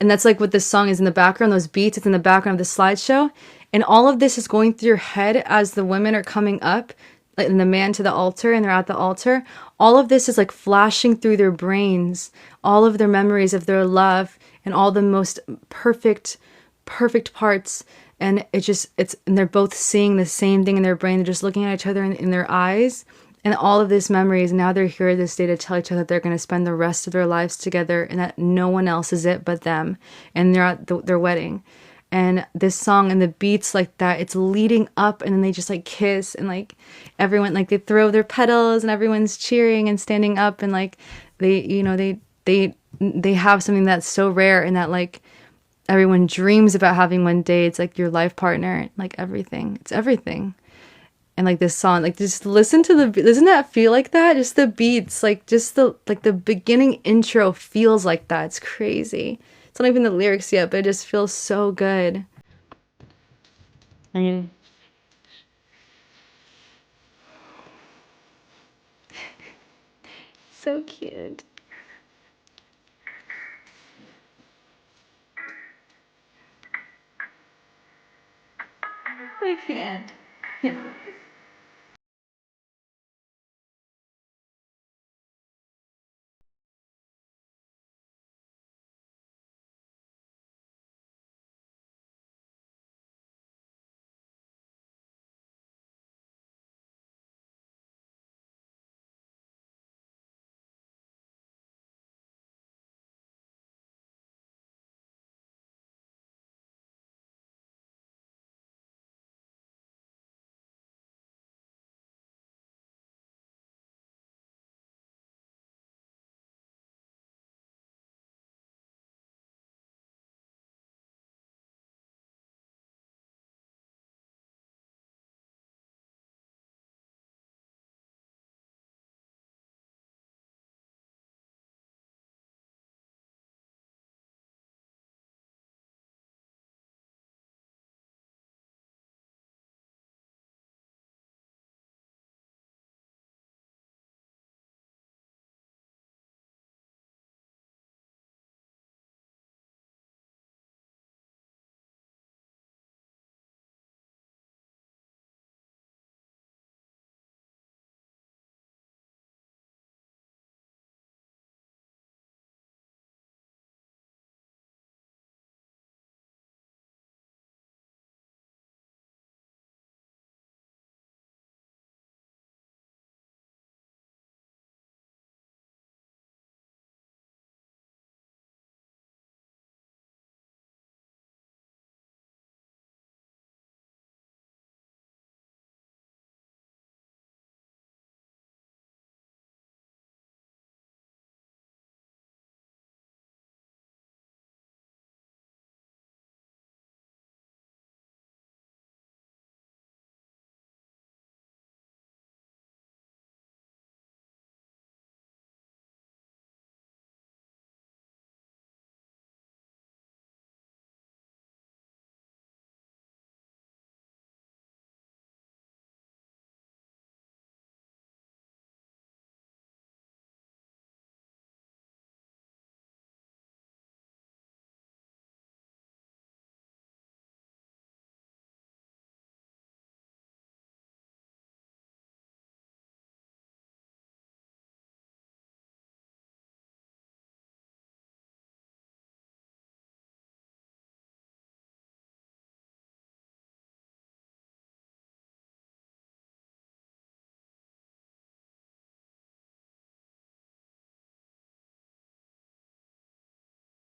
And that's like what this song is in the background, those beats, it's in the background of the slideshow. And all of this is going through your head as the women are coming up, like, and the man to the altar, and they're at the altar. All of this is like flashing through their brains, all of their memories of their love and all the most perfect parts. And and they're both seeing the same thing in their brain. They're just looking at each other in their eyes and all of these memories. Now they're here this day to tell each other that they're going to spend the rest of their lives together and that no one else is it but them. And they're at their wedding. And this song and the beats like that, it's leading up and then they just like kiss and like everyone, like they throw their petals and everyone's cheering and standing up and like they, you know, they have something that's so rare and that like everyone dreams about having one day. It's like your life partner, like everything. It's everything. And like this song, like just listen to doesn't that feel like that? Just the beats, like just the beginning intro feels like that. It's crazy. It's not even the lyrics yet, but it just feels so good. I mean, so cute. I can't. Yeah.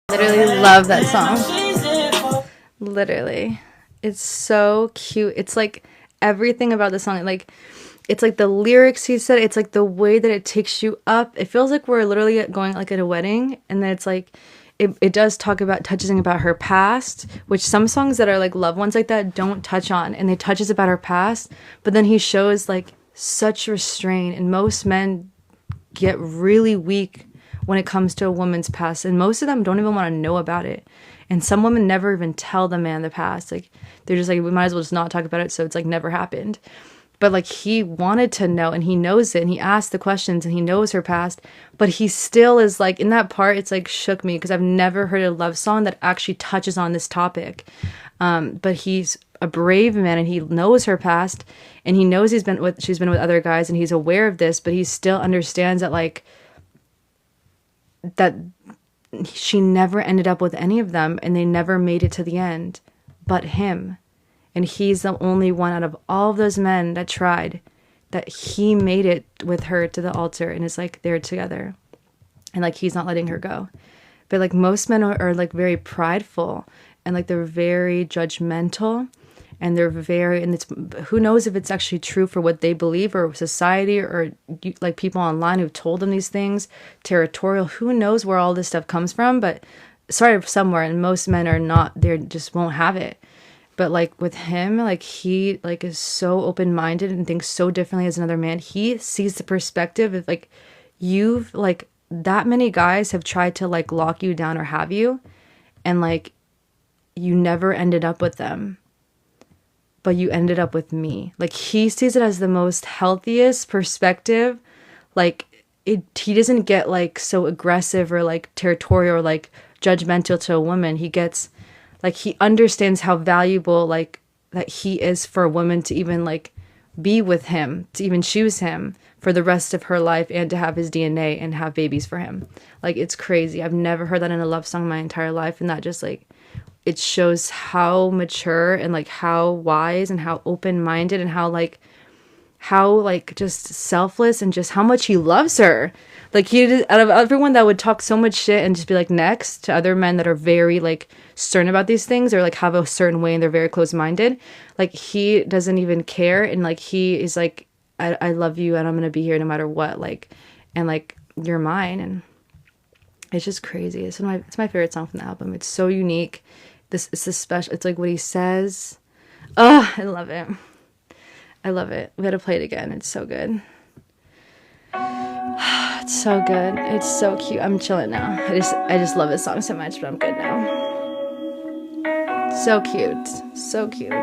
Literally love that song. Literally. It's so cute. It's like everything about the song. Like it's like the lyrics he said, it's like the way that it takes you up. It feels like we're literally going like at a wedding, and then it's like it does talk about touching about her past, which some songs that are like loved ones like that don't touch on, and it touches about her past, but then he shows like such restraint, and most men get really weak when it comes to a woman's past, and most of them don't even want to know about it. And some women never even tell the man the past. Like they're just like, we might as well just not talk about it, so it's like never happened. But like he wanted to know, and he knows it, and he asked the questions, and he knows her past, but he still is like, in that part it's like shook me because I've never heard a love song that actually touches on this topic. But he's a brave man, and he knows her past, and he knows she's been with other guys, and he's aware of this, but he still understands that like that she never ended up with any of them, and they never made it to the end but him. And he's the only one out of all of those men that tried, that he made it with her to the altar and is like they're together, and like he's not letting her go. But like most men are like very prideful, and like they're very judgmental, and they're very, and it's, who knows if it's actually true for what they believe, or society, or like people online who've told them these things, territorial, who knows where all this stuff comes from, but sorry, somewhere. And most men are not, they just won't have it. But like with him, like he like is so open-minded and thinks so differently as another man. He sees the perspective of like, you've like, that many guys have tried to like lock you down or have you, and like you never ended up with them, but you ended up with me. Like he sees it as the most healthiest perspective. Like he doesn't get like so aggressive or like territorial or like judgmental to a woman. He gets like, he understands how valuable like that he is for a woman to even like be with him, to even choose him for the rest of her life, and to have his DNA and have babies for him. Like it's crazy. I've never heard that in a love song my entire life, and that just like, it shows how mature and like how wise and how open-minded and how like just selfless, and just how much he loves her. Like he did, out of everyone that would talk so much shit and just be like next to other men that are very like stern about these things, or like have a certain way and they're very close-minded, like he doesn't even care, and like he is like, I love you, and I'm gonna be here no matter what, like, and like you're mine. And it's just crazy. It's my favorite song from the album. It's so unique. It's a special, it's like what he says. Oh, I love it. I love it. We gotta play it again. It's so good. It's so good. It's so cute. I'm chilling now. I just love this song so much, but I'm good now. So cute. So cute.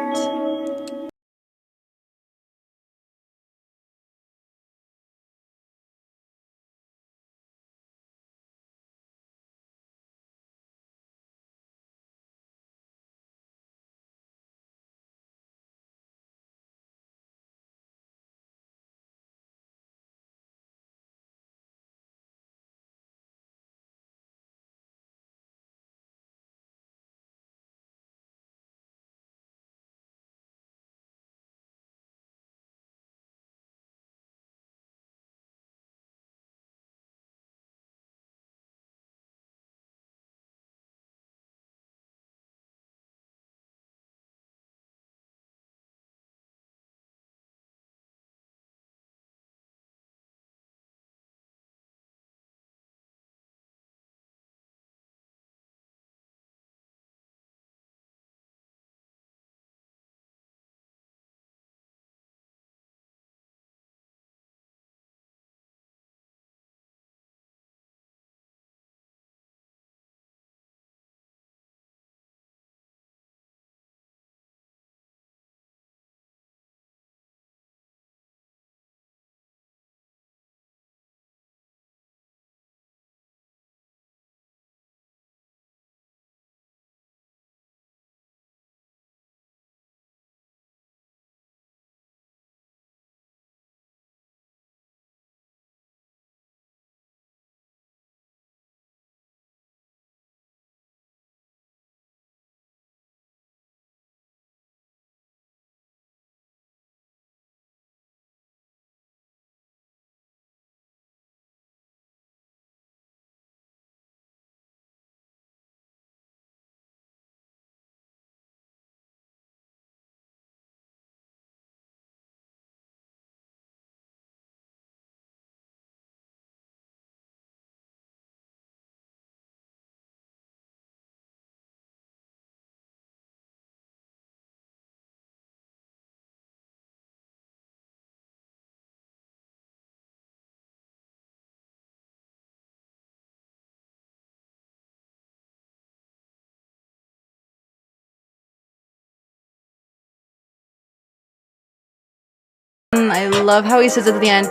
I love how he says at the end.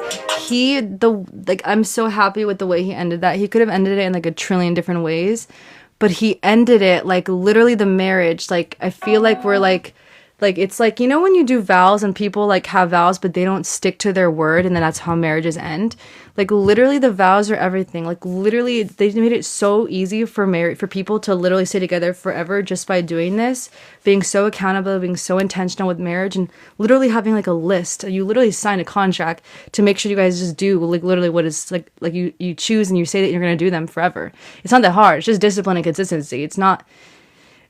I'm so happy with the way he ended that. He could have ended it in like a trillion different ways, but he ended it like literally the marriage. Like I feel like we're like it's like, you know, when you do vows and people like have vows but they don't stick to their word, and then that's how marriages end. Like literally the vows are everything. Like literally they made it so easy for people to literally stay together forever just by doing this, being so accountable, being so intentional with marriage, and literally having like a list. You literally sign a contract to make sure you guys just do like literally what is like you choose, and you say that you're going to do them forever. It's not that hard. It's just discipline and consistency. It's not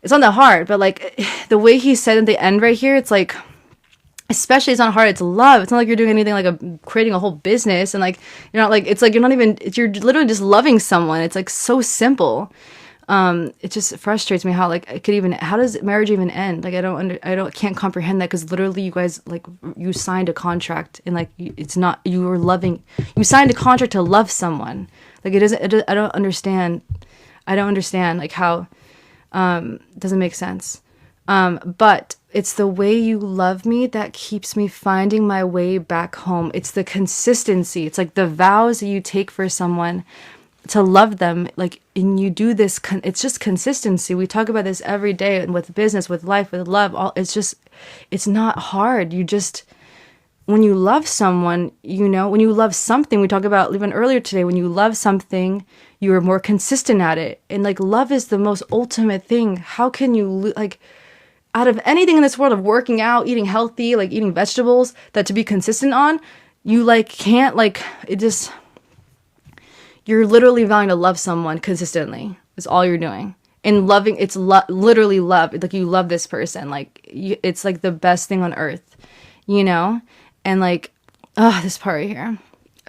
that hard, but like the way he said at the end right here, it's like, especially it's not hard, it's love. It's not like you're doing anything like creating a whole business, and like you're not like, it's like you're literally just loving someone. It's like so simple. It just frustrates me how like how does marriage even end? Like can't comprehend that, because literally you guys like you signed a contract, and like it's not, you signed a contract to love someone. Like I don't understand like how doesn't make sense. But it's the way you love me that keeps me finding my way back home. It's the consistency. It's like the vows that you take for someone to love them. Like, and you do this, it's just consistency. We talk about this every day, and with business, with life, with love, it's not hard. When you love someone, you know, when you love something, we talked about even earlier today, when you love something, you are more consistent at it. And like love is the most ultimate thing. How can you like, out of anything in this world, of working out, eating healthy, like eating vegetables, that to be consistent on, you like can't like, you're literally vowing to love someone consistently. Is all you're doing. And loving, it's literally love. Like you love this person. Like it's like the best thing on earth, you know? And like, this part right here,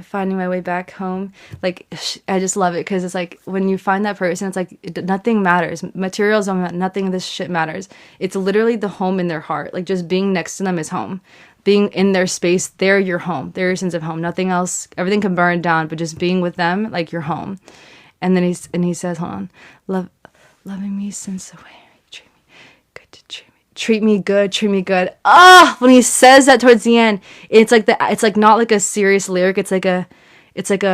finding my way back home. Like, I just love it, because it's like when you find that person, it's like nothing matters. Materials don't matter. Nothing of this shit matters. It's literally the home in their heart. Like just being next to them is home. Being in their space, they're your home. They're your sense of home. Nothing else. Everything can burn down, but just being with them, like your home. And then he says, hold on, loving me since the way you treat me good, treat me good. When he says that towards the end, it's like not like a serious lyric. It's like a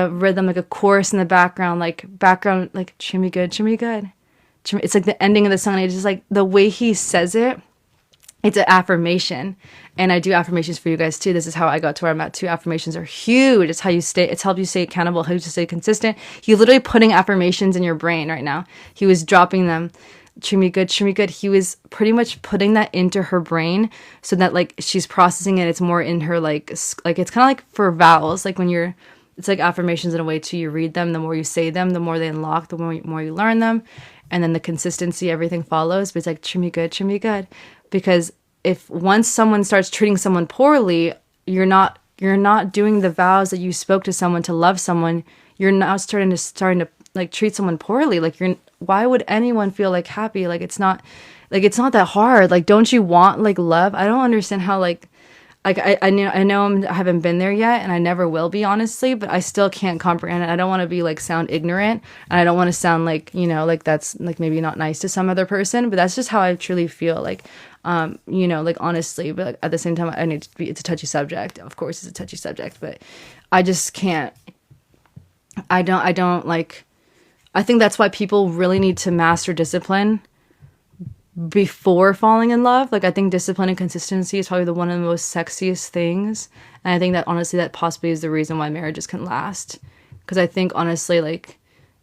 rhythm, like a chorus in the background, like treat me good, treat me good. It's like the ending of the song. And it's just like the way he says it. It's an affirmation, and I do affirmations for you guys too. This is how I got to where I'm at too. Affirmations are huge. It's how you stay. It's helped you stay accountable. How you stay consistent. He's literally putting affirmations in your brain right now. He was dropping them. Treat me good, treat me good. He was pretty much putting that into her brain so that like she's processing it. It's more in her like it's kind of like for vowels. Like when it's like affirmations in a way too. You read them, the more you say them, the more they unlock, the more you learn them, and then the consistency, everything follows. But it's like treat me good, treat me good. Because if once someone starts treating someone poorly, you're not doing the vows that you spoke to someone to love someone. You're now starting to like treat someone poorly. Like why would anyone feel like happy? Like it's not that hard. Like, don't you want like love? I don't understand how like I know I haven't been there yet, and I never will be, honestly, but I still can't comprehend it. I don't want to be like sound ignorant, and I don't want to sound like, you know, like that's like maybe not nice to some other person, but that's just how I truly feel. Like, you know, like honestly, but like, at the same time, it's a touchy subject. Of course, it's a touchy subject, but I just can't. I don't like. I think that's why people really need to master discipline before falling in love. Like, I think discipline and consistency is probably one of the most sexiest things. And I think that honestly, that possibly is the reason why marriages can last. Because I think honestly, like,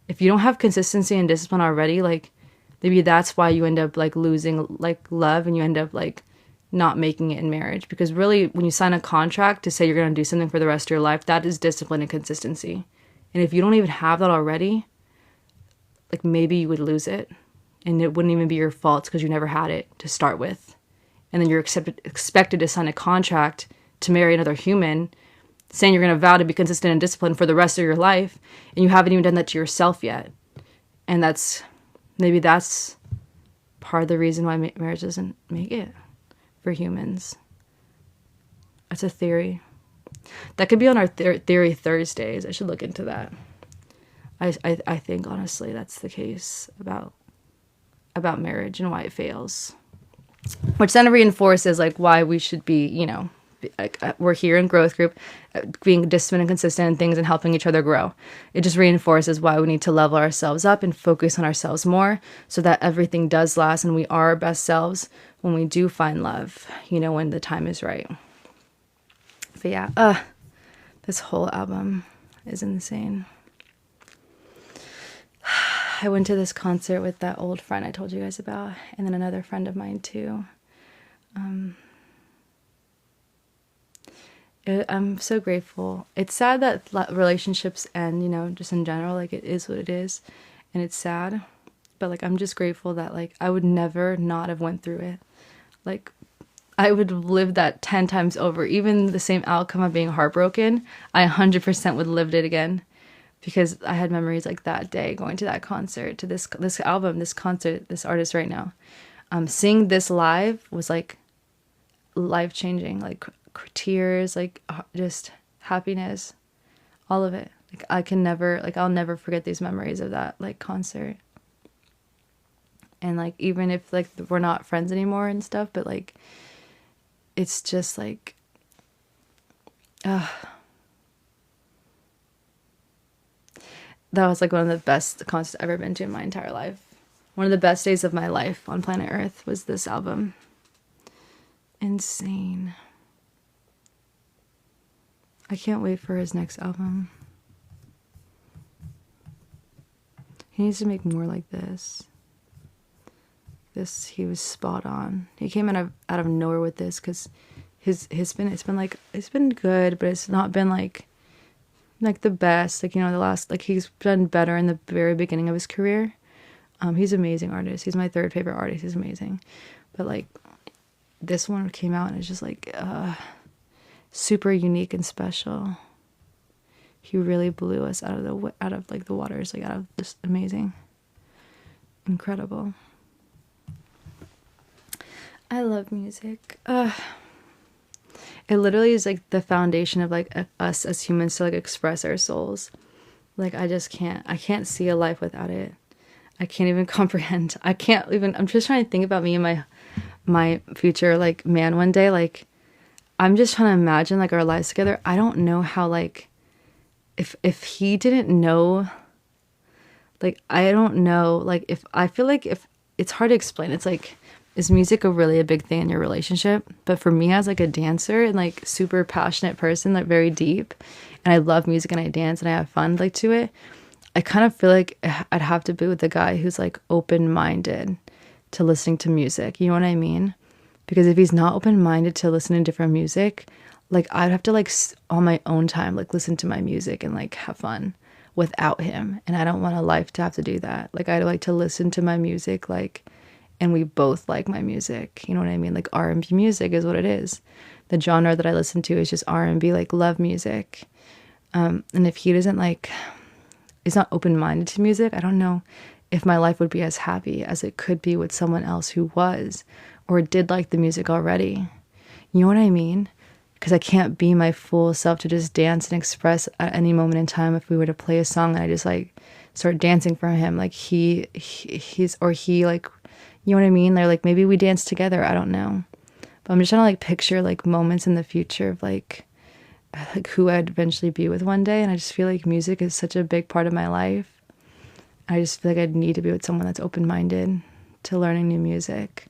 if you don't have consistency and discipline already, like, maybe that's why you end up like losing like love, and you end up like not making it in marriage. Because really, when you sign a contract to say you're going to do something for the rest of your life, that is discipline and consistency. And if you don't even have that already, like, maybe you would lose it. And it wouldn't even be your fault because you never had it to start with. And then you're expected to sign a contract to marry another human, saying you're going to vow to be consistent and disciplined for the rest of your life, and you haven't even done that to yourself yet. And maybe that's part of the reason why marriage doesn't make it for humans. That's a theory. That could be on our Theory Thursdays. I should look into that. I think, honestly, that's the case about marriage and why it fails. Which then reinforces, like, why we should be, you know, like, we're here in growth group, being disciplined and consistent in things and helping each other grow. It just reinforces why we need to level ourselves up and focus on ourselves more, so that everything does last and we are our best selves when we do find love, when the time is right. But yeah, this whole album is insane. I went to this concert with that old friend I told you guys about, and then another friend of mine too. I'm so grateful. It's sad that relationships end, just in general, like it is what it is, and it's sad. But like, I'm just grateful that like I would never not have went through it. Like, I would have lived that 10 times over. Even the same outcome of being heartbroken, I 100% would have lived it again. Because I had memories like that day, going to that concert, to this album, this concert, this artist right now. Seeing this live was like life-changing, like tears, like just happiness, all of it. Like I'll never forget these memories of that like concert. And like, even if like we're not friends anymore and stuff, but like, it's just like, that was like one of the best concerts I've ever been to in my entire life. One of the best days of my life on planet Earth was this album. Insane. I can't wait for his next album. He needs to make more like this. He was spot on. He came out of nowhere with this, because it's been good, but it's not been like the best, like, the last, like, he's done better in the very beginning of his career. He's an amazing artist. He's my third favorite artist. He's amazing. But like, this one came out and it's just like super unique and special. He really blew us out of the waters, like out of just amazing, incredible. I love music. It literally is like the foundation of like us as humans to like express our souls. Like, I can't see a life without it. I can't even comprehend. I'm just trying to think about me and my future like man one day. Like, I'm just trying to imagine like our lives together. I don't know how, like, if he didn't know, like, I don't know, like, if I feel like, if it's hard to explain. It's like, is music really a big thing in your relationship? But for me, as like a dancer and like super passionate person, like very deep, and I love music and I dance and I have fun like to it, I kind of feel like I'd have to be with a guy who's like open-minded to listening to music. You know what I mean? Because if he's not open-minded to listening to different music, like, I'd have to like on my own time like listen to my music and like have fun without him. And I don't want a life to have to do that. Like, I'd like to listen to my music, like, and we both like my music. You know what I mean? Like, R&B music is what it is. The genre that I listen to is just R&B, like love music. And if he doesn't like, is not open-minded to music, I don't know if my life would be as happy as it could be with someone else who was, or did like the music already. You know what I mean? Because I can't be my full self to just dance and express at any moment in time. If we were to play a song and I just like start dancing for him, like he's like, you know what I mean? They're like, maybe we dance together. I don't know. But I'm just trying to like picture like moments in the future of like who I'd eventually be with one day. And I just feel like music is such a big part of my life. I just feel like I'd need to be with someone that's open-minded to learning new music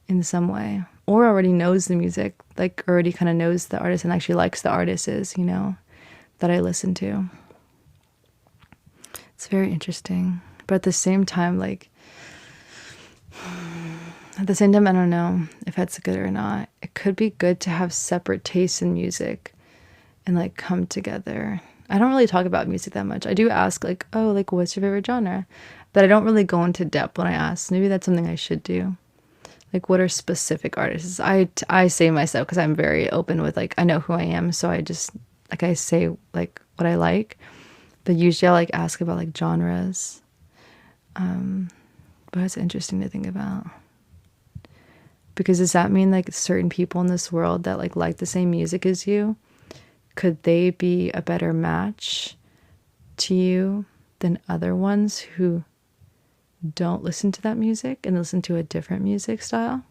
in some way, or already knows the music, like already kind of knows the artist and actually likes the artists, that I listen to. It's very interesting. But at the same time, like, I don't know if that's good or not. It could be good to have separate tastes in music and like come together. I don't really talk about music that much. I do ask like, oh, like, what's your favorite genre? But I don't really go into depth when I ask. Maybe that's something I should do. Like, what are specific artists? I say myself, because I'm very open with, like, I know who I am. So I just, like, I say like what I like. But usually I like ask about like genres. But it's interesting to think about. Because does that mean like certain people in this world that like the same music as you, could they be a better match to you than other ones who don't listen to that music and listen to a different music style?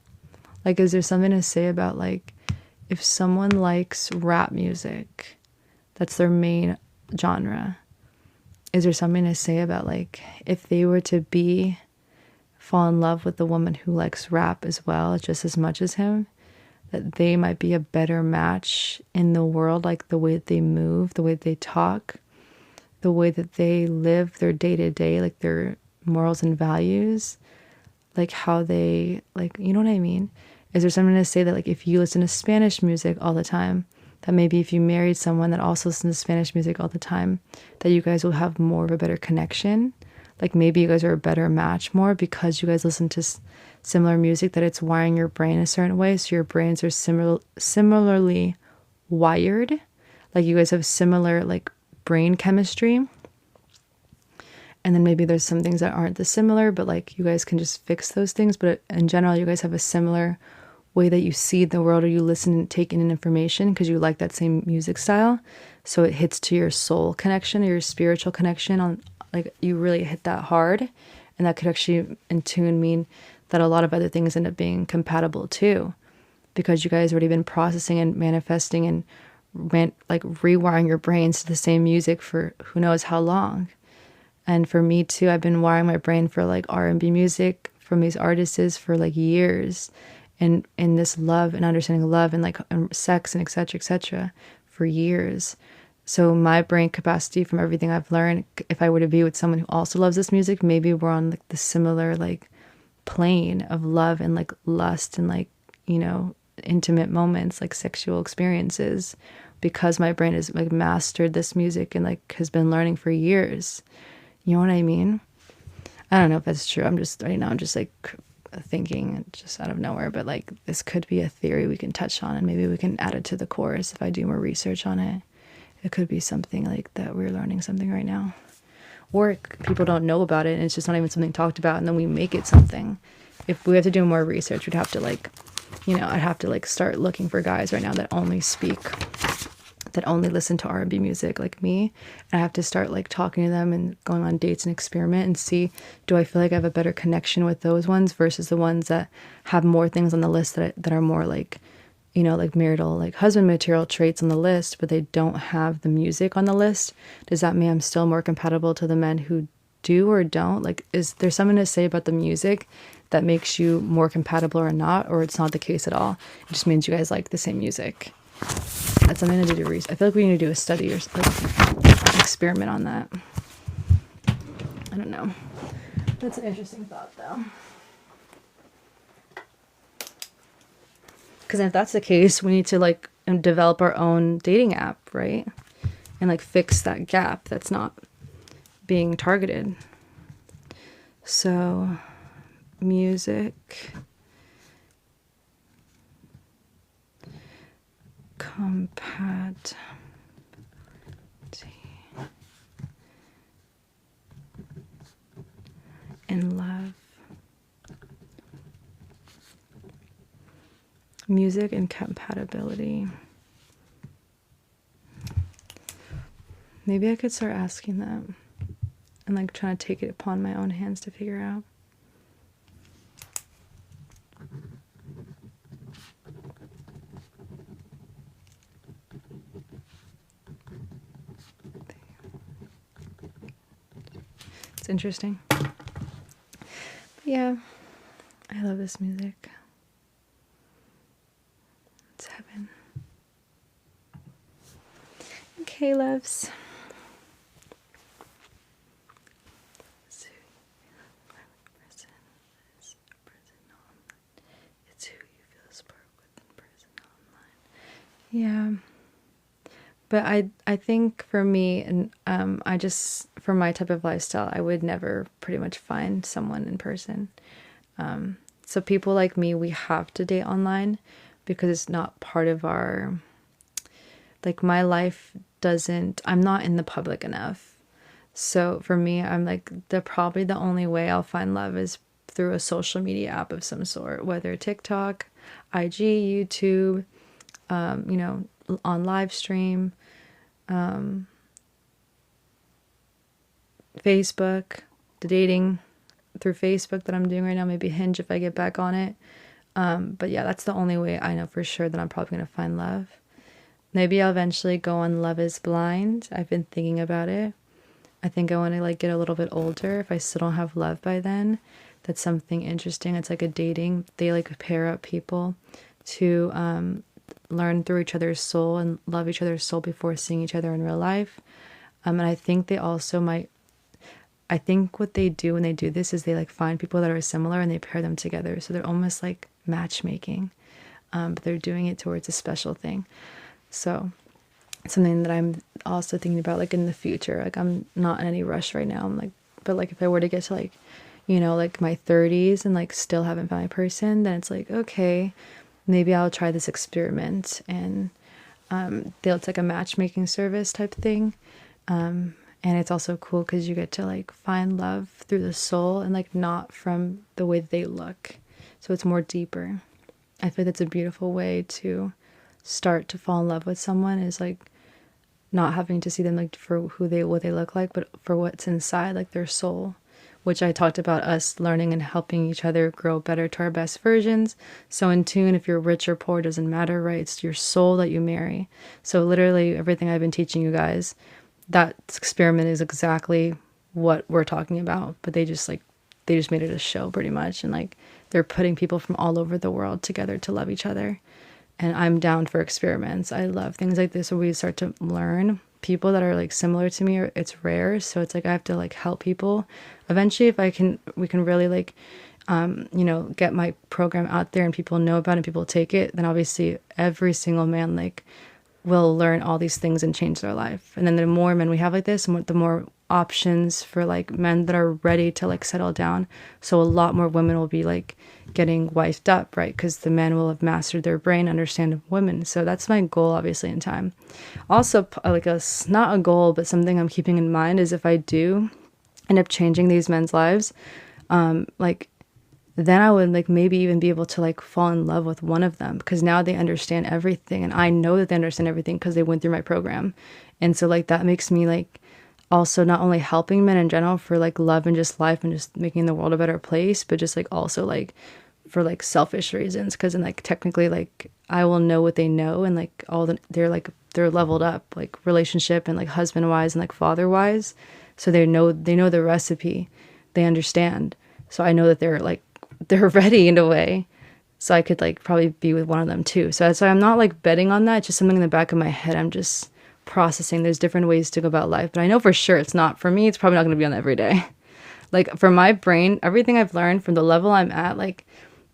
Like, is there something to say about like, if someone likes rap music, that's their main genre, is there something to say about like if they were to fall in love with the woman who likes rap as well, just as much as him, that they might be a better match in the world, like the way that they move, the way that they talk, the way that they live their day to day, like their morals and values, like how they, like, you know what I mean? Is there something to say that like if you listen to Spanish music all the time, that maybe if you married someone that also listens to Spanish music all the time, that you guys will have more of a better connection? Like maybe you guys are a better match more because you guys listen to similar music, that it's wiring your brain a certain way. So your brains are similarly wired. Like you guys have similar like brain chemistry. And then maybe there's some things that aren't the similar, but like you guys can just fix those things. But in general, you guys have a similar way that you see the world, or you listen and take in information because you like that same music style. So it hits to your soul connection or your spiritual connection on, like, you really hit that hard. And that could actually in tune mean that a lot of other things end up being compatible too, because you guys already been processing and manifesting and like rewiring your brains to the same music for who knows how long. And for me too, I've been wiring my brain for like R&B music from these artists for like years, and in this love and understanding love and like and sex and etc for years. So my brain capacity from everything I've learned, if I were to be with someone who also loves this music, maybe we're on like the similar like plane of love and like lust and like, you know, intimate moments, like sexual experiences, because my brain has like mastered this music and like has been learning for years. You know what I mean? I don't know if that's true. I'm just right now, I'm just like thinking just out of nowhere, but like this could be a theory we can touch on, and maybe we can add it to the course if I do more research on it. It could be something like that we're learning something right now. Or people don't know about it and it's just not even something talked about, and then we make it something. If we have to do more research, we'd have to like, you know, I'd have to like start looking for guys right now that only listen to R&B music like me. And I have to start like talking to them and going on dates and experiment and see, do I feel like I have a better connection with those ones versus the ones that have more things on the list that are more like, you know, like marital, like husband material traits on the list, but they don't have the music on the list. Does that mean I'm still more compatible to the men who do or don't? Like, is there something to say about the music that makes you more compatible or not? Or it's not the case at all? It just means you guys like the same music. That's something to do to research. I feel like we need to do a study or like experiment on that. I don't know. That's an interesting thought though. Because if that's the case, we need to like develop our own dating app, right? And like fix that gap that's not being targeted. So, music, compatibility, and love. Music and compatibility. Maybe I could start asking that and like trying to take it upon my own hands to figure out. It's interesting. But yeah, I love this music. It's heaven. Okay, loves. It's who you feel a spark with in person online. Yeah. But I think for me, and I just, for my type of lifestyle, I would never pretty much find someone in person. So people like me, we have to date online because it's not part of our, like my life doesn't, I'm not in the public enough. So for me, I'm like, probably the only way I'll find love is through a social media app of some sort, whether TikTok, IG, YouTube, you know, on live stream, Facebook, the dating through Facebook that I'm doing right now, maybe Hinge if I get back on it. But yeah, that's the only way I know for sure that I'm probably going to find love. Maybe I'll eventually go on Love is Blind. I've been thinking about it. I think I want to like get a little bit older. If I still don't have love by then, that's something interesting. It's like a dating. They like pair up people to learn through each other's soul and love each other's soul before seeing each other in real life. And I think they also might. I think what they do when they do this is they like find people that are similar and they pair them together. So they're almost like matchmaking, but they're doing it towards a special thing. So something that I'm also thinking about like in the future. Like I'm not in any rush right now. I'm like, but like if I were to get to like, like my 30s and like still haven't found my person, then it's like, okay, maybe I'll try this experiment. And it's like a matchmaking service type thing. And it's also cool because you get to like find love through the soul and like not from the way that they look. So it's more deeper. I feel that's a beautiful way to start to fall in love with someone, is like not having to see them like for what they look like, but for what's inside, like their soul, which I talked about us learning and helping each other grow better to our best versions. So in tune, if you're rich or poor, doesn't matter, right? It's your soul that you marry. So literally everything I've been teaching you guys, that experiment is exactly what we're talking about, but they just made it a show pretty much. And like they're putting people from all over the world together to love each other. And I'm down for experiments. I love things like this where we start to learn people that are like similar to me. It's rare. So it's like I have to like help people. Eventually, if we can really like, get my program out there and people know about it and people take it, then obviously every single man like will learn all these things and change their life. And then the more men we have like this, the more options for like men that are ready to like settle down. So a lot more women will be like getting wifed up, right? Because the men will have mastered their brain, understand women. So that's my goal, obviously, in time. Also, like not a goal, but something I'm keeping in mind is if I do end up changing these men's lives, then I would like maybe even be able to like fall in love with one of them, because now they understand everything and I know that they understand everything because they went through my program. And so like that makes me like also not only helping men in general for like love and just life and just making the world a better place, but just like also like for like selfish reasons, because then like technically like I will know what they know and like they're leveled up like relationship and like husband wise and like father wise, so they know the recipe, they understand. So I know that they're ready in a way, so I could like probably be with one of them too. So that's why I'm not like betting on that. It's just something in the back of my head. I'm just processing. There's different ways to go about life, but I know for sure it's not for me. It's probably not going to be on every day. Like for my brain, everything I've learned from the level I'm at, like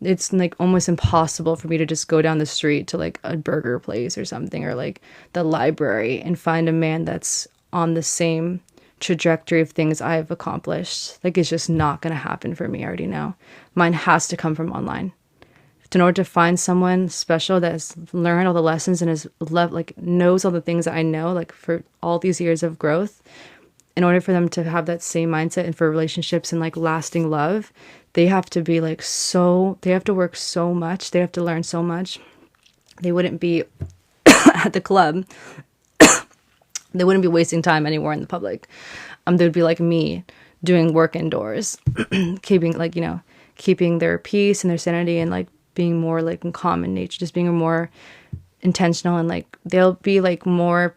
it's like almost impossible for me to just go down the street to like a burger place or something, or like the library, and find a man that's on the same trajectory of things I've accomplished. Like it's just not going to happen for me. I already know. Mine has to come from online. In order to find someone special that has learned all the lessons and has knows all the things that I know, like for all these years of growth, in order for them to have that same mindset and for relationships and like lasting love, they have to be like they have to work so much. They have to learn so much. They wouldn't be at the club. They wouldn't be wasting time anywhere in the public. They would be like me doing work indoors, keeping their peace and their sanity and like being more like in calm in nature, just being more intentional, and like they'll be like more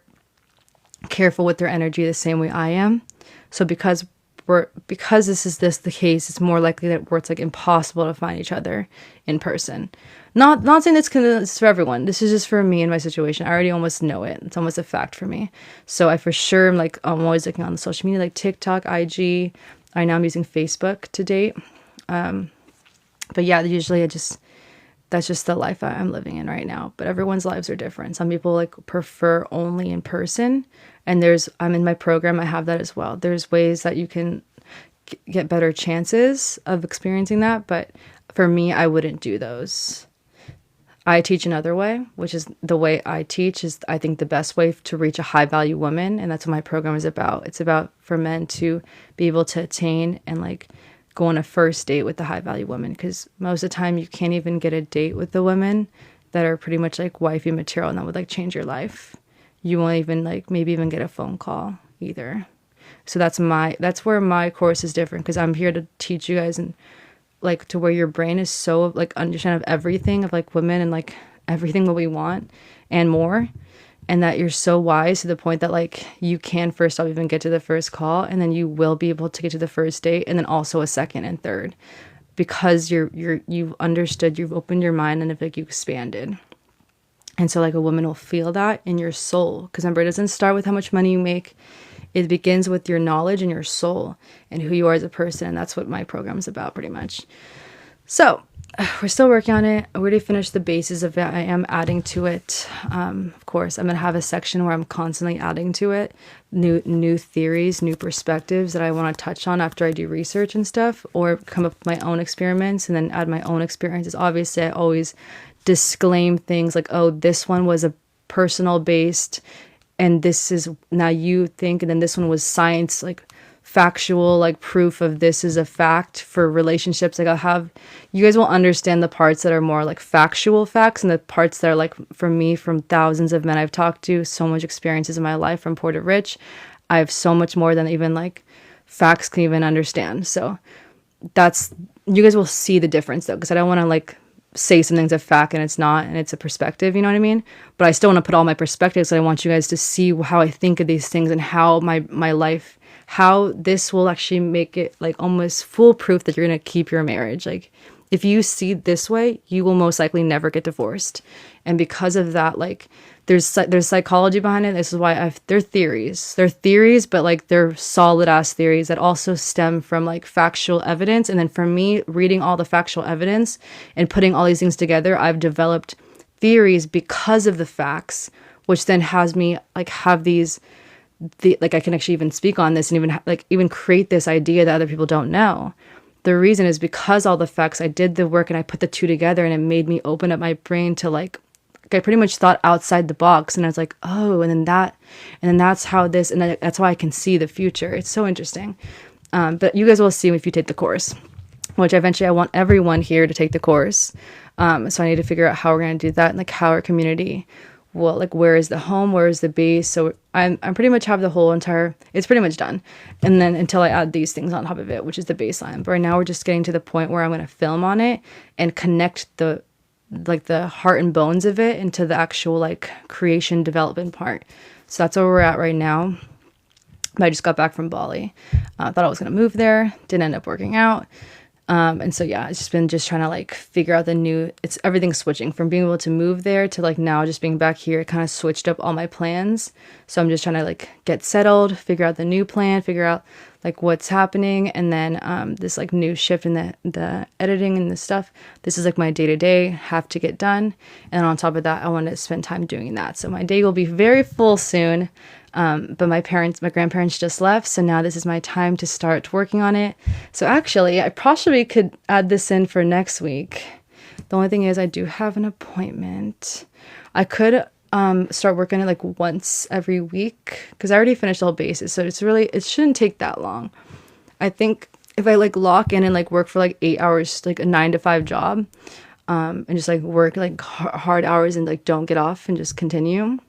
careful with their energy the same way I am. So because this is the case, it's more likely that where it's like impossible to find each other in person. Not saying it's for everyone. This is just for me and my situation. I already almost know it. It's almost a fact for me. So I for sure I'm always looking on the social media like TikTok, IG. Right now I'm using Facebook to date. But yeah, usually that's just the life I'm living in right now. But everyone's lives are different. Some people like prefer only in person, and I'm in my program, I have that as well. There's ways that you can get better chances of experiencing that, but for me, I wouldn't do those. I teach another way, which is the way I teach is I think the best way to reach a high value woman, and that's what my program is about. It's about for men to be able to attain and like go on a first date with the high value woman, because most of the time you can't even get a date with the women that are pretty much like wifey material and that would like change your life. You won't even like maybe even get a phone call either. So that's where my course is different, because I'm here to teach you guys and like to where your brain is so like understand of everything of like women and like everything that we want and more, and that you're so wise to the point that like you can first off even get to the first call, and then you will be able to get to the first date, and then also a second and third, because you've understood, you've opened your mind, and if like you expanded. And so like a woman will feel that in your soul, because remember, it doesn't start with how much money you make. It begins with your knowledge and your soul and who you are as a person, and that's what my program's about pretty much. So we're still working on it. I already finished the basis of it. I am adding to it. Of course, I'm going to have a section where I'm constantly adding to it new theories, new perspectives that I want to touch on after I do research and stuff, or come up with my own experiments and then add my own experiences. Obviously, I always disclaim things like, oh, this one was a personal based, and this is now you think, and then this one was science, like factual, like proof of this is a fact for relationships. Like I'll have, you guys will understand the parts that are more like factual facts, and the parts that are like, for me, from thousands of men I've talked to, so much experiences in my life from poor to rich, I have so much more than even like facts can even understand. So that's, you guys will see the difference though, because I don't want to like say something's a fact and it's not, and it's a perspective, you know what I mean? But I still want to put all my perspectives, so I want you guys to see how I think of these things, and how my life, how this will actually make it like almost foolproof that you're going to keep your marriage. Like if you see it this way, you will most likely never get divorced. And because of that, like there's psychology behind it. This is why they're theories, but like they're solid ass theories that also stem from like factual evidence. And then for me, reading all the factual evidence and putting all these things together, I've developed theories because of the facts, which then has me like have like I can actually even speak on this and even even create this idea that other people don't know. The reason is because all the facts, I did the work and I put the two together, and it made me open up my brain to like I pretty much thought outside the box, and I was like, oh, and then that's how this, and that's why I can see the future. It's so interesting. But you guys will see if you take the course, which eventually I want everyone here to take the course. So I need to figure out how we're going to do that, and like how our community will, like, where is the home, where is the base. So I'm pretty much have the whole entire, it's pretty much done. And then until I add these things on top of it, which is the baseline. But right now we're just getting to the point where I'm going to film on it and connect the heart and bones of it into the actual like creation development part. So that's where we're at right now. But I just got back from Bali. I thought I was going to move there. Didn't end up working out. And so, yeah, it's just been trying to like figure out it's everything's switching from being able to move there to like now just being back here. It kind of switched up all my plans. So I'm just trying to like get settled, figure out the new plan, figure out like what's happening. And then this like new shift in the editing and the stuff. This is like my day-to-day, have to get done. And on top of that, I want to spend time doing that. So my day will be very full soon. But my grandparents just left, so now this is my time to start working on it. So actually, I possibly could add this in for next week. The only thing is I do have an appointment. I could start working on it like once every week, because I already finished the whole basis, so it shouldn't take that long. I think if I like lock in and like work for like 8 hours, like a 9 to 5 job, and just like work like hard hours and like don't get off and just continue.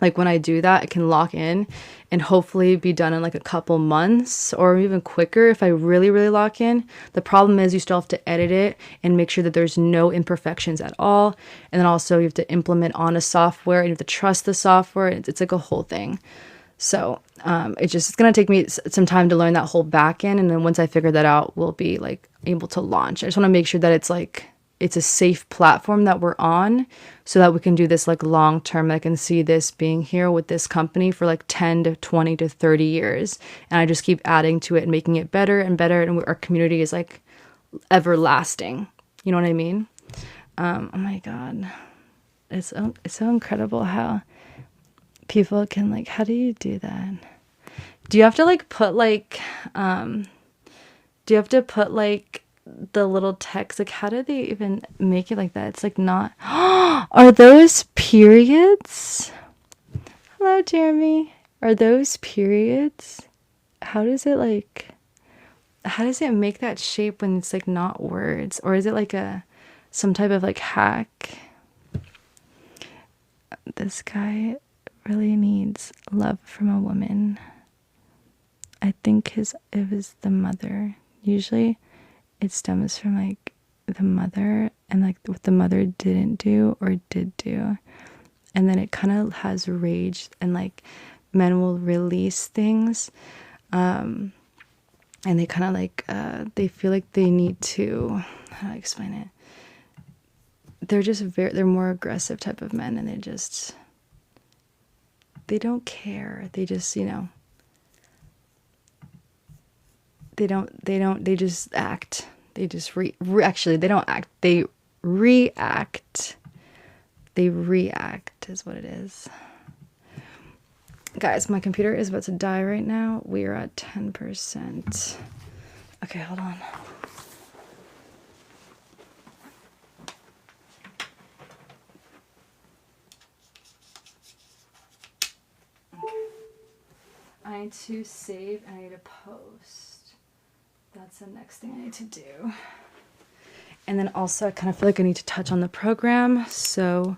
Like when I do that, I can lock in and hopefully be done in like a couple months or even quicker if I really, really lock in. The problem is you still have to edit it and make sure that there's no imperfections at all. And then also you have to implement on a software and you have to trust the software. It's like a whole thing. So it's going to take me some time to learn that whole back end. And then once I figure that out, we'll be like able to launch. I just want to make sure that it's a safe platform that we're on so that we can do this like long term. I can see this being here with this company for like 10 to 20 to 30 years. And I just keep adding to it and making it better and better. And our community is like everlasting. You know what I mean? Oh my God. It's so incredible how people can like, how do you do that? Do you have to like put like, the little text, like how do they even make it like that? It's like not are those periods? Hello, Jeremy. Are those periods? How does it make that shape when it's like not words? Or is it like some type of like hack? This guy really needs love from a woman. I think it was the mother. Usually it stems from like the mother and like what the mother didn't do or did do. And then it kind of has rage, and like men will release things. And they kind of like, they feel like they need to, how do I explain it? They're just they're more aggressive type of men, and they don't care. They just, they just act. They just actually, they don't act. They react. They react is what it is. Guys, my computer is about to die right now. We are at 10%. Okay, hold on. I need to save and I need to post. That's the next thing I need to do. And then also I kind of feel like I need to touch on the program. So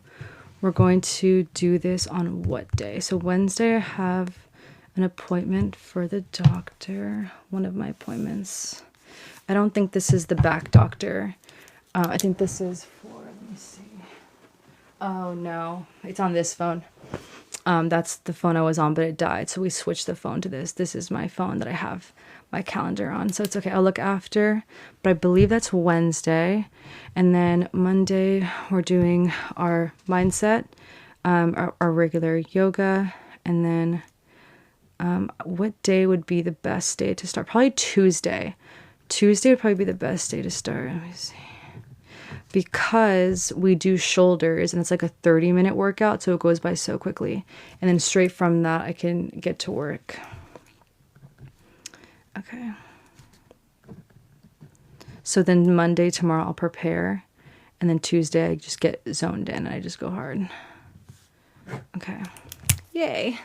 we're going to do this on what day? So Wednesday I have an appointment for the doctor. One of my appointments. I don't think this is the back doctor. I think this is for, let me see. Oh no, it's on this phone. That's the phone I was on, but it died. So we switched the phone to this. This is my phone that I have my calendar on. So it's okay. I'll look after, but I believe that's Wednesday. And then Monday, we're doing our mindset, our regular yoga. And then what day would be the best day to start? Probably Tuesday. Tuesday would probably be the best day to start. Let me see. Because we do shoulders and it's like a 30-minute workout, so it goes by so quickly. And then straight from that, I can get to work. Okay. So then Monday, tomorrow, I'll prepare. And then Tuesday, I just get zoned in and I just go hard. Okay. Yay.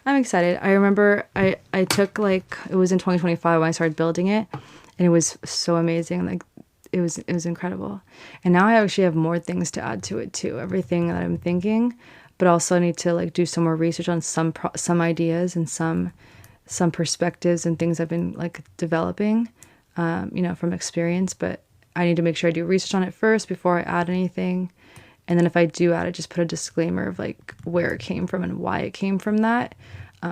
I'm excited. I remember I took like, it was in 2025 when I started building it. And it was so amazing. Like, it was incredible. And now I actually have more things to add to it too. Everything that I'm thinking, but also I need to like do some more research on some ideas and some perspectives and things I've been like developing, from experience. But I need to make sure I do research on it first before I add anything. And then if I do add it, just put a disclaimer of like where it came from and why it came from that.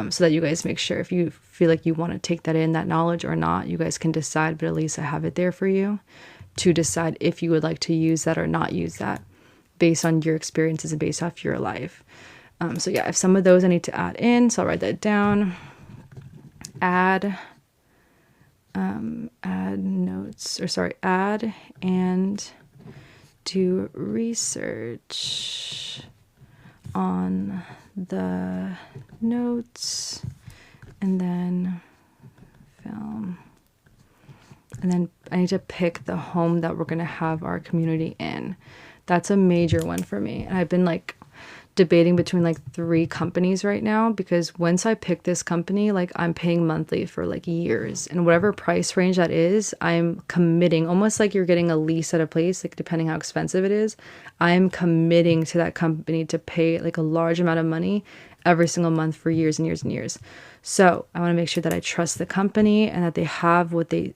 So that you guys make sure if you feel like you want to take that in, that knowledge or not, you guys can decide, but at least I have it there for you to decide if you would like to use that or not use that based on your experiences and based off your life. So yeah, if some of those I need to add in, so I'll write that down. Add and do research on the notes, and then film. And then I need to pick the home that we're going to have our community in. That's a major one for me. And I've been like debating between like 3 companies right now, because once I pick this company, like I'm paying monthly for like years, and whatever price range that is, I'm committing, almost like you're getting a lease at a place, like depending how expensive it is, I'm committing to that company to pay like a large amount of money every single month for years and years and years. So I want to make sure that I trust the company and that they have what they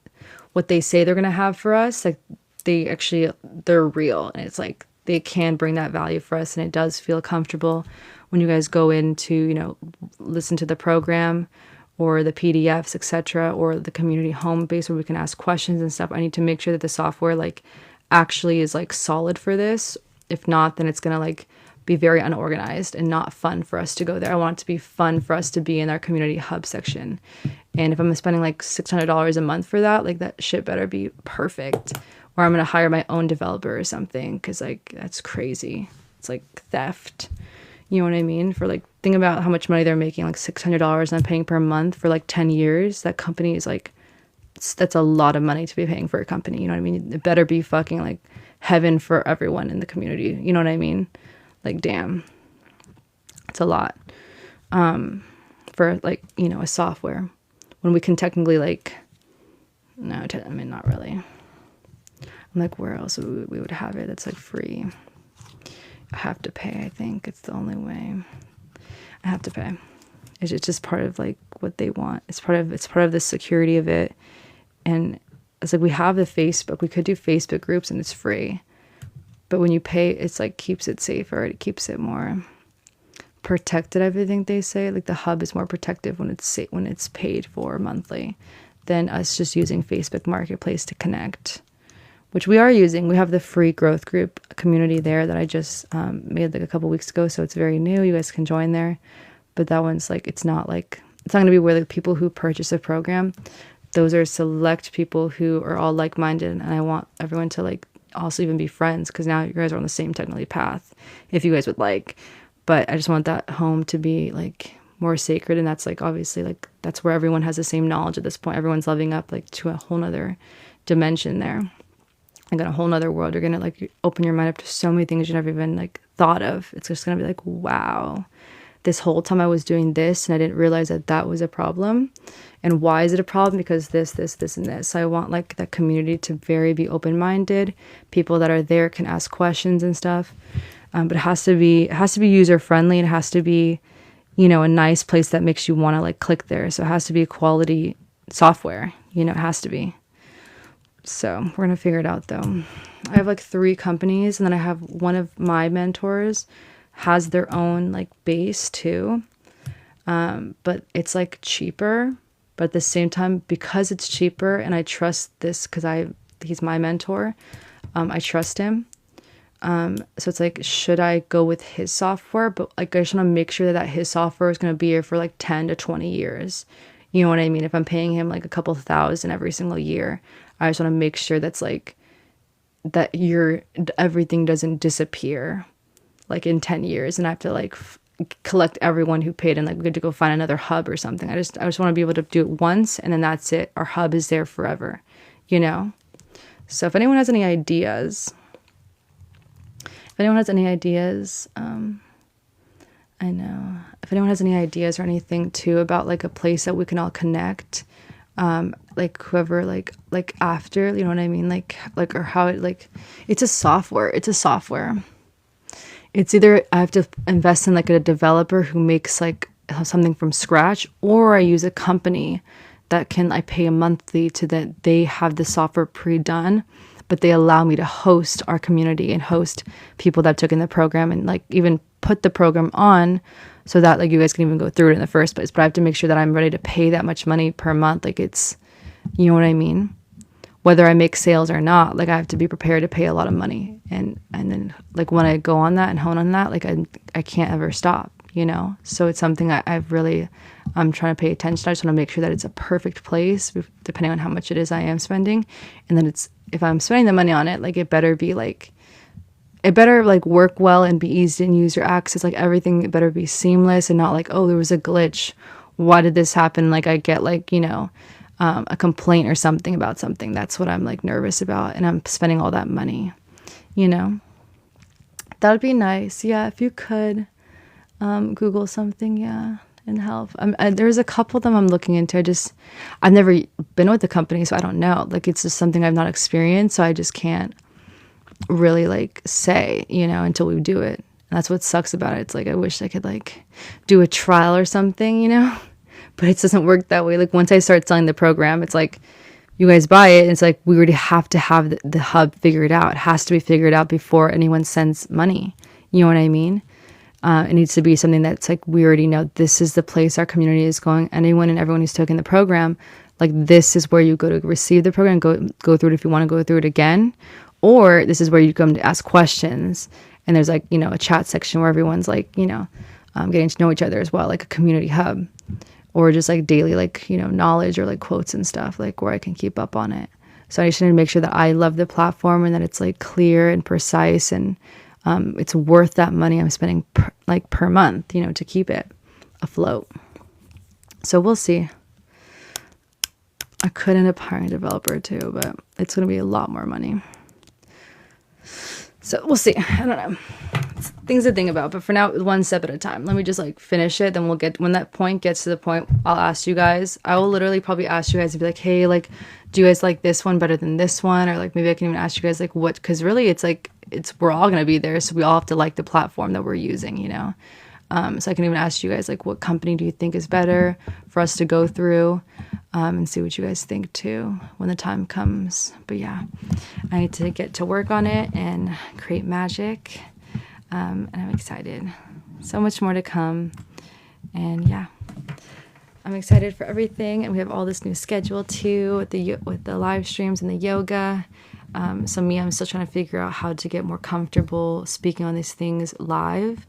say they're going to have for us. Like they're real, and it's like they can bring that value for us, and it does feel comfortable when you guys go in to, listen to the program or the PDFs, etc., or the community home base where we can ask questions and stuff. I need to make sure that the software like actually is like solid for this. If not, then it's going to like be very unorganized and not fun for us to go there. I want it to be fun for us to be in our community hub section. And if I'm spending like $600 a month for that, like that shit better be perfect. Or I'm going to hire my own developer or something, because like that's crazy. It's like theft. You know what I mean? For like, think about how much money they're making, like $600 and I'm paying per month for like 10 years. That company is like, that's a lot of money to be paying for a company. You know what I mean? It better be fucking like heaven for everyone in the community. You know what I mean? Like, damn, it's a lot for like, a software when we can technically like, no, I mean, not really. I'm like, where else we would have it? It's like free. I have to pay. I think it's the only way. I have to pay. It's just part of like what they want. It's part of the security of it, and it's like we have the Facebook. We could do Facebook groups and it's free. But when you pay, it's like keeps it safer. It keeps it more protected. I think they say like the hub is more protective when it's paid for monthly than us just using Facebook Marketplace to connect, which we are using. We have the free growth group community there that I just made like a couple weeks ago. So it's very new. You guys can join there. But that one's like, it's not going to be where the people who purchase a program, those are select people who are all like-minded. And I want everyone to like also even be friends, because now you guys are on the same technically path if you guys would like. But I just want that home to be like more sacred. And that's like, obviously, like that's where everyone has the same knowledge at this point. Everyone's leveling up like to a whole nother dimension there. Like in a whole nother world. You're going to like open your mind up to so many things you never even like thought of. It's just going to be like, wow, this whole time I was doing this and I didn't realize that that was a problem. And why is it a problem? Because this, and this. So I want like that community to very be open-minded. People that are there can ask questions and stuff. But it has to be user-friendly. It has to be, you know, a nice place that makes you want to like click there. So it has to be quality software. You know, it has to be. So we're going to figure it out though. I have like 3 companies, and then I have one of my mentors has their own like base too. But it's like cheaper, but at the same time, because it's cheaper and I trust this, because he's my mentor, I trust him. So it's like, should I go with his software? But like, I just want to make sure that his software is going to be here for like 10 to 20 years. You know what I mean? If I'm paying him like a couple thousand every single year, I just want to make sure that's like, that everything doesn't disappear like in 10 years and I have to like collect everyone who paid and like we get to go find another hub or something. I just want to be able to do it once and then that's it. Our hub is there forever, you know? So if anyone has any ideas, I know. I know. If anyone has any ideas or anything too about like a place that we can all connect, like whoever, like after, you know what I mean? Like, or how it, like, it's a software. It's either I have to invest in like a developer who makes like something from scratch, or I use a company that I pay a monthly to that they have the software pre-done, but they allow me to host our community and host people that took in the program and like even put the program on so that like you guys can even go through it in the first place. But I have to make sure that I'm ready to pay that much money per month. Like it's, you know what I mean? Whether I make sales or not, like I have to be prepared to pay a lot of money. And then like when I go on that and hone on that, like I can't ever stop, you know? So it's something I'm trying to pay attention. I just want to make sure that it's a perfect place, depending on how much it is I am spending. And then if I'm spending the money on it, like it better work well and be easy in user access. Like everything better be seamless and not like, oh, there was a glitch. Why did this happen? Like I get like, you know, a complaint or something about something. That's what I'm like nervous about. And I'm spending all that money, you know? That would be nice. Yeah. If you could Google something. Yeah. And help. There's a couple of them I'm looking into. I've never been with the company, so I don't know. Like it's just something I've not experienced, so I just can't really like say, you know, until we do it. And that's what sucks about it. It's like I wish I could like do a trial or something, you know, but it doesn't work that way. Like once I start selling the program, it's like you guys buy it, and it's like we already have to have the hub figured out. It has to be figured out before anyone sends money. You know what I mean? It needs to be something that's like, we already know this is the place our community is going. Anyone and everyone who's taken the program, like this is where you go to receive the program, go through it if you want to go through it again, or this is where you come to ask questions. And there's like, you know, a chat section where everyone's like, you know, getting to know each other as well, like a community hub, or just like daily, like, you know, knowledge or like quotes and stuff, like where I can keep up on it. So I just need to make sure that I love the platform and that it's like clear and precise and it's worth that money I'm spending per month, you know, to keep it afloat. So we'll see. I could end up hiring a developer too, but it's going to be a lot more money. So we'll see. I don't know. It's things to think about, but for now, one step at a time. Let me just like finish it. Then when that point gets to the point, I'll ask you guys. I will literally probably ask you guys to be like, hey, like, do you guys like this one better than this one? Or like, maybe I can even ask you guys like what, because really it's like, we're all going to be there. So we all have to like the platform that we're using, you know? So I can even ask you guys, like, what company do you think is better for us to go through, and see what you guys think too when the time comes. But yeah, I need to get to work on it and create magic, and I'm excited. So much more to come. And yeah, I'm excited for everything. And we have all this new schedule too with the live streams and the yoga. I'm still trying to figure out how to get more comfortable speaking on these things live.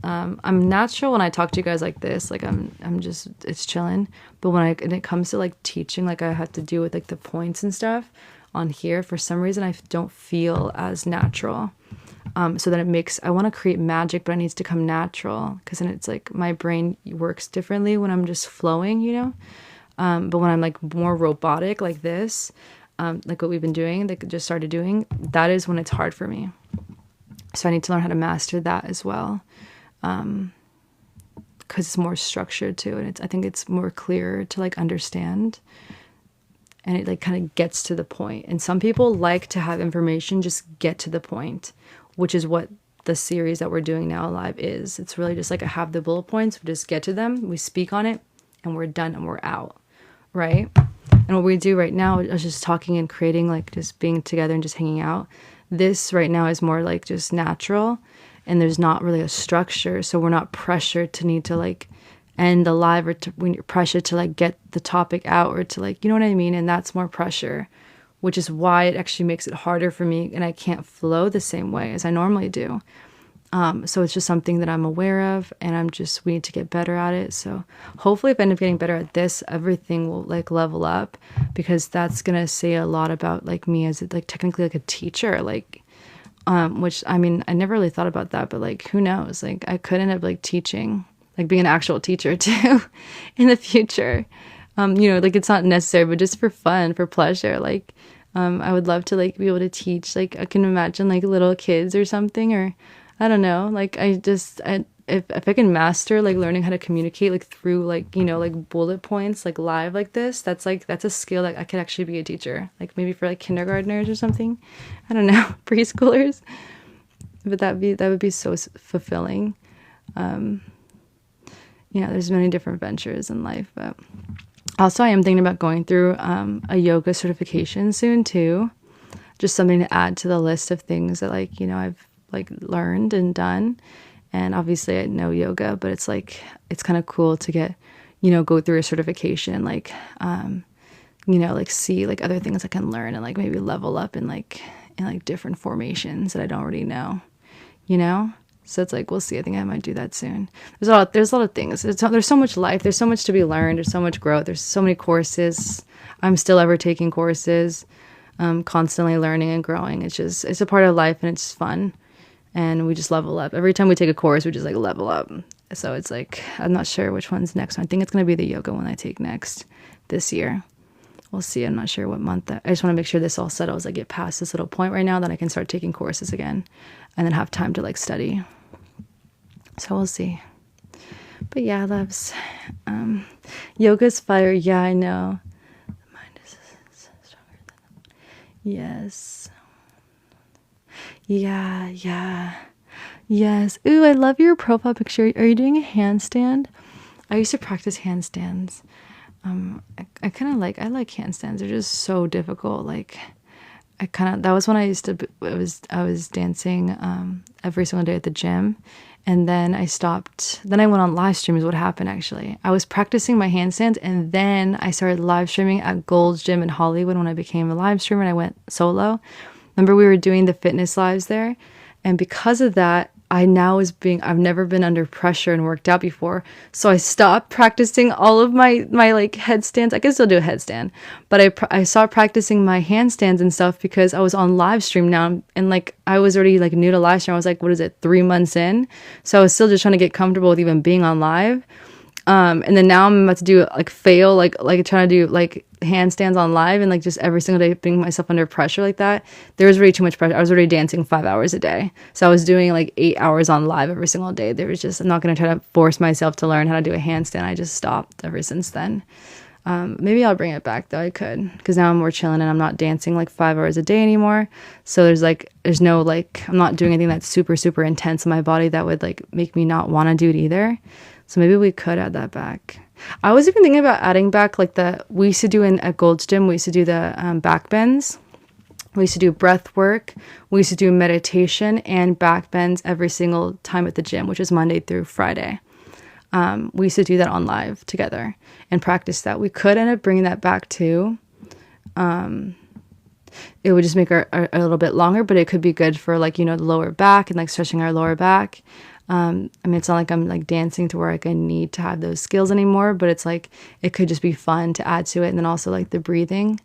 I'm natural when I talk to you guys like this, like I'm just, it's chilling. But when it comes to like teaching, like I have to do with like the points and stuff on here, for some reason I don't feel as natural. So then I want to create magic, but it needs to come natural, because then it's like my brain works differently when I'm just flowing, but when I'm like more robotic like this, like what we've been doing, like just started doing, that is when it's hard for me. So I need to learn how to master that as well, because it's more structured too, and I think it's more clear to like understand, and it like kind of gets to the point. And some people like to have information just get to the point, which is what the series that we're doing now live is. It's really just like I have the bullet points, we just get to them, we speak on it, and we're done and we're out, right? And what we do right now is just talking and creating, like just being together and just hanging out. This right now is more like just natural, and there's not really a structure, so we're not pressured to need to like end the live, or when you're pressured to like get the topic out, or to like, you know what I mean? And that's more pressure, which is why it actually makes it harder for me, and I can't flow the same way as I normally do. So it's just something that I'm aware of, and we need to get better at it. So hopefully if I end up getting better at this, everything will like level up, because that's going to say a lot about like me as like technically like a teacher, like, which I mean, I never really thought about that, but like, who knows? Like I could end up like teaching, like being an actual teacher too in the future. Like it's not necessary, but just for fun, for pleasure. Like, I would love to like be able to teach, like I can imagine like little kids or something, or I don't know, like if I can master like learning how to communicate like through like, like bullet points, like live like this, that's a skill that I could actually be a teacher, like maybe for like kindergartners or something. I don't know, preschoolers. But that would be so fulfilling. There's many different ventures in life, but also I am thinking about going through a yoga certification soon too. Just something to add to the list of things that like, I've like learned and done. And obviously I know yoga, but it's like, it's kind of cool to get, go through a certification, like, like see like other things I can learn, and like maybe level up in like different formations that I don't already know, So it's like, we'll see. I think I might do that soon. There's a lot of things. There's so much life. There's so much to be learned. There's so much growth. There's so many courses. I'm still ever taking courses, constantly learning and growing. It's a part of life, and it's fun. And we just level up. Every time we take a course, we just like level up. So it's like, I'm not sure which one's next. I think it's going to be the yoga one I take next this year. We'll see. I'm not sure what month. I just want to make sure this all settles. I get past this little point right now, that I can start taking courses again, and then have time to like study. So we'll see. But yeah, loves. Yoga's fire. Yeah, I know. The mind is stronger than the... Yes. Yeah. Yes. Ooh, I love your profile picture. Are you doing a handstand? I used to practice handstands. I kind of like handstands. They're just so difficult. Like, that was when I used to, I was dancing, every single day at the gym. And then I stopped. Then I went on live stream is what happened, actually. I was practicing my handstands, and then I started live streaming at Gold's Gym in Hollywood when I became a live streamer, and I went solo. Remember, we were doing the fitness lives there. And because of that, I've never been under pressure and worked out before. So I stopped practicing all of my like headstands. I can still do a headstand, but I stopped practicing my handstands and stuff because I was on live stream now. And like, I was already like new to live stream. I was like, 3 months in? So I was still just trying to get comfortable with even being on live. And then now I'm about to do like trying to do like handstands on live, and like just every single day putting myself under pressure like that. There was already too much pressure. I was already dancing 5 hours a day. So I was doing like 8 hours on live every single day. I'm not going to try to force myself to learn how to do a handstand. I just stopped ever since then. Maybe I'll bring it back though. I could, because now I'm more chilling and I'm not dancing like 5 hours a day anymore. So there's no like, I'm not doing anything that's super, super intense in my body that would like make me not want to do it either. So maybe we could add that back. I was even thinking about adding back like we used to do at Gold's Gym, we used to do the back bends. We used to do breath work. We used to do meditation and back bends every single time at the gym, which is Monday through Friday. We used to do that on live together and practice that. We could end up bringing that back too. It would just make our a little bit longer, but it could be good for like, the lower back and like stretching our lower back. I mean, it's not like I'm like dancing to where like I need to have those skills anymore, but it's like, it could just be fun to add to it. And then also like the breathing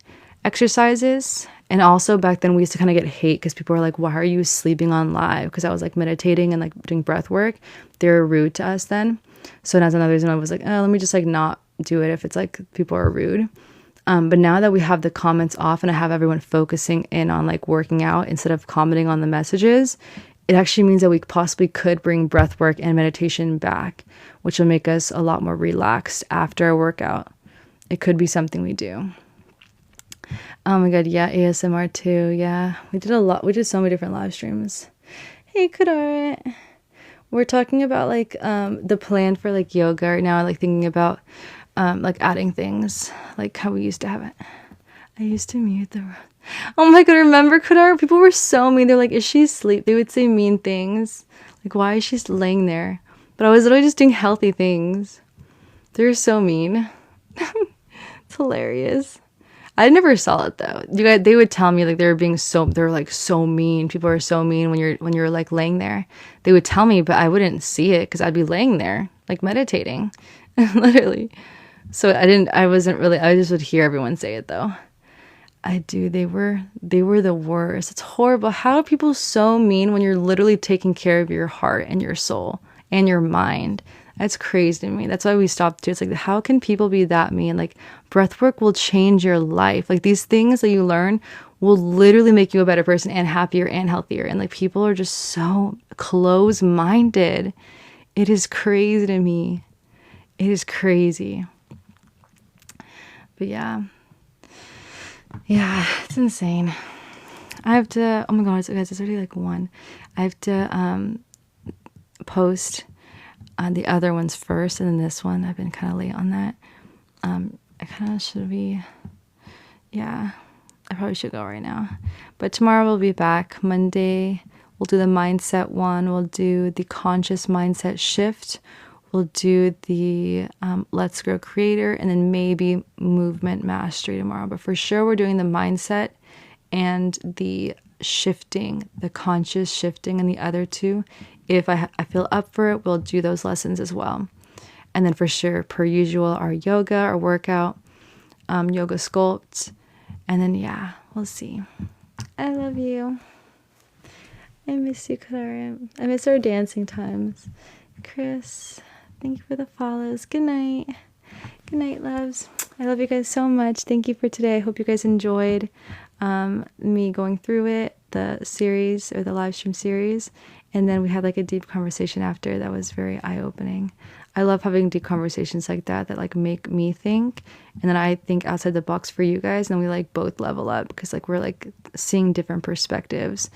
exercises. And also back then we used to kind of get hate because people were like, why are you sleeping on live? Because I was like meditating and like doing breath work. They were rude to us then. So that's another reason I was like, oh, let me just like not do it if it's like people are rude. But now that we have the comments off and I have everyone focusing in on like working out instead of commenting on the messages, it actually means that we possibly could bring breath work and meditation back, which will make us a lot more relaxed after a workout. It could be something we do. Oh my god, yeah, ASMR too. Yeah, we did a lot. We did so many different live streams. Hey, Kadara. We're talking about like the plan for like yoga right now, like thinking about like adding things like how we used to have it. I used to mute the. Oh my god, remember Kadara? People were so mean. They're like, is she asleep? They would say mean things. Like, why is she laying there? But I was literally just doing healthy things. They're so mean. It's hilarious. I never saw it though. They would tell me like they're like so mean. People are so mean when you're like laying there. They would tell me, but I wouldn't see it because I'd be laying there like meditating, literally. So I just would hear everyone say it though. They were the worst. It's horrible. How are people so mean when you're literally taking care of your heart and your soul and your mind? That's crazy to me. That's why we stopped too. It's like, how can people be that mean? Like, breath work will change your life. Like, these things that you learn will literally make you a better person and happier and healthier. And like, people are just so close-minded. It is crazy to me. It is crazy. But yeah, it's insane. I have to, oh my god, guys, it's already like 1. I have to post on the other ones first, and then this one. I've been kind of late on that. I kind of should be, I probably should go right now. But tomorrow we'll be back. Monday, we'll do the mindset one. We'll do the conscious mindset shift. We'll do the Let's Grow Creator, and then maybe movement mastery tomorrow. But for sure, we're doing the mindset and the shifting, the conscious shifting, and the other two. If I feel up for it, we'll do those lessons as well. And then for sure, per usual, our yoga, our workout, yoga sculpt. And then, we'll see. I love you. I miss you, Clara. I miss our dancing times. Chris, thank you for the follows. Good night. Good night, loves. I love you guys so much. Thank you for today. I hope you guys enjoyed me going through it, the series or the live stream series. And then we had like a deep conversation after that was very eye-opening. I love having deep conversations like that like make me think. And then I think outside the box for you guys. And then we like both level up because like we're like seeing different perspectives.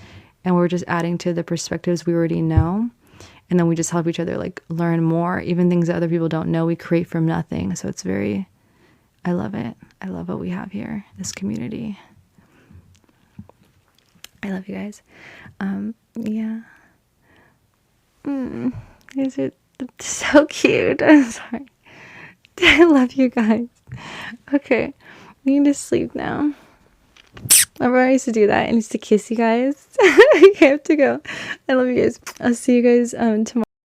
And we're just adding to the perspectives we already know. And then we just help each other like learn more. Even things that other people don't know, we create from nothing. So it's I love it. I love what we have here, this community. I love you guys. You guys are so cute. I'm sorry. I love you guys. Okay, we need to sleep now. Remember I used to do that. I used to kiss you guys. I have to go. I love you guys. I'll see you guys tomorrow.